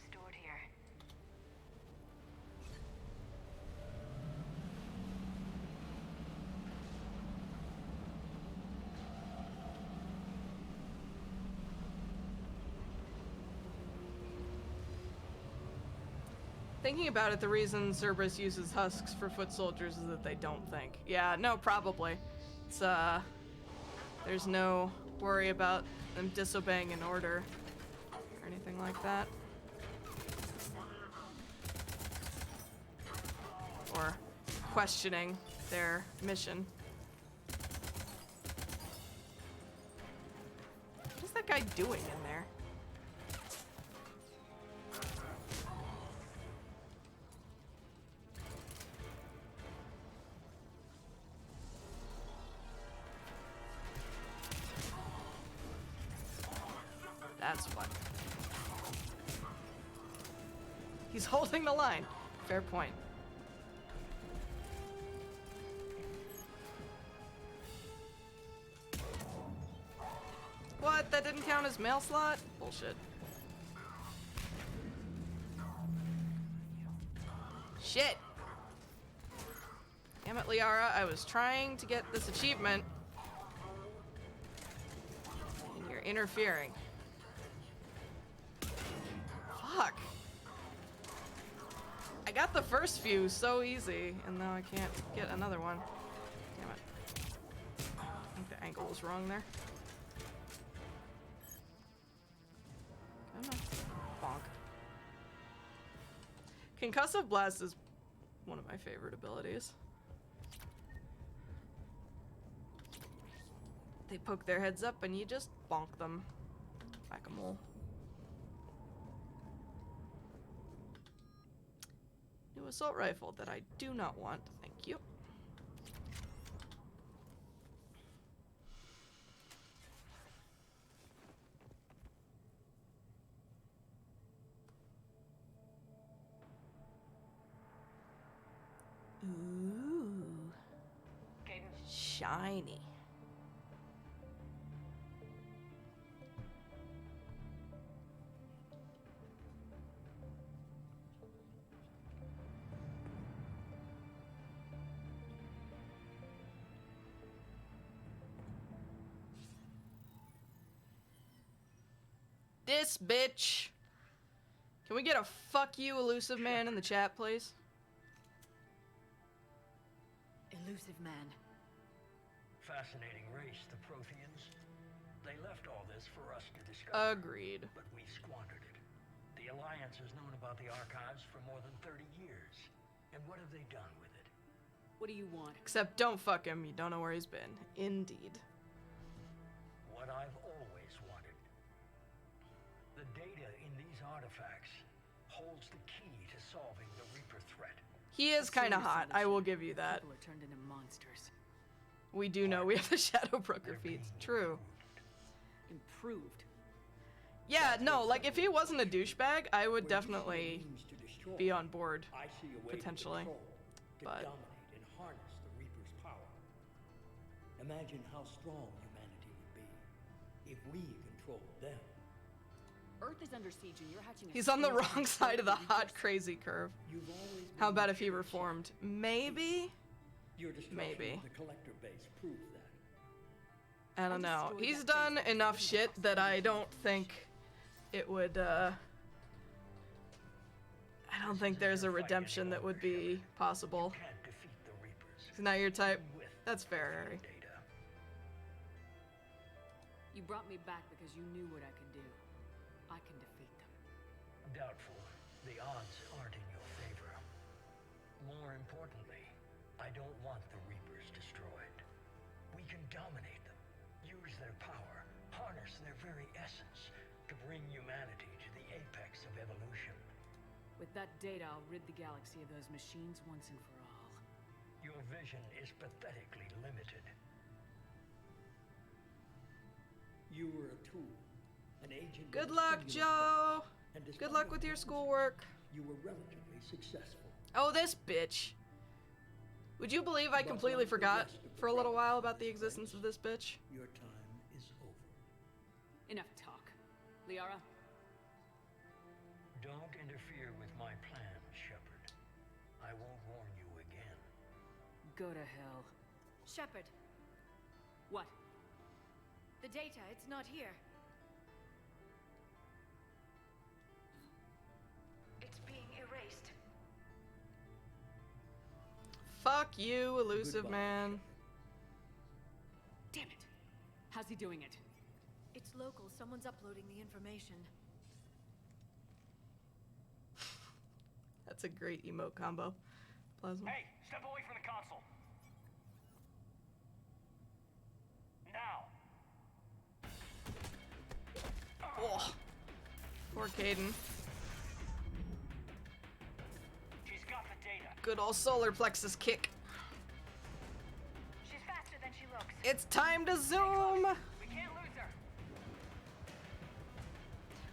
Thinking about it, the reason Cerberus uses husks for foot soldiers is that they don't think. Yeah, no, probably. It's, there's no worry about them disobeying an order or anything like that. Or questioning their mission. What is that guy doing in there? That's what. He's holding the line. Fair point. What? That didn't count as mail slot? Bullshit. Shit. Damn it, Liara. I was trying to get this achievement. And you're interfering. Fuck. I got the first few so easy, and now I can't get another one. Damn it. I think the angle was wrong there. Come on. Bonk. Concussive Blast is one of my favorite abilities. They poke their heads up and you just bonk them. Whack-a-mole. New assault rifle that I do not want. Thank you. Ooh. Shiny. This bitch. Can we get a fuck you, elusive man, in the chat, please? Elusive man. Fascinating race, the Protheans. They left all this for us to discover. Agreed. But we squandered it. The Alliance has known about the archives for more than 30 years. And what have they done with it? What do you want? Except don't fuck him, you don't know where he's been. Indeed. What I've always wanted. The data in these artifacts holds the key to solving the Reaper threat. He is kind of hot, I will give you that. People are turned into monsters. We do know we have the Shadow Broker feats. True. Improved. Yeah, no, like if he wasn't a douchebag, I would definitely be on board, potentially. But Dominate and harness the Reaper's power. Imagine how strong humanity would be if we controlled them. Earth is under siege and you're hatching a he's on the scheme to wrong control side of the Reapers? hot, crazy curve. You've always How been about if he sure reformed? Maybe? Your destruction Maybe. of the collector base proves that. I don't know. He's done enough shit that I don't think it would, I don't think there's a redemption that would be possible. He's not your type. That's fair, Harry. You brought me back because you knew what I could do. I can defeat them. Doubtful. The odds aren't in your favor. More importantly, I don't want the Reapers destroyed. We can dominate them, use their power, harness their very essence to bring humanity to the apex of evolution. With that data, I'll rid the galaxy of those machines once and for all. Your vision is pathetically limited. You were a tool, an agent. Good luck, Joe! Good luck with your schoolwork. You were relatively successful. Oh, this bitch. Would you believe I completely forgot for a little while about the existence of this bitch? Your time is over. Enough talk. Liara? Don't interfere with my plan, Shepard. I won't warn you again. Go to hell. Shepard, What? the data, it's not here. It's being erased. Fuck you, elusive man. Damn it. How's he doing it? It's local. Someone's uploading the information. That's a great emote combo. Plasma. Hey, step away from the console. Now. Oh. Poor Caden. She's got the data. Good old solar plexus kick. She's faster than she looks. It's time to zoom! We can't lose her.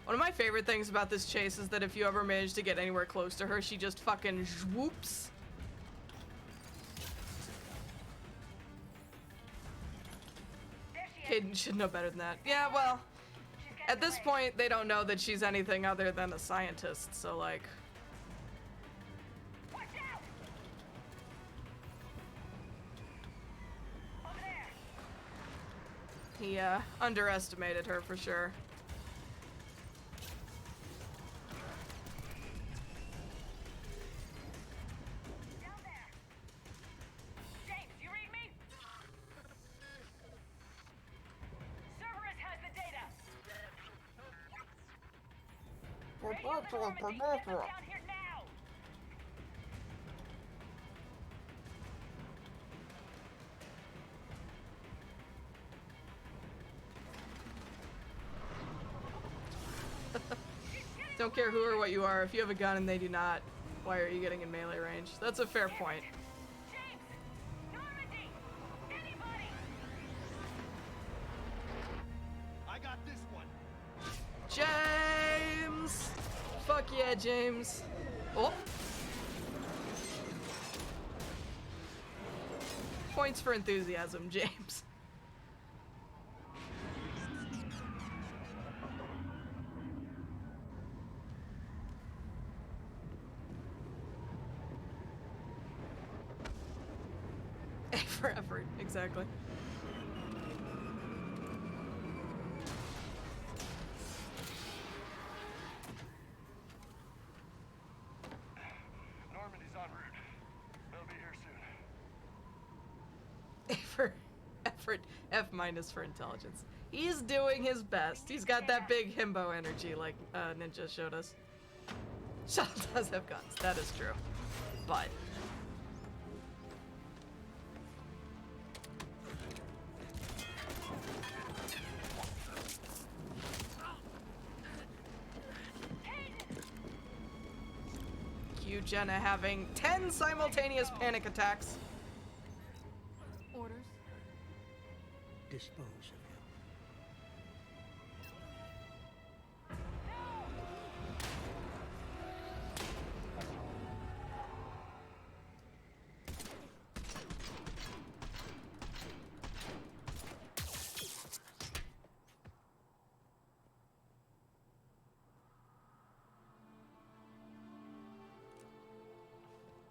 One of my favorite things about this chase is that if you ever manage to get anywhere close to her, she just fucking whoops. Caden should know better than that. Yeah, well, At this point, they don't know that she's anything other than a scientist, so like... He, underestimated her for sure. Down there. James, you read me? Cerberus has the data. Get them down here now. Don't care who or what you are, if you have a gun and they do not, why are you getting in melee range? That's a fair point. I got this one. James! Fuck yeah, James. Oh. Points for enthusiasm, James. For effort, exactly. Normandy's en route. They'll be here soon. For effort, F- for intelligence. He's doing his best. He's got that big himbo energy like Ninja showed us. Shuttle does have guns, that is true. But... Cue Jenna having 10 simultaneous panic attacks. Orders? Dispose of him.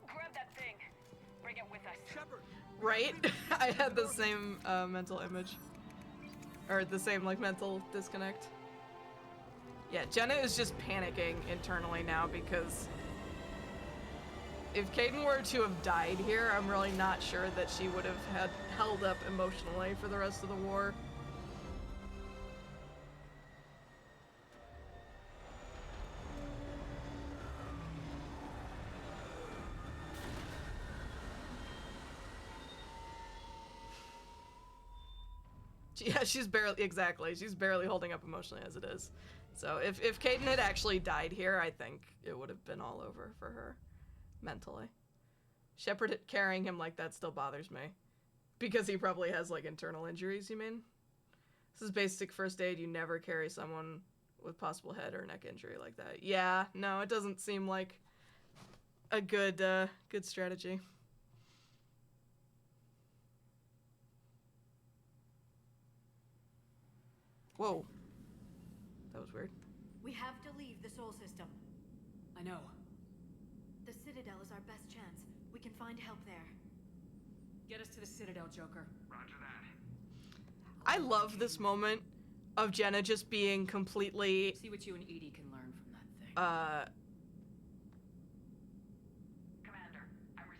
Grab that thing. Bring it with us. Shepard. Right? I had the same mental image. Or the same, like, mental disconnect. Yeah, Jenna is just panicking internally now because if Caden were to have died here, I'm really not sure that she would have had held up emotionally for the rest of the war. Yeah, she's barely holding up emotionally as it is. So if Caden had actually died here, I think it would have been all over for her, mentally. Shepard carrying him like that still bothers me. Because he probably has, like, internal injuries, you mean? This is basic first aid, you never carry someone with possible head or neck injury like that. Yeah, no, it doesn't seem like a good strategy. Whoa. That was weird. We have to leave the Sol system. I know. The Citadel is our best chance. We can find help there. Get us to the Citadel, Joker. Roger that. I love this moment of Jenna just being completely... See what you and Edie can learn from that thing.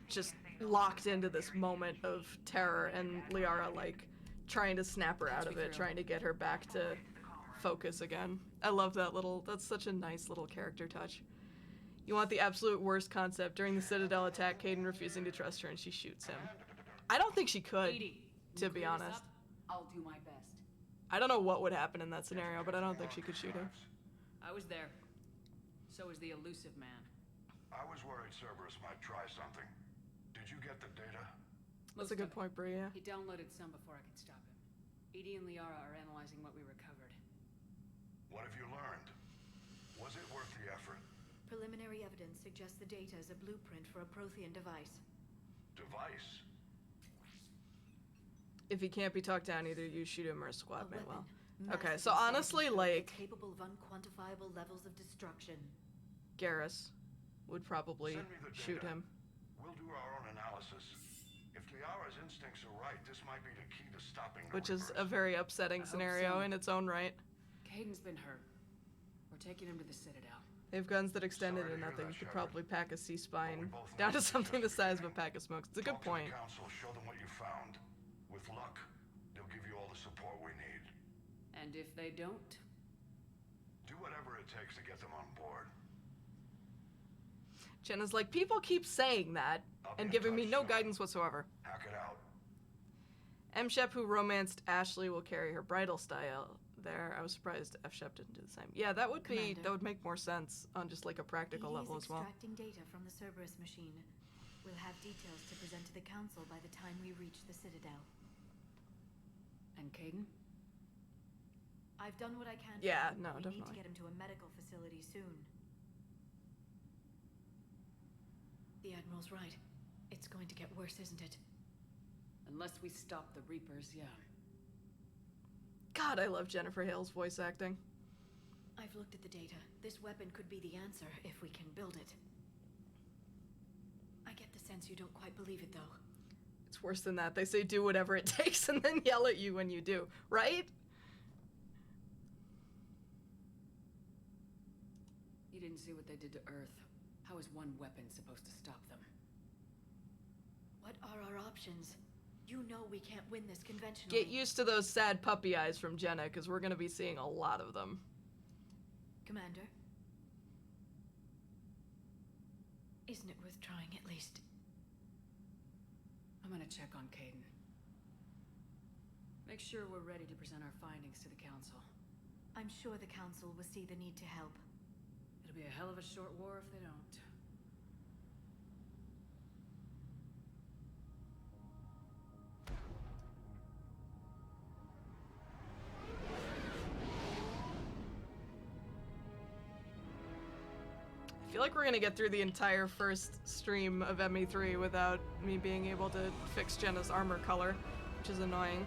Just locked into this moment of terror and Liara, like, trying to snap her out of it, trying to get her back to focus again. I love that that's such a nice little character touch. You want the absolute worst concept. During the Citadel attack, Caden refusing to trust her and she shoots him. I don't think she could, Edie, to be honest. I'll do my best. I don't know what would happen in that scenario, but I don't think she could shoot him. I was there. So was the elusive man. I was worried Cerberus might try something. Did you get the data? That's a good point, Bree, yeah. He downloaded some before I could stop him. Edie and Liara are analyzing what we recovered. What have you learned? Was it worth the effort? Preliminary evidence suggests the data is a blueprint for a Prothean device. Device? If he can't be talked down, either you shoot him or a squad mate will. Okay, so Massive honestly, seismic like, capable of unquantifiable levels of destruction. Garrus would probably Send me the shoot data. him. We'll do our own analysis. If Liara's instincts are right, this might be the key to stopping the Which is Reapers. a very upsetting hope scenario so. in its own right. Caden's been hurt. We're taking him to the Citadel. They have guns that extend Sorry into to hear nothing. that, You could Shepard. probably pack a C-spine we both down know to this is something the just the size of a beginning. pack of smokes. It's a good Talk to point. the council, show them what you found. With luck, they'll give you all the support we need. And if they don't? Do whatever it takes to get them on board. Jenna's like, people keep saying that and giving me no guidance whatsoever. Hack it out. M. Shep, who romanced Ashley, will carry her bridal style there. I was surprised F. Shep didn't do the same. Yeah, that would Commander. that would make more sense on just like a practical EDI level is as well. extracting data from the Cerberus machine. We'll have details to present to the council by the time we reach the Citadel. And Caden? I've done what I can. Yeah, for him, no, but we need to definitely. get him to a medical facility soon. The Admiral's right. It's going to get worse, isn't it? Unless we stop the Reapers, yeah. God, I love Jennifer Hale's voice acting. I've looked at the data. This weapon could be the answer if we can build it. I get the sense you don't quite believe it, though. It's worse than that. They say do whatever it takes and then yell at you when you do, right? You didn't see what they did to Earth. How is one weapon supposed to stop them? What are our options? You know we can't win this conventionally. Get used to those sad puppy eyes from Jenna, because we're going to be seeing a lot of them. Commander? Isn't it worth trying at least? I'm gonna check on Caden. Make sure we're ready to present our findings to the council. I'm sure the council will see the need to help. It'll be a hell of a short war if they don't. I feel like we're gonna get through the entire first stream of ME3 without me being able to fix Jenna's armor color, which is annoying.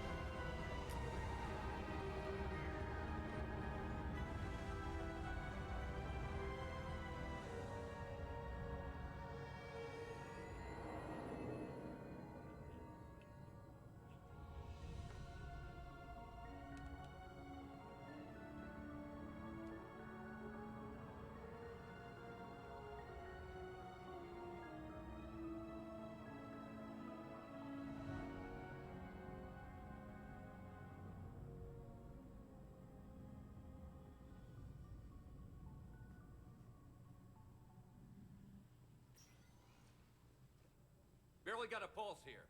Barely got a pulse here.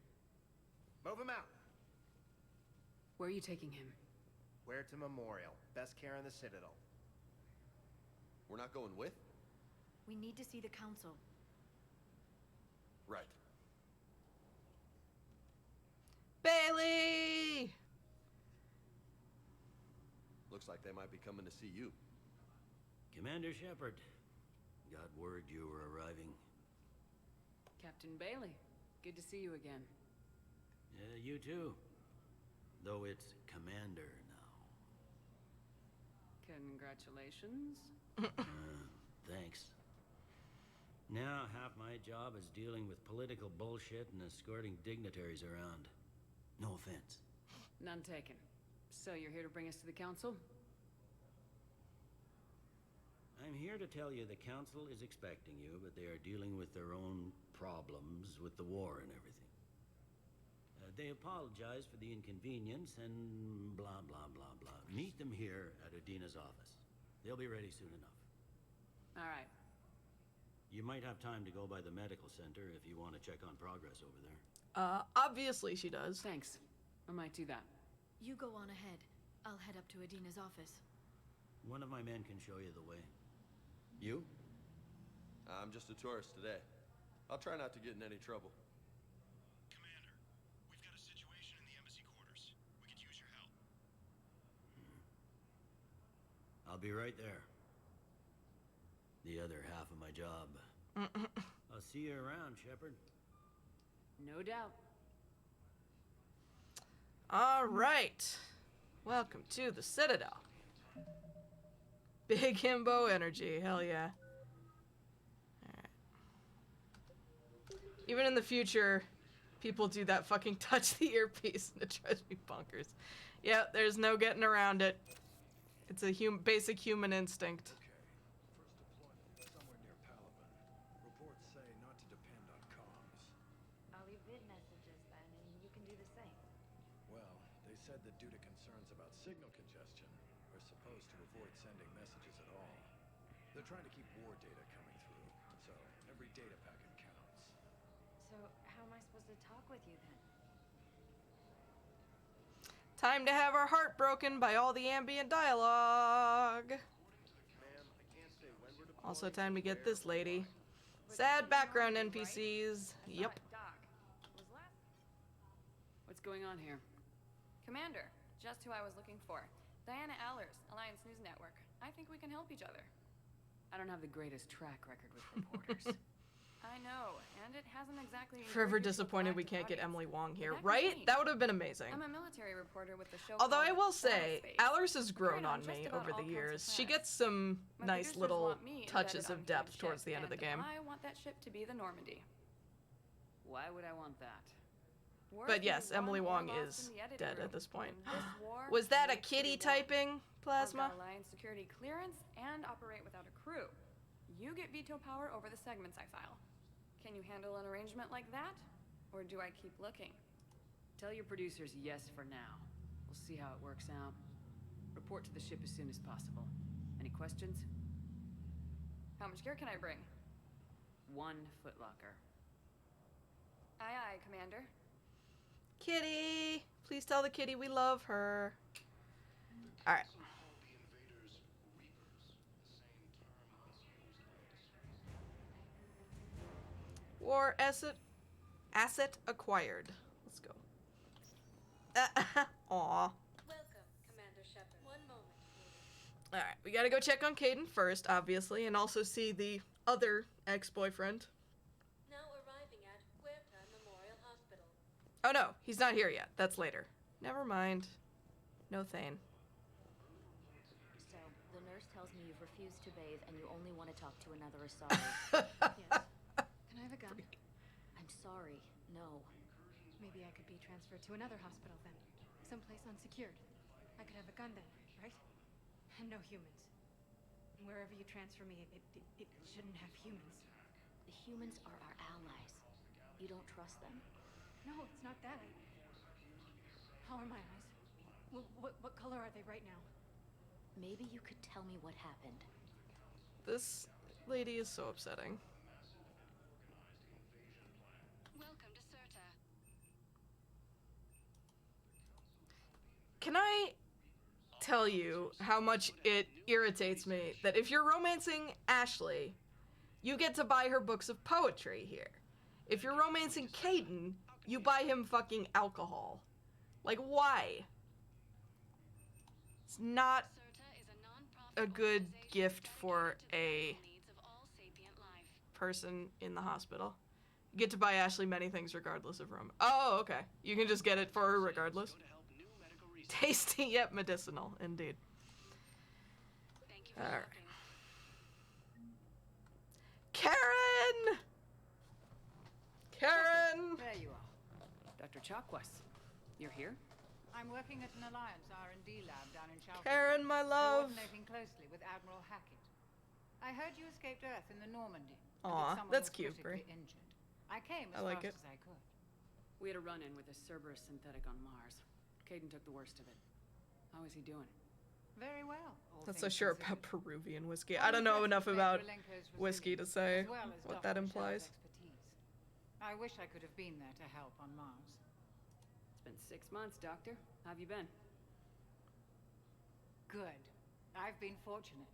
Move him out. Where are you taking him? Where to Memorial. Best care in the Citadel. We're not going with? We need to see the council. Right. Bailey! Looks like they might be coming to see you. Commander Shepard, got word you were arriving. Captain Bailey, good to see you again. Yeah, you too. Though it's Commander now. Congratulations. Thanks. Now half my job is dealing with political bullshit and escorting dignitaries around. No offense. None taken. So you're here to bring us to the council? I'm here to tell you the council is expecting you, but they are dealing with their own problems with the war and everything. They apologize for the inconvenience and blah, blah, blah, blah. Meet them here at Adina's office. They'll be ready soon enough. All right. You might have time to go by the medical center if you want to check on progress over there. Obviously she does. Thanks. I might do that. You go on ahead. I'll head up to Adina's office. One of my men can show you the way. You? I'm just a tourist today. I'll try not to get in any trouble. Commander, we've got a situation in the embassy quarters. We could use your help. I'll be right there. The other half of my job. I'll see you around, Shepard. No doubt. All right. Welcome to the Citadel. Big himbo energy, hell yeah. Alright. Even in the future, people do that fucking touch the earpiece and it drives me bonkers. Yeah, there's no getting around it. It's a basic human instinct. Somewhere near Palaban. Reports say not to depend on comms. I'll leave vid messages then, and you can do the same. Well, they said that due to concerns about signal congestion, we're supposed to avoid sending messages at all. They're trying to keep war data coming through, so every data packet counts. So, how am I supposed to talk with you then? Time to have our heart broken by all the ambient dialogue. Also time to get this lady. Sad background NPCs. Yep. What's going on here? Commander, just who I was looking for. Diana Allers, Alliance News Network. I think we can help each other. I don't have the greatest track record with reporters. I know, and it hasn't exactly... Forever disappointed we can't get Emily Wong here, right? That would have been amazing. I'm a military reporter with the show. Although I will say, Allers has grown on me over the years. She gets some nice little touches of depth towards the end of the game. I want that ship to be the Normandy. Why would I want that? But yes, Emily Wong is dead at this point. Was that a kitty typing, Plasma? Alliance security clearance and operate without a crew. You get veto power over the segments I file. Can you handle an arrangement like that? Or do I keep looking? Tell your producers yes for now. We'll see how it works out. Report to the ship as soon as possible. Any questions? How much gear can I bring? 1 footlocker. Aye, aye, Commander. Kitty! Please tell the kitty we love her. Alright. War asset acquired. Let's go. Aw. Welcome, Commander Shepard. One moment, please. Alright, we gotta go check on Caden first, obviously, and also see the other ex-boyfriend. Now arriving at Huerta Memorial Hospital. Oh no, he's not here yet. That's later. Never mind. No Thane. So, the nurse tells me you've refused to bathe and you only want to talk to another Asari. Yes. Can I have a gun? I'm sorry, no. Maybe I could be transferred to another hospital then. Someplace unsecured. I could have a gun then, right? And no humans. And wherever you transfer me, it shouldn't have humans. The humans are our allies. You don't trust them? No, it's not that. How are my eyes? What color are they right now? Maybe you could tell me what happened. This lady is so upsetting. Welcome to Serta. Can I tell you how much it irritates me that if you're romancing Ashley, you get to buy her books of poetry here. If you're romancing Caden, you buy him fucking alcohol. Like, why? It's not a good gift for a person in the hospital. You get to buy Ashley many things regardless of rom. Oh, okay. You can just get it for her regardless. Tasty yet medicinal, indeed. Alright. Karen! Karen! There you are. Dr. Chakwas. You're here? I'm working at an Alliance R&D lab down in Chalfont. Karen, my love. Coordinating closely with Admiral Hackett. I heard you escaped Earth in the Normandy. Aw, that's cute, Brie. Injured. I came as I like fast it. as I could. We had a run-in with a Cerberus synthetic on Mars. Caden took the worst of it. How is he doing? Very well. That's so sure about Peruvian whiskey. I don't know enough about whiskey to say what that implies. I wish I could have been there to help on Mars. It's been 6 months, Doctor. How have you been? Good. I've been fortunate.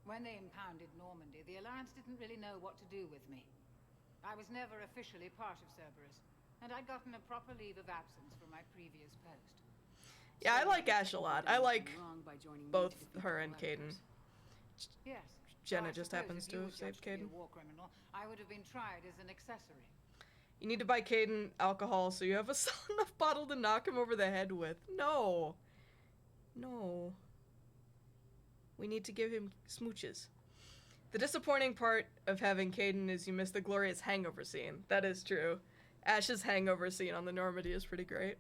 When they impounded Normandy, the Alliance didn't really know what to do with me. I was never officially part of Cerberus, and I'd gotten a proper leave of absence from my previous post. Yeah, I like Ash a lot. I like both her and Caden. Yes. Jenna just happens to have saved Caden. War criminal, I would have been tried as an accessory. You need to buy Caden alcohol so you have a solid enough bottle to knock him over the head with. No. No. We need to give him smooches. The disappointing part of having Caden is you miss the glorious hangover scene. That is true. Ash's hangover scene on the Normandy is pretty great.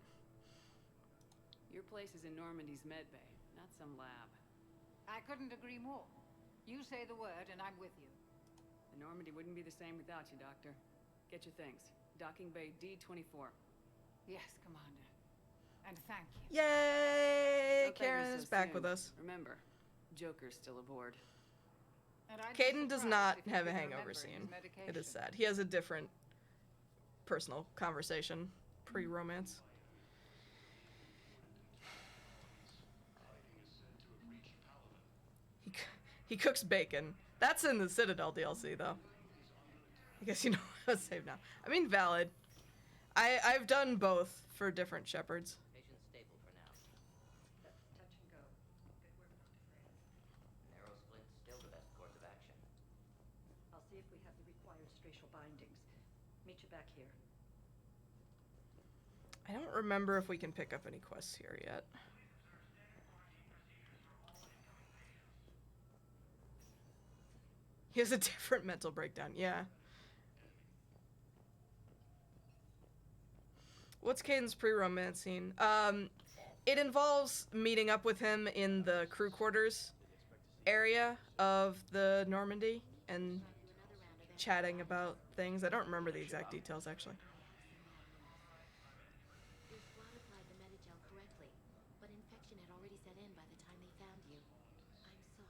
Your place is in Normandy's medbay, not some lab. I couldn't agree more. You say the word and I'm with you. The Normandy wouldn't be the same without you, Doctor. Get your things. Docking bay D-24. Yes, Commander. And thank you. Yay! Don't thank me Karen so is back soon. with us. Remember, Joker's still aboard. And I'd be Caden does surprised not if he have a didn't hangover remember his scene. medication. It is sad. He has a different personal conversation pre-romance. He cooks bacon. That's in the Citadel DLC, though. I guess you know how to save now. I mean, valid. I've done both for different Shepherds. Patient's stable for now. Touch and go. Good work, Dr. Frey. Narrow splint's still the best course of action. I'll see if we have the required spatial bindings. Meet you back here. I don't remember if we can pick up any quests here yet. He has a different mental breakdown, yeah. What's Caden's pre-romance scene? It involves meeting up with him in the crew quarters area of the Normandy and chatting about things. I don't remember the exact details, actually. Your squad applied the Medigel correctly, but infection had already set in by the time they found you. I'm sorry.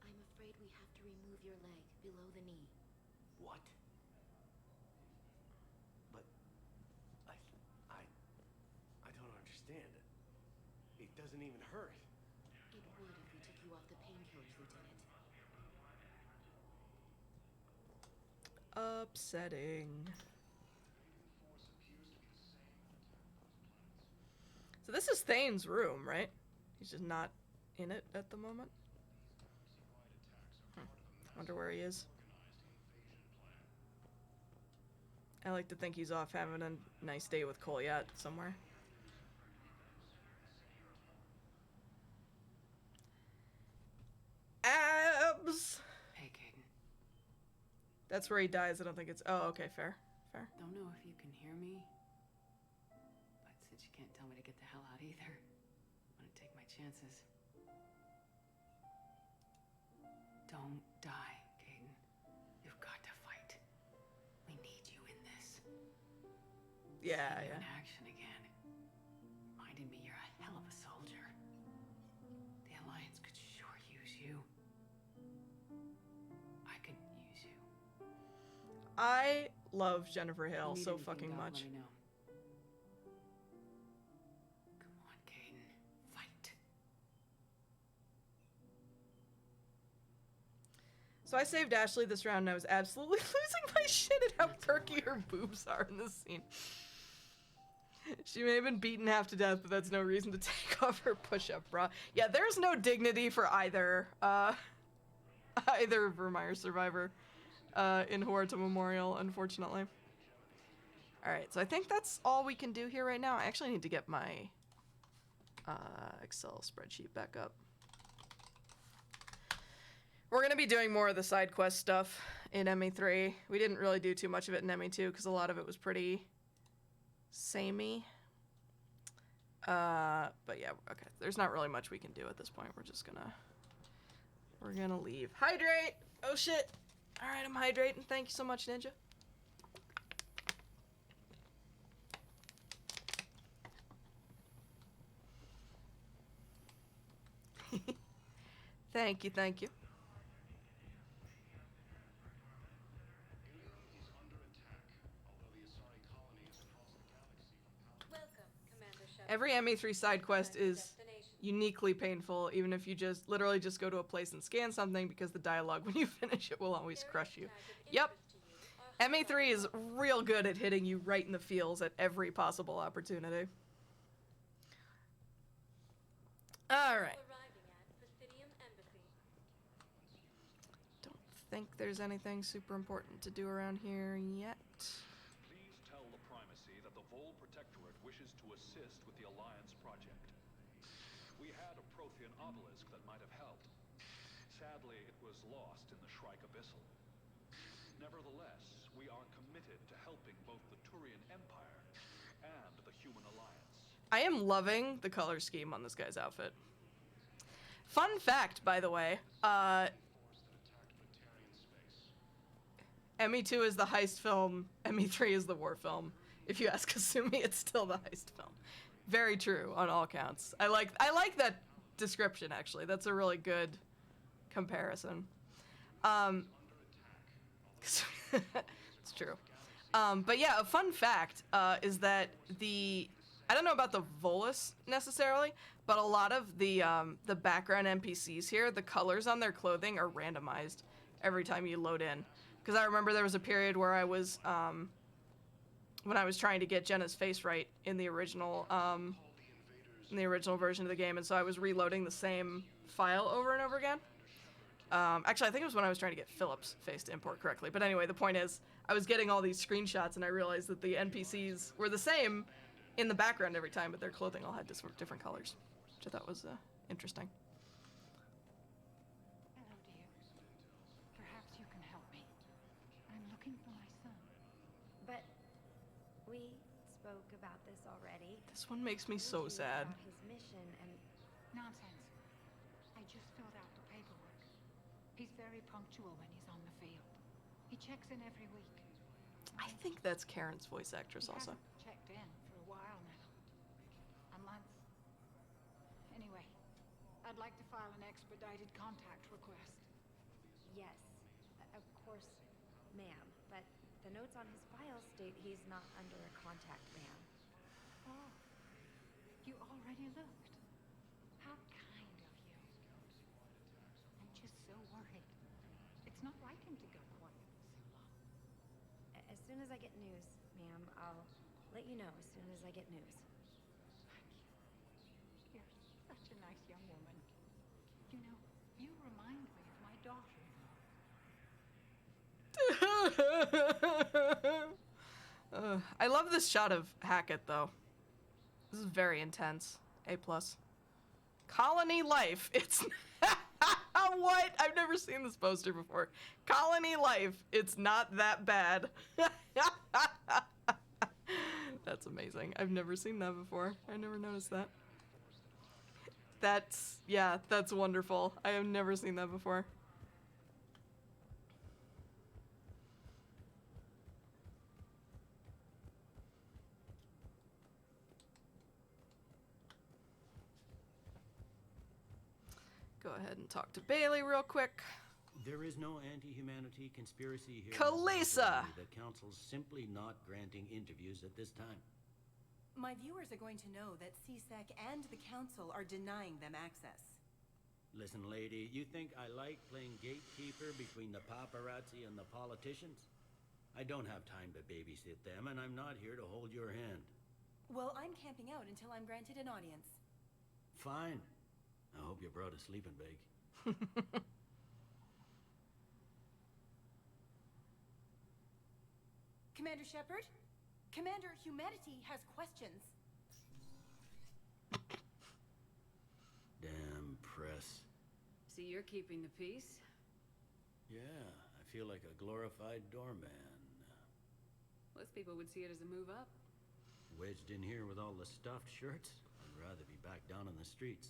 I'm afraid we have to remove your leg below the knee. What? But I don't understand it. It doesn't even hurt. It would if we took you off the painkillers, Lieutenant. Upsetting. So this is Thane's room, right? He's just not in it at the moment. Wonder where he is. I like to think he's off having a nice day with Kolyat somewhere. Abs! Hey, Caden. That's where he dies. I don't think it's... Oh, okay, fair. Fair. Don't know if you can hear me, but since you can't tell me to get the hell out either, I'm gonna take my chances. Don't die, Caden. You've got to fight. We need you in this. Yeah, Seeing you yeah. in action again reminded me you're a hell of a soldier. The Alliance could sure use you. I could use you. I love Jennifer Hale Need so anything, fucking Doc, much. let me know. Come on, Caden. Fight. So I saved Ashley this round and I was absolutely losing my shit at how perky her boobs are in this scene. She may have been beaten half to death, but that's no reason to take off her push-up bra. Yeah, there's no dignity for either Vermeer survivor in Huerta Memorial, unfortunately. Alright, so I think that's all we can do here right now. I actually need to get my Excel spreadsheet back up. We're going to be doing more of the side quest stuff in ME3. We didn't really do too much of it in ME2 because a lot of it was pretty samey. But yeah, okay. There's not really much we can do at this point. We're gonna leave. Hydrate! Oh shit! Alright, I'm hydrating. Thank you so much, Ninja. Thank you, thank you. Every ME3 side quest is uniquely painful, even if you just literally just go to a place and scan something, because the dialogue when you finish it will always crush you. Yep. ME3 is real good at hitting you right in the feels at every possible opportunity. Alright. Don't think there's anything super important to do around here yet. Please tell the Primacy that the Vol Protectorate wishes to assist with the Alliance project. We had a Prothean obelisk that might have helped. Sadly, it was lost in the Shrike Abyssal. Nevertheless, we are committed to helping both the Turian Empire and the Human Alliance. I am loving the color scheme on this guy's outfit. Fun fact, by the way, ME2 is the heist film, ME3 is the war film. If you ask Kasumi, it's still the heist film. Very true on all counts. I like that description, actually. That's a really good comparison. It's true. But yeah, a fun fact is that I don't know about the Volus necessarily, but a lot of the background NPCs here, the colors on their clothing are randomized every time you load in. Because I remember there was a period where I was, when I was trying to get Jenna's face right in the original version of the game, and so I was reloading the same file over and over again. Actually, I think it was when I was trying to get Philip's face to import correctly. But anyway, the point is, I was getting all these screenshots, and I realized that the NPCs were the same in the background every time, but their clothing all had different colors, which I thought was interesting. Hello, dear. Perhaps you can help me. I'm looking for my son. But we spoke about this already. This one makes me so sad. About his mission and Nonsense. I just filled out the paperwork. He's very punctual when he's on the field. He checks in every week. I think that's Karen's voice actress He also. hasn't checked in for a while now. A month. Anyway, I'd like to file an expedited contact request. yes, of course, ma'am. But the notes on his file state he's not under a contact ban. Oh, you already looked. How kind of you. I'm just so worried. It's not like him to go quiet for so long. As soon as I get news, ma'am, I'll let you know as soon as I get news. You're such a nice young woman. You know, you remind me of my daughter-in-law. I love this shot of Hackett, though. This is very intense. A+. Colony life. It's... What? I've never seen this poster before. Colony life. It's not that bad. That's amazing. I've never seen that before. I never noticed that. That's wonderful. I have never seen that before. Go ahead and talk to Bailey real quick. There is no anti-humanity conspiracy here. Kalisa! The council's simply not granting interviews at this time. My viewers are going to know that CSEC and the council are denying them access. Listen, lady, you think I like playing gatekeeper between the paparazzi and the politicians? I don't have time to babysit them, and I'm not here to hold your hand. Well, I'm camping out until I'm granted an audience. Fine. I hope you brought a sleeping bag. Commander Shepard? Commander, humanity has questions. Damn press. See, you're keeping the peace? Yeah, I feel like a glorified doorman. Most people would see it as a move up. Wedged in here with all the stuffed shirts? I'd rather be back down on the streets.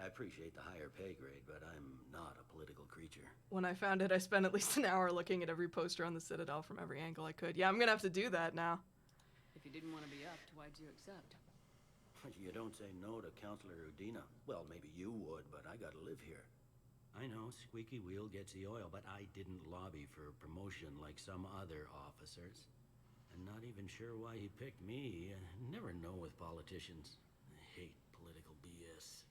I appreciate the higher pay grade, but I'm not a political creature. When I found it, I spent at least an hour looking at every poster on the Citadel from every angle I could. Yeah, I'm gonna have to do that now. If you didn't want to be upped, why'd you accept? You don't say no to Counselor Udina. Well, maybe you would, but I gotta live here. I know, squeaky wheel gets the oil, but I didn't lobby for promotion like some other officers. I'm not even sure why he picked me. I never know with politicians. I hate political BS.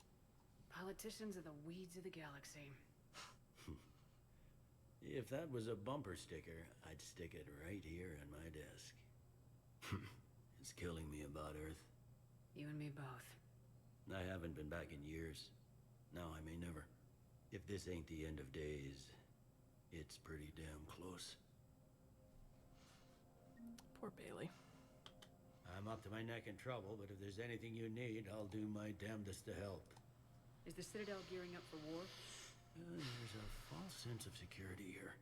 Politicians are the weeds of the galaxy. If that was a bumper sticker, I'd stick it right here on my desk. It's killing me about Earth. You and me both. I haven't been back in years. Now I may never. If this ain't the end of days, it's pretty damn close. Poor Bailey. I'm up to my neck in trouble, but if there's anything you need, I'll do my damnedest to help. Is the Citadel gearing up for war? There's a false sense of security here.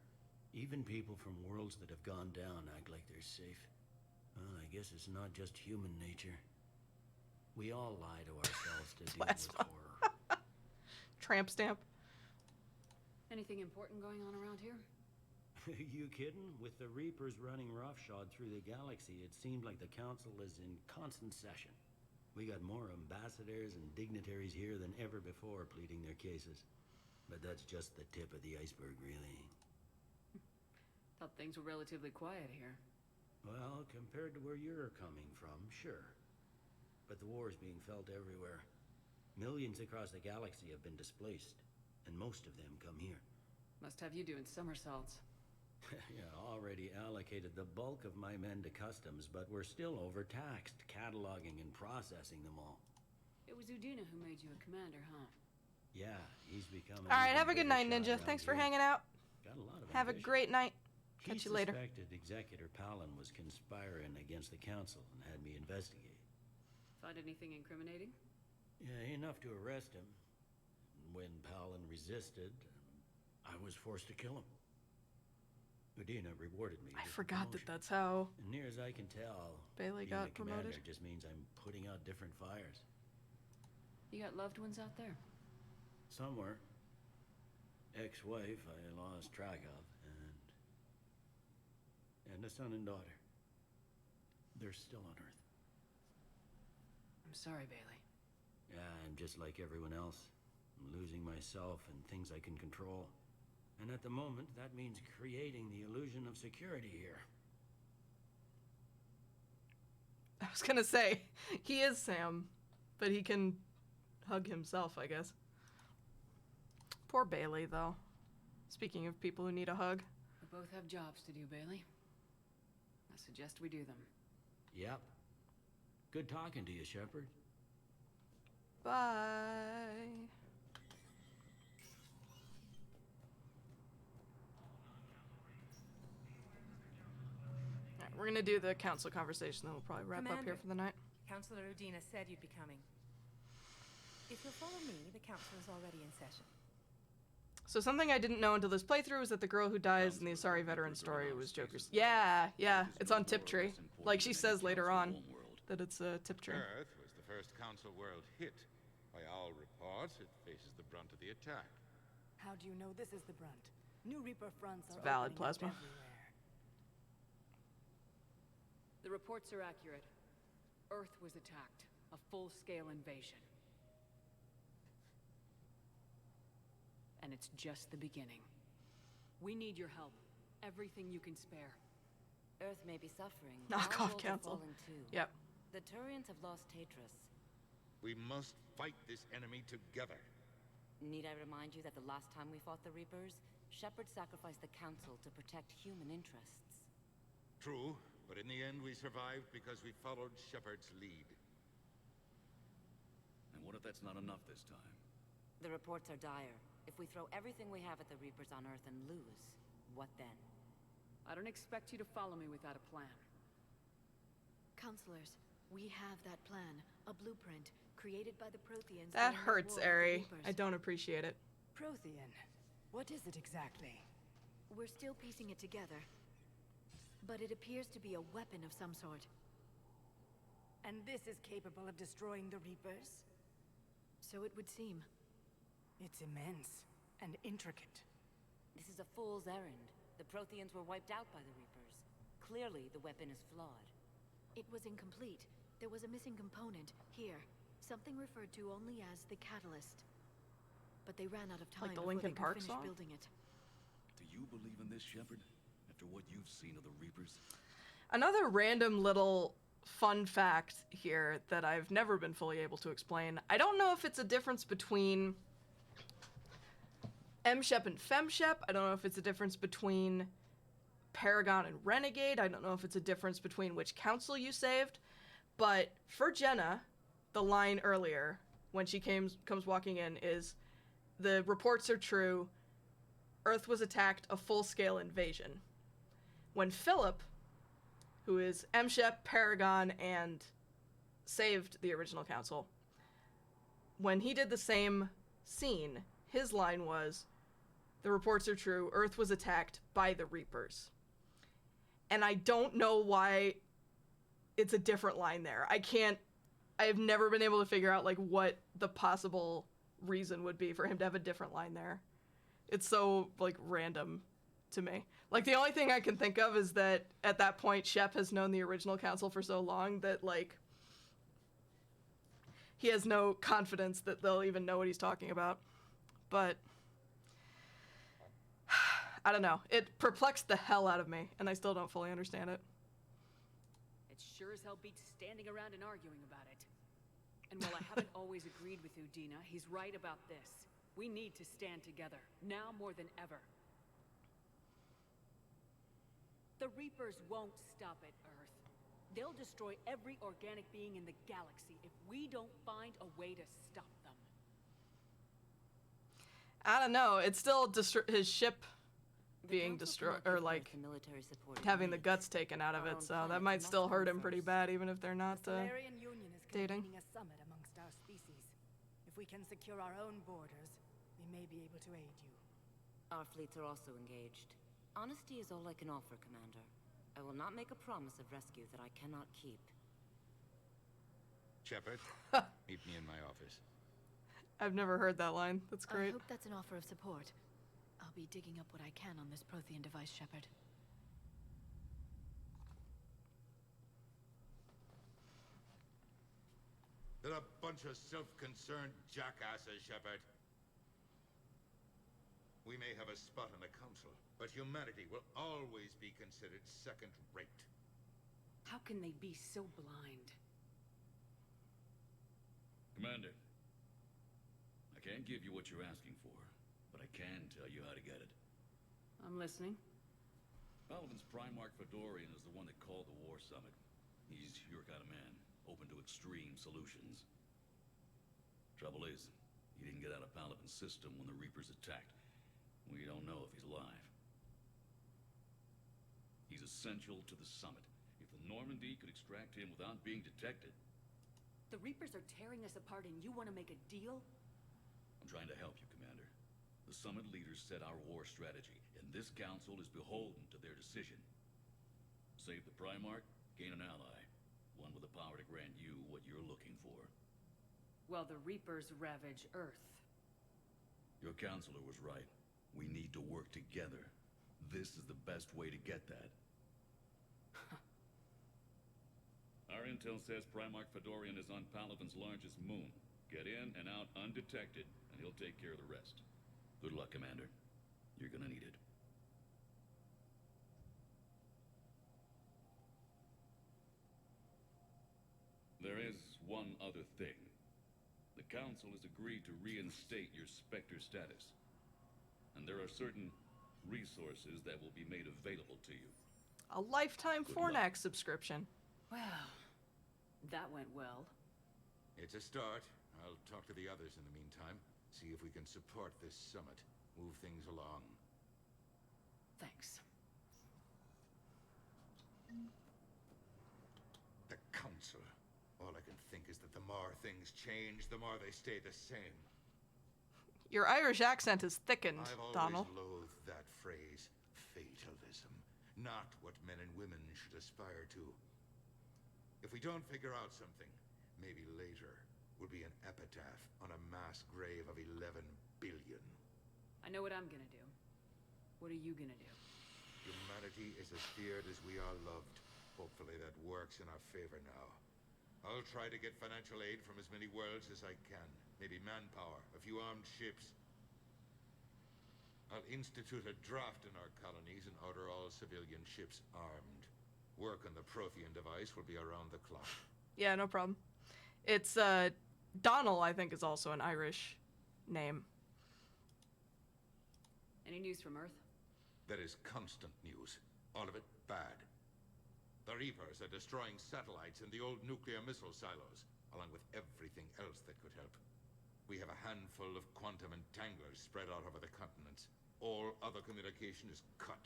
Even people from worlds that have gone down act like they're safe. Well, I guess it's not just human nature. We all lie to ourselves to deal with horror. Tramp stamp. Anything important going on around here? You kidding? With the Reapers running roughshod through the galaxy, it seemed like the Council is in constant session. We got more ambassadors and dignitaries here than ever before pleading their cases. But that's just the tip of the iceberg, really. Thought things were relatively quiet here. Well, compared to where you're coming from, sure. But the war is being felt everywhere. Millions across the galaxy have been displaced, and most of them come here. Must have you doing somersaults. Yeah, already allocated the bulk of my men to customs, but we're still overtaxed, cataloging and processing them all. It was Udina who made you a commander, huh? Yeah, he's becoming... Alright, have a good night, Ninja. Thanks for hanging out. Got a lot of Have a ambition. great night. He Catch you later. suspected Executor Palin was conspiring against the Council and had me investigate. Find anything incriminating? Yeah, enough to arrest him. When Palin resisted, I was forced to kill him. Udina rewarded me. I with forgot promotion. that that's how And near as I can tell, Bailey being got a commander promoted. just means I'm putting out different fires. You got loved ones out there? Somewhere. Ex-wife I lost track of, and a son and daughter. They're still on Earth. I'm sorry, Bailey. Yeah, I'm just like everyone else. I'm losing myself and things I can control. And at the moment, that means creating the illusion of security here. I was gonna say, he is Sam, but he can hug himself, I guess. Poor Bailey, though. Speaking of people who need a hug. We both have jobs to do, Bailey. I suggest we do them. Yep. Good talking to you, Shepard. Bye. Alright, we're gonna do the council conversation, then we'll probably wrap up here Commander. for the night. Councillor Udina said you'd be coming. If you'll follow me, the council is already in session. So something I didn't know until this playthrough was that the girl who dies in the Asari veteran story was Joker's. Yeah, it's on Tiptree. Like she says later on that it's a Tiptree. Earth was the first council world hit. By all reports, it faces the brunt of the attack. How do you know this is the brunt? New Reaper fronts are valid, opening up Plasma. everywhere. The reports are accurate. Earth was attacked. A full-scale invasion. And it's just the beginning. We need your help. Everything you can spare. Earth may be suffering. Knock Our off worlds are Council. falling too. Yep. The Turians have lost Tatris. We must fight this enemy together. Need I remind you that the last time we fought the Reapers, Shepard sacrificed the Council to protect human interests. True, but in the end we survived because we followed Shepard's lead. And what if that's not enough this time? The reports are dire. If we throw everything we have at the Reapers on Earth and lose, what then? I don't expect you to follow me without a plan. Counselors, we have that plan. A blueprint created by the Protheans. That during the hurts, War of the Ari. Reapers. I don't appreciate it. Prothean. What is it exactly? We're still piecing it together. But it appears to be a weapon of some sort. And this is capable of destroying the Reapers? So it would seem. It's immense and intricate. This is a fool's errand. The Protheans were wiped out by the Reapers. Clearly, the weapon is flawed. It was incomplete. There was a missing component here. Something referred to only as the catalyst. But they ran out of time Like the before Linkin they could Park finish song? building it. Do you believe in this, Shepard? After what you've seen of the Reapers? Another random little fun fact here that I've never been fully able to explain. I don't know if it's a difference between M-Shep and Fem-Shep. I don't know if it's a difference between Paragon and Renegade. I don't know if it's a difference between which council you saved. But for Jenna, the line earlier when she comes walking in is, the reports are true. Earth was attacked, a full-scale invasion. When Philip, who is M-Shep, Paragon, and saved the original council, when he did the same scene, his line was, "The reports are true. Earth was attacked by the Reapers." And I don't know why it's a different line there. I have never been able to figure out, like, what the possible reason would be for him to have a different line there. It's so, like, random to me. Like, the only thing I can think of is that at that point, Shep has known the original council for so long that, like, he has no confidence that they'll even know what he's talking about. But I don't know. It perplexed the hell out of me, and I still don't fully understand it. It sure as hell beats standing around and arguing about it. And while I haven't always agreed with Udina, he's right about this. We need to stand together, now more than ever. The Reapers won't stop at Earth. They'll destroy every organic being in the galaxy if we don't find a way to stop them. I don't know. It's still his ship being destroyed, or like having the guts taken out of it, so that might still hurt him pretty bad, even if they're not Solarian Union is dating. convening a summit amongst our species. If we can secure our own borders, we may be able to aid you. Our fleets are also engaged. Honesty is all I can offer, Commander. I will not make a promise of rescue that I cannot keep. Shepard, meet me in my office. I've never heard that line. That's great. I hope that's an offer of support. I'll be digging up what I can on this Prothean device, Shepard. They're a bunch of self-concerned jackasses, Shepard. We may have a spot in the council, but humanity will always be considered second-rate. How can they be so blind? Commander, I can't give you what you're asking for, but I can tell you how to get it. I'm listening. Paladin's Primarch Fedorian is the one that called the War Summit. He's your kind of man, open to extreme solutions. Trouble is, he didn't get out of Paladin's system when the Reapers attacked. We don't know if he's alive. He's essential to the summit. If the Normandy could extract him without being detected... The Reapers are tearing us apart and you want to make a deal? I'm trying to help you, Commander. The summit leaders set our war strategy, and this council is beholden to their decision. Save the Primarch, gain an ally. One with the power to grant you what you're looking for. Well, the Reapers ravage Earth. Your counselor was right. We need to work together. This is the best way to get that. Our intel says Primarch Fedorian is on Palaven's largest moon. Get in and out undetected, and he'll take care of the rest. Good luck, Commander. You're gonna need it. There is one other thing. The Council has agreed to reinstate your Spectre status. And there are certain resources that will be made available to you. A lifetime Fornax subscription. Well, that went well. It's a start. I'll talk to the others in the meantime. See if we can support this summit. Move things along. Thanks. The Council. All I can think is that the more things change, the more they stay the same. Your Irish accent is thickened, Donald. I've always loathed that phrase, fatalism. Not what men and women should aspire to. If we don't figure out something, maybe later will be an epitaph on a mass grave of 11 billion. I know what I'm gonna do. What are you gonna do? Humanity is as feared as we are loved. Hopefully that works in our favor now. I'll try to get financial aid from as many worlds as I can. Maybe manpower, a few armed ships. I'll institute a draft in our colonies and order all civilian ships armed. Work on the Prothean device will be around the clock. Yeah, no problem. It's, Donald, I think, is also an Irish name. Any news from Earth? That is constant news. All of it bad. The Reapers are destroying satellites in the old nuclear missile silos, along with everything else that could help. We have a handful of quantum entanglers spread out over the continents. All other communication is cut.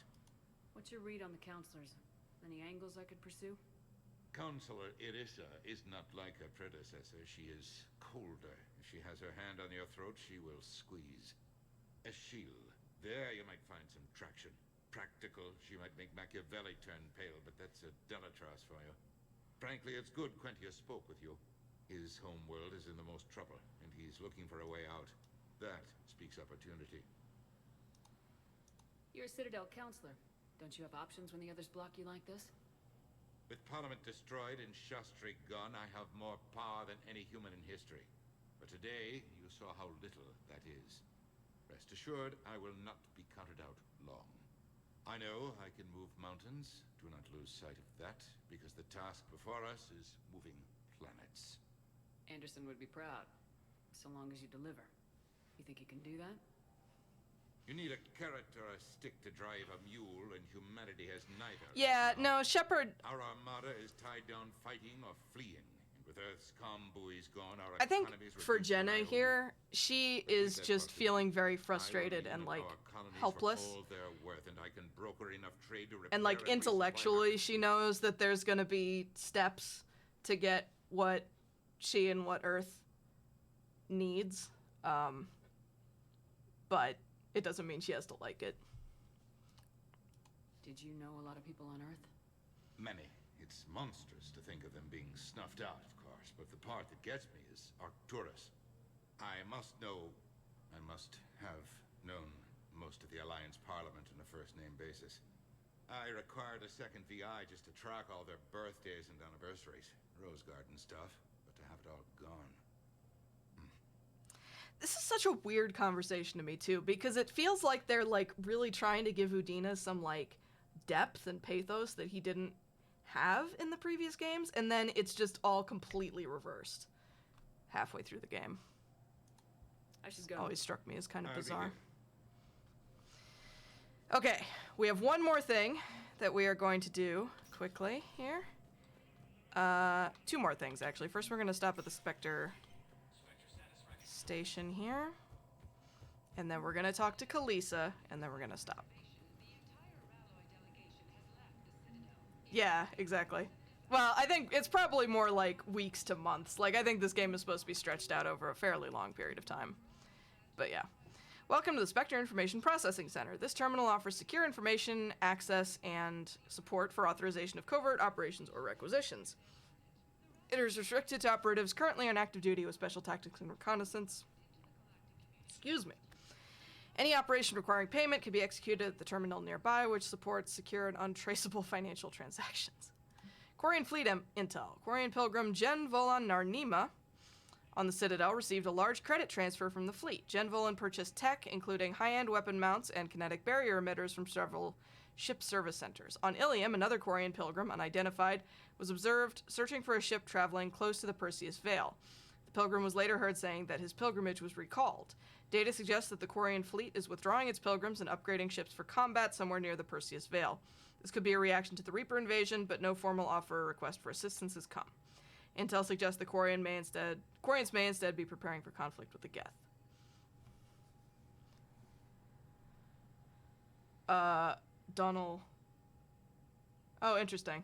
What's your read on the counselors? Any angles I could pursue? Counselor Irissa is not like her predecessor. She is colder. If she has her hand on your throat, she will squeeze. A shield. There you might find some traction. Practical, she might make Machiavelli turn pale, but that's a Delatras for you. Frankly, it's good Quentius spoke with you. His home world is in the most trouble, and he's looking for a way out. That speaks opportunity. You're a Citadel counselor. Don't you have options when the others block you like this? With Parliament destroyed and Shastri gone, I have more power than any human in history. But today, you saw how little that is. Rest assured, I will not be counted out long. I know I can move mountains. Do not lose sight of that, because the task before us is moving planets. Anderson would be proud, so long as you deliver. You think you can do that? You need a carrot or a stick to drive a mule, and humanity has neither. Yeah, no, Shepard... Our armada is tied down fighting or fleeing. And with Earth's calm buoys gone, our I think economies for reduced Jenna to here, she is just feeling very frustrated and, like, helpless. And I can broker enough trade to And, like, repair every intellectually, she knows that there's gonna be steps to get what she and what Earth needs. But it doesn't mean she has to like it. Did you know a lot of people on Earth? Many. It's monstrous to think of them being snuffed out, of course, but the part that gets me is Arcturus. I must have known most of the Alliance Parliament on a first-name basis. I required a second VI just to track all their birthdays and anniversaries. Rose Garden stuff, but to have it all gone. This is such a weird conversation to me, too, because it feels like they're, like, really trying to give Udina some, like, depth and pathos that he didn't have in the previous games, and then it's just all completely reversed halfway through the game. I should go. Always struck me as kind of bizarre. Okay, we have one more thing that we are going to do quickly here. Two more things, actually. First, we're going to stop at the Spectre station here, and then we're gonna talk to Kalisa, and then we're gonna stop. Yeah, exactly. Well, I think it's probably more like weeks to months. Like, I think this game is supposed to be stretched out over a fairly long period of time. But yeah. Welcome to the Spectre Information Processing Center. This terminal offers secure information, access, and support for authorization of covert operations or requisitions. It is restricted to operatives currently on active duty with special tactics and reconnaissance. Excuse me. Any operation requiring payment can be executed at the terminal nearby, which supports secure and untraceable financial transactions. Quarian Fleet Intel. Quarian Pilgrim Jen Volan Narnima on the Citadel received a large credit transfer from the fleet. Jen Volan purchased tech, including high-end weapon mounts and kinetic barrier emitters from several ship service centers. On Ilium, another Quarian Pilgrim, unidentified, was observed searching for a ship traveling close to the Perseus Veil. The Pilgrim was later heard saying that his pilgrimage was recalled. Data suggests that the Quarian fleet is withdrawing its pilgrims and upgrading ships for combat somewhere near the Perseus Veil. This could be a reaction to the Reaper invasion, but no formal offer or request for assistance has come. Intel suggests the Quarians may instead be preparing for conflict with the Geth. Donald. Oh, interesting.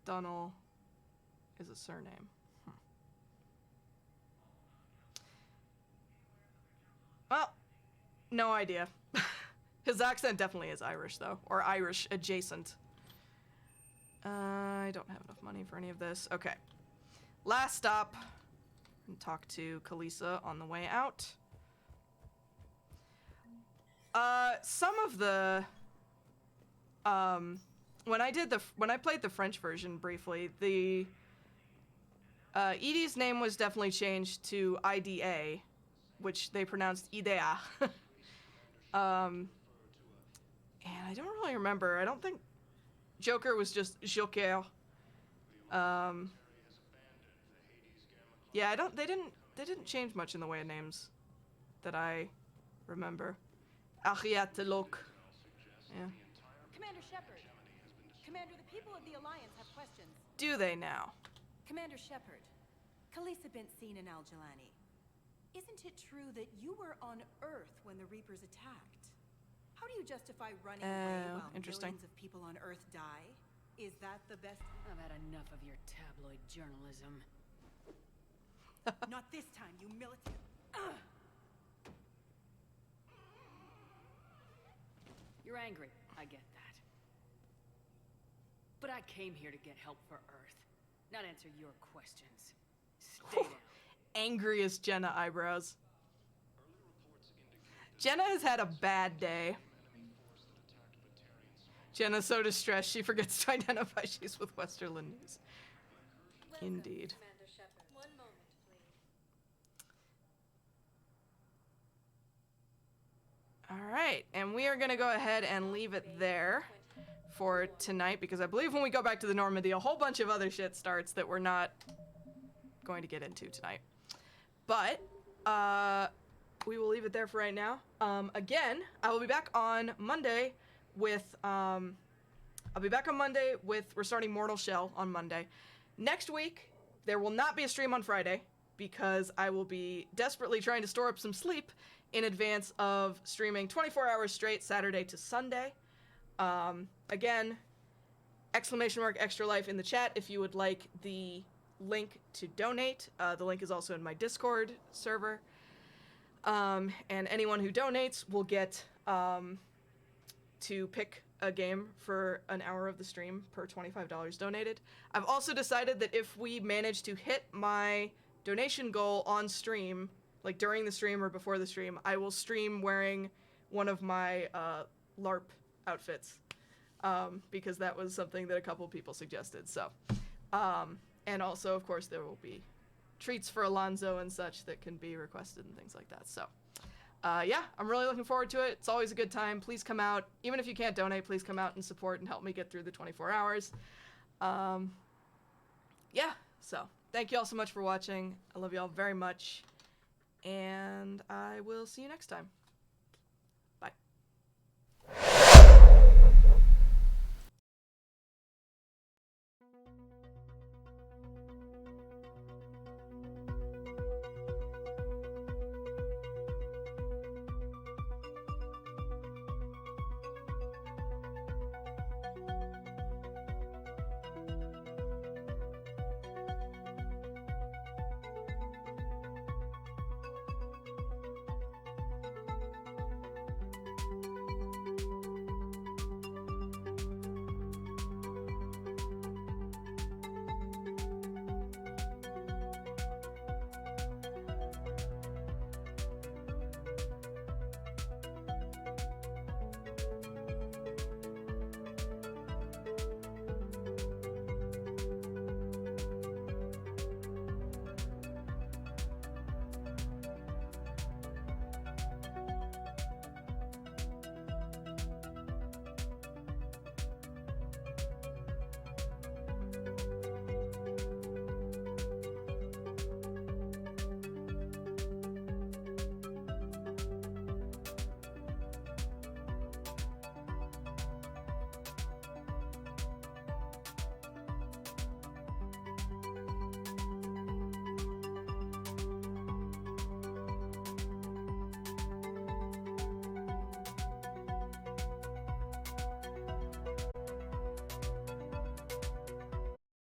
Donald is a surname. Well, no idea. His accent definitely is Irish, though. Or Irish adjacent. I don't have enough money for any of this. Okay. Last stop. And talk to Kalisa on the way out. Some of the... when I played the French version briefly, the... Edie's name was definitely changed to IDA, which they pronounced Idea. And I don't really remember. I don't think Joker was just Joker. Yeah, they didn't change much in the way of names that I remember. Achiatelok. Yeah. Commander Shepard. Commander, the people of the Alliance have questions. Do they now? Commander Shepard, Kalisa bint seen in Al-Jalani. Isn't it true that you were on Earth when the Reapers attacked? How do you justify running away while millions of people on Earth die? Is that the best? I've had enough of your tabloid journalism. Not this time, you militant. Ugh. You're angry, I get that. But I came here to get help for Earth, not answer your questions. Stay down. Angriest Jenna eyebrows. Jenna has had a bad day. Jenna's so distressed she forgets to identify she's with Westerland News. Indeed. Commander Shepard. One moment, please. All right, and we are going to go ahead and leave it there for tonight because I believe when we go back to the Normandy, a whole bunch of other shit starts that we're not going to get into tonight. But we will leave it there for right now. Again, I will be back on Monday with we're starting Mortal Shell on Monday. Next week, there will not be a stream on Friday because I will be desperately trying to store up some sleep in advance of streaming 24 hours straight Saturday to Sunday. Again, !extra life in the chat if you would like the link to donate. The link is also in my Discord server. And anyone who donates will get to pick a game for an hour of the stream per $25 donated. I've also decided that if we manage to hit my donation goal on stream, like during the stream or before the stream, I will stream wearing one of my LARP outfits, because that was something that a couple people suggested. So, and also, of course, there will be treats for Alonzo and such that can be requested and things like that. So, yeah, I'm really looking forward to it. It's always a good time. Please come out. Even if you can't donate, please come out and support and help me get through the 24 hours. Yeah, so thank you all so much for watching. I love you all very much. And I will see you next time.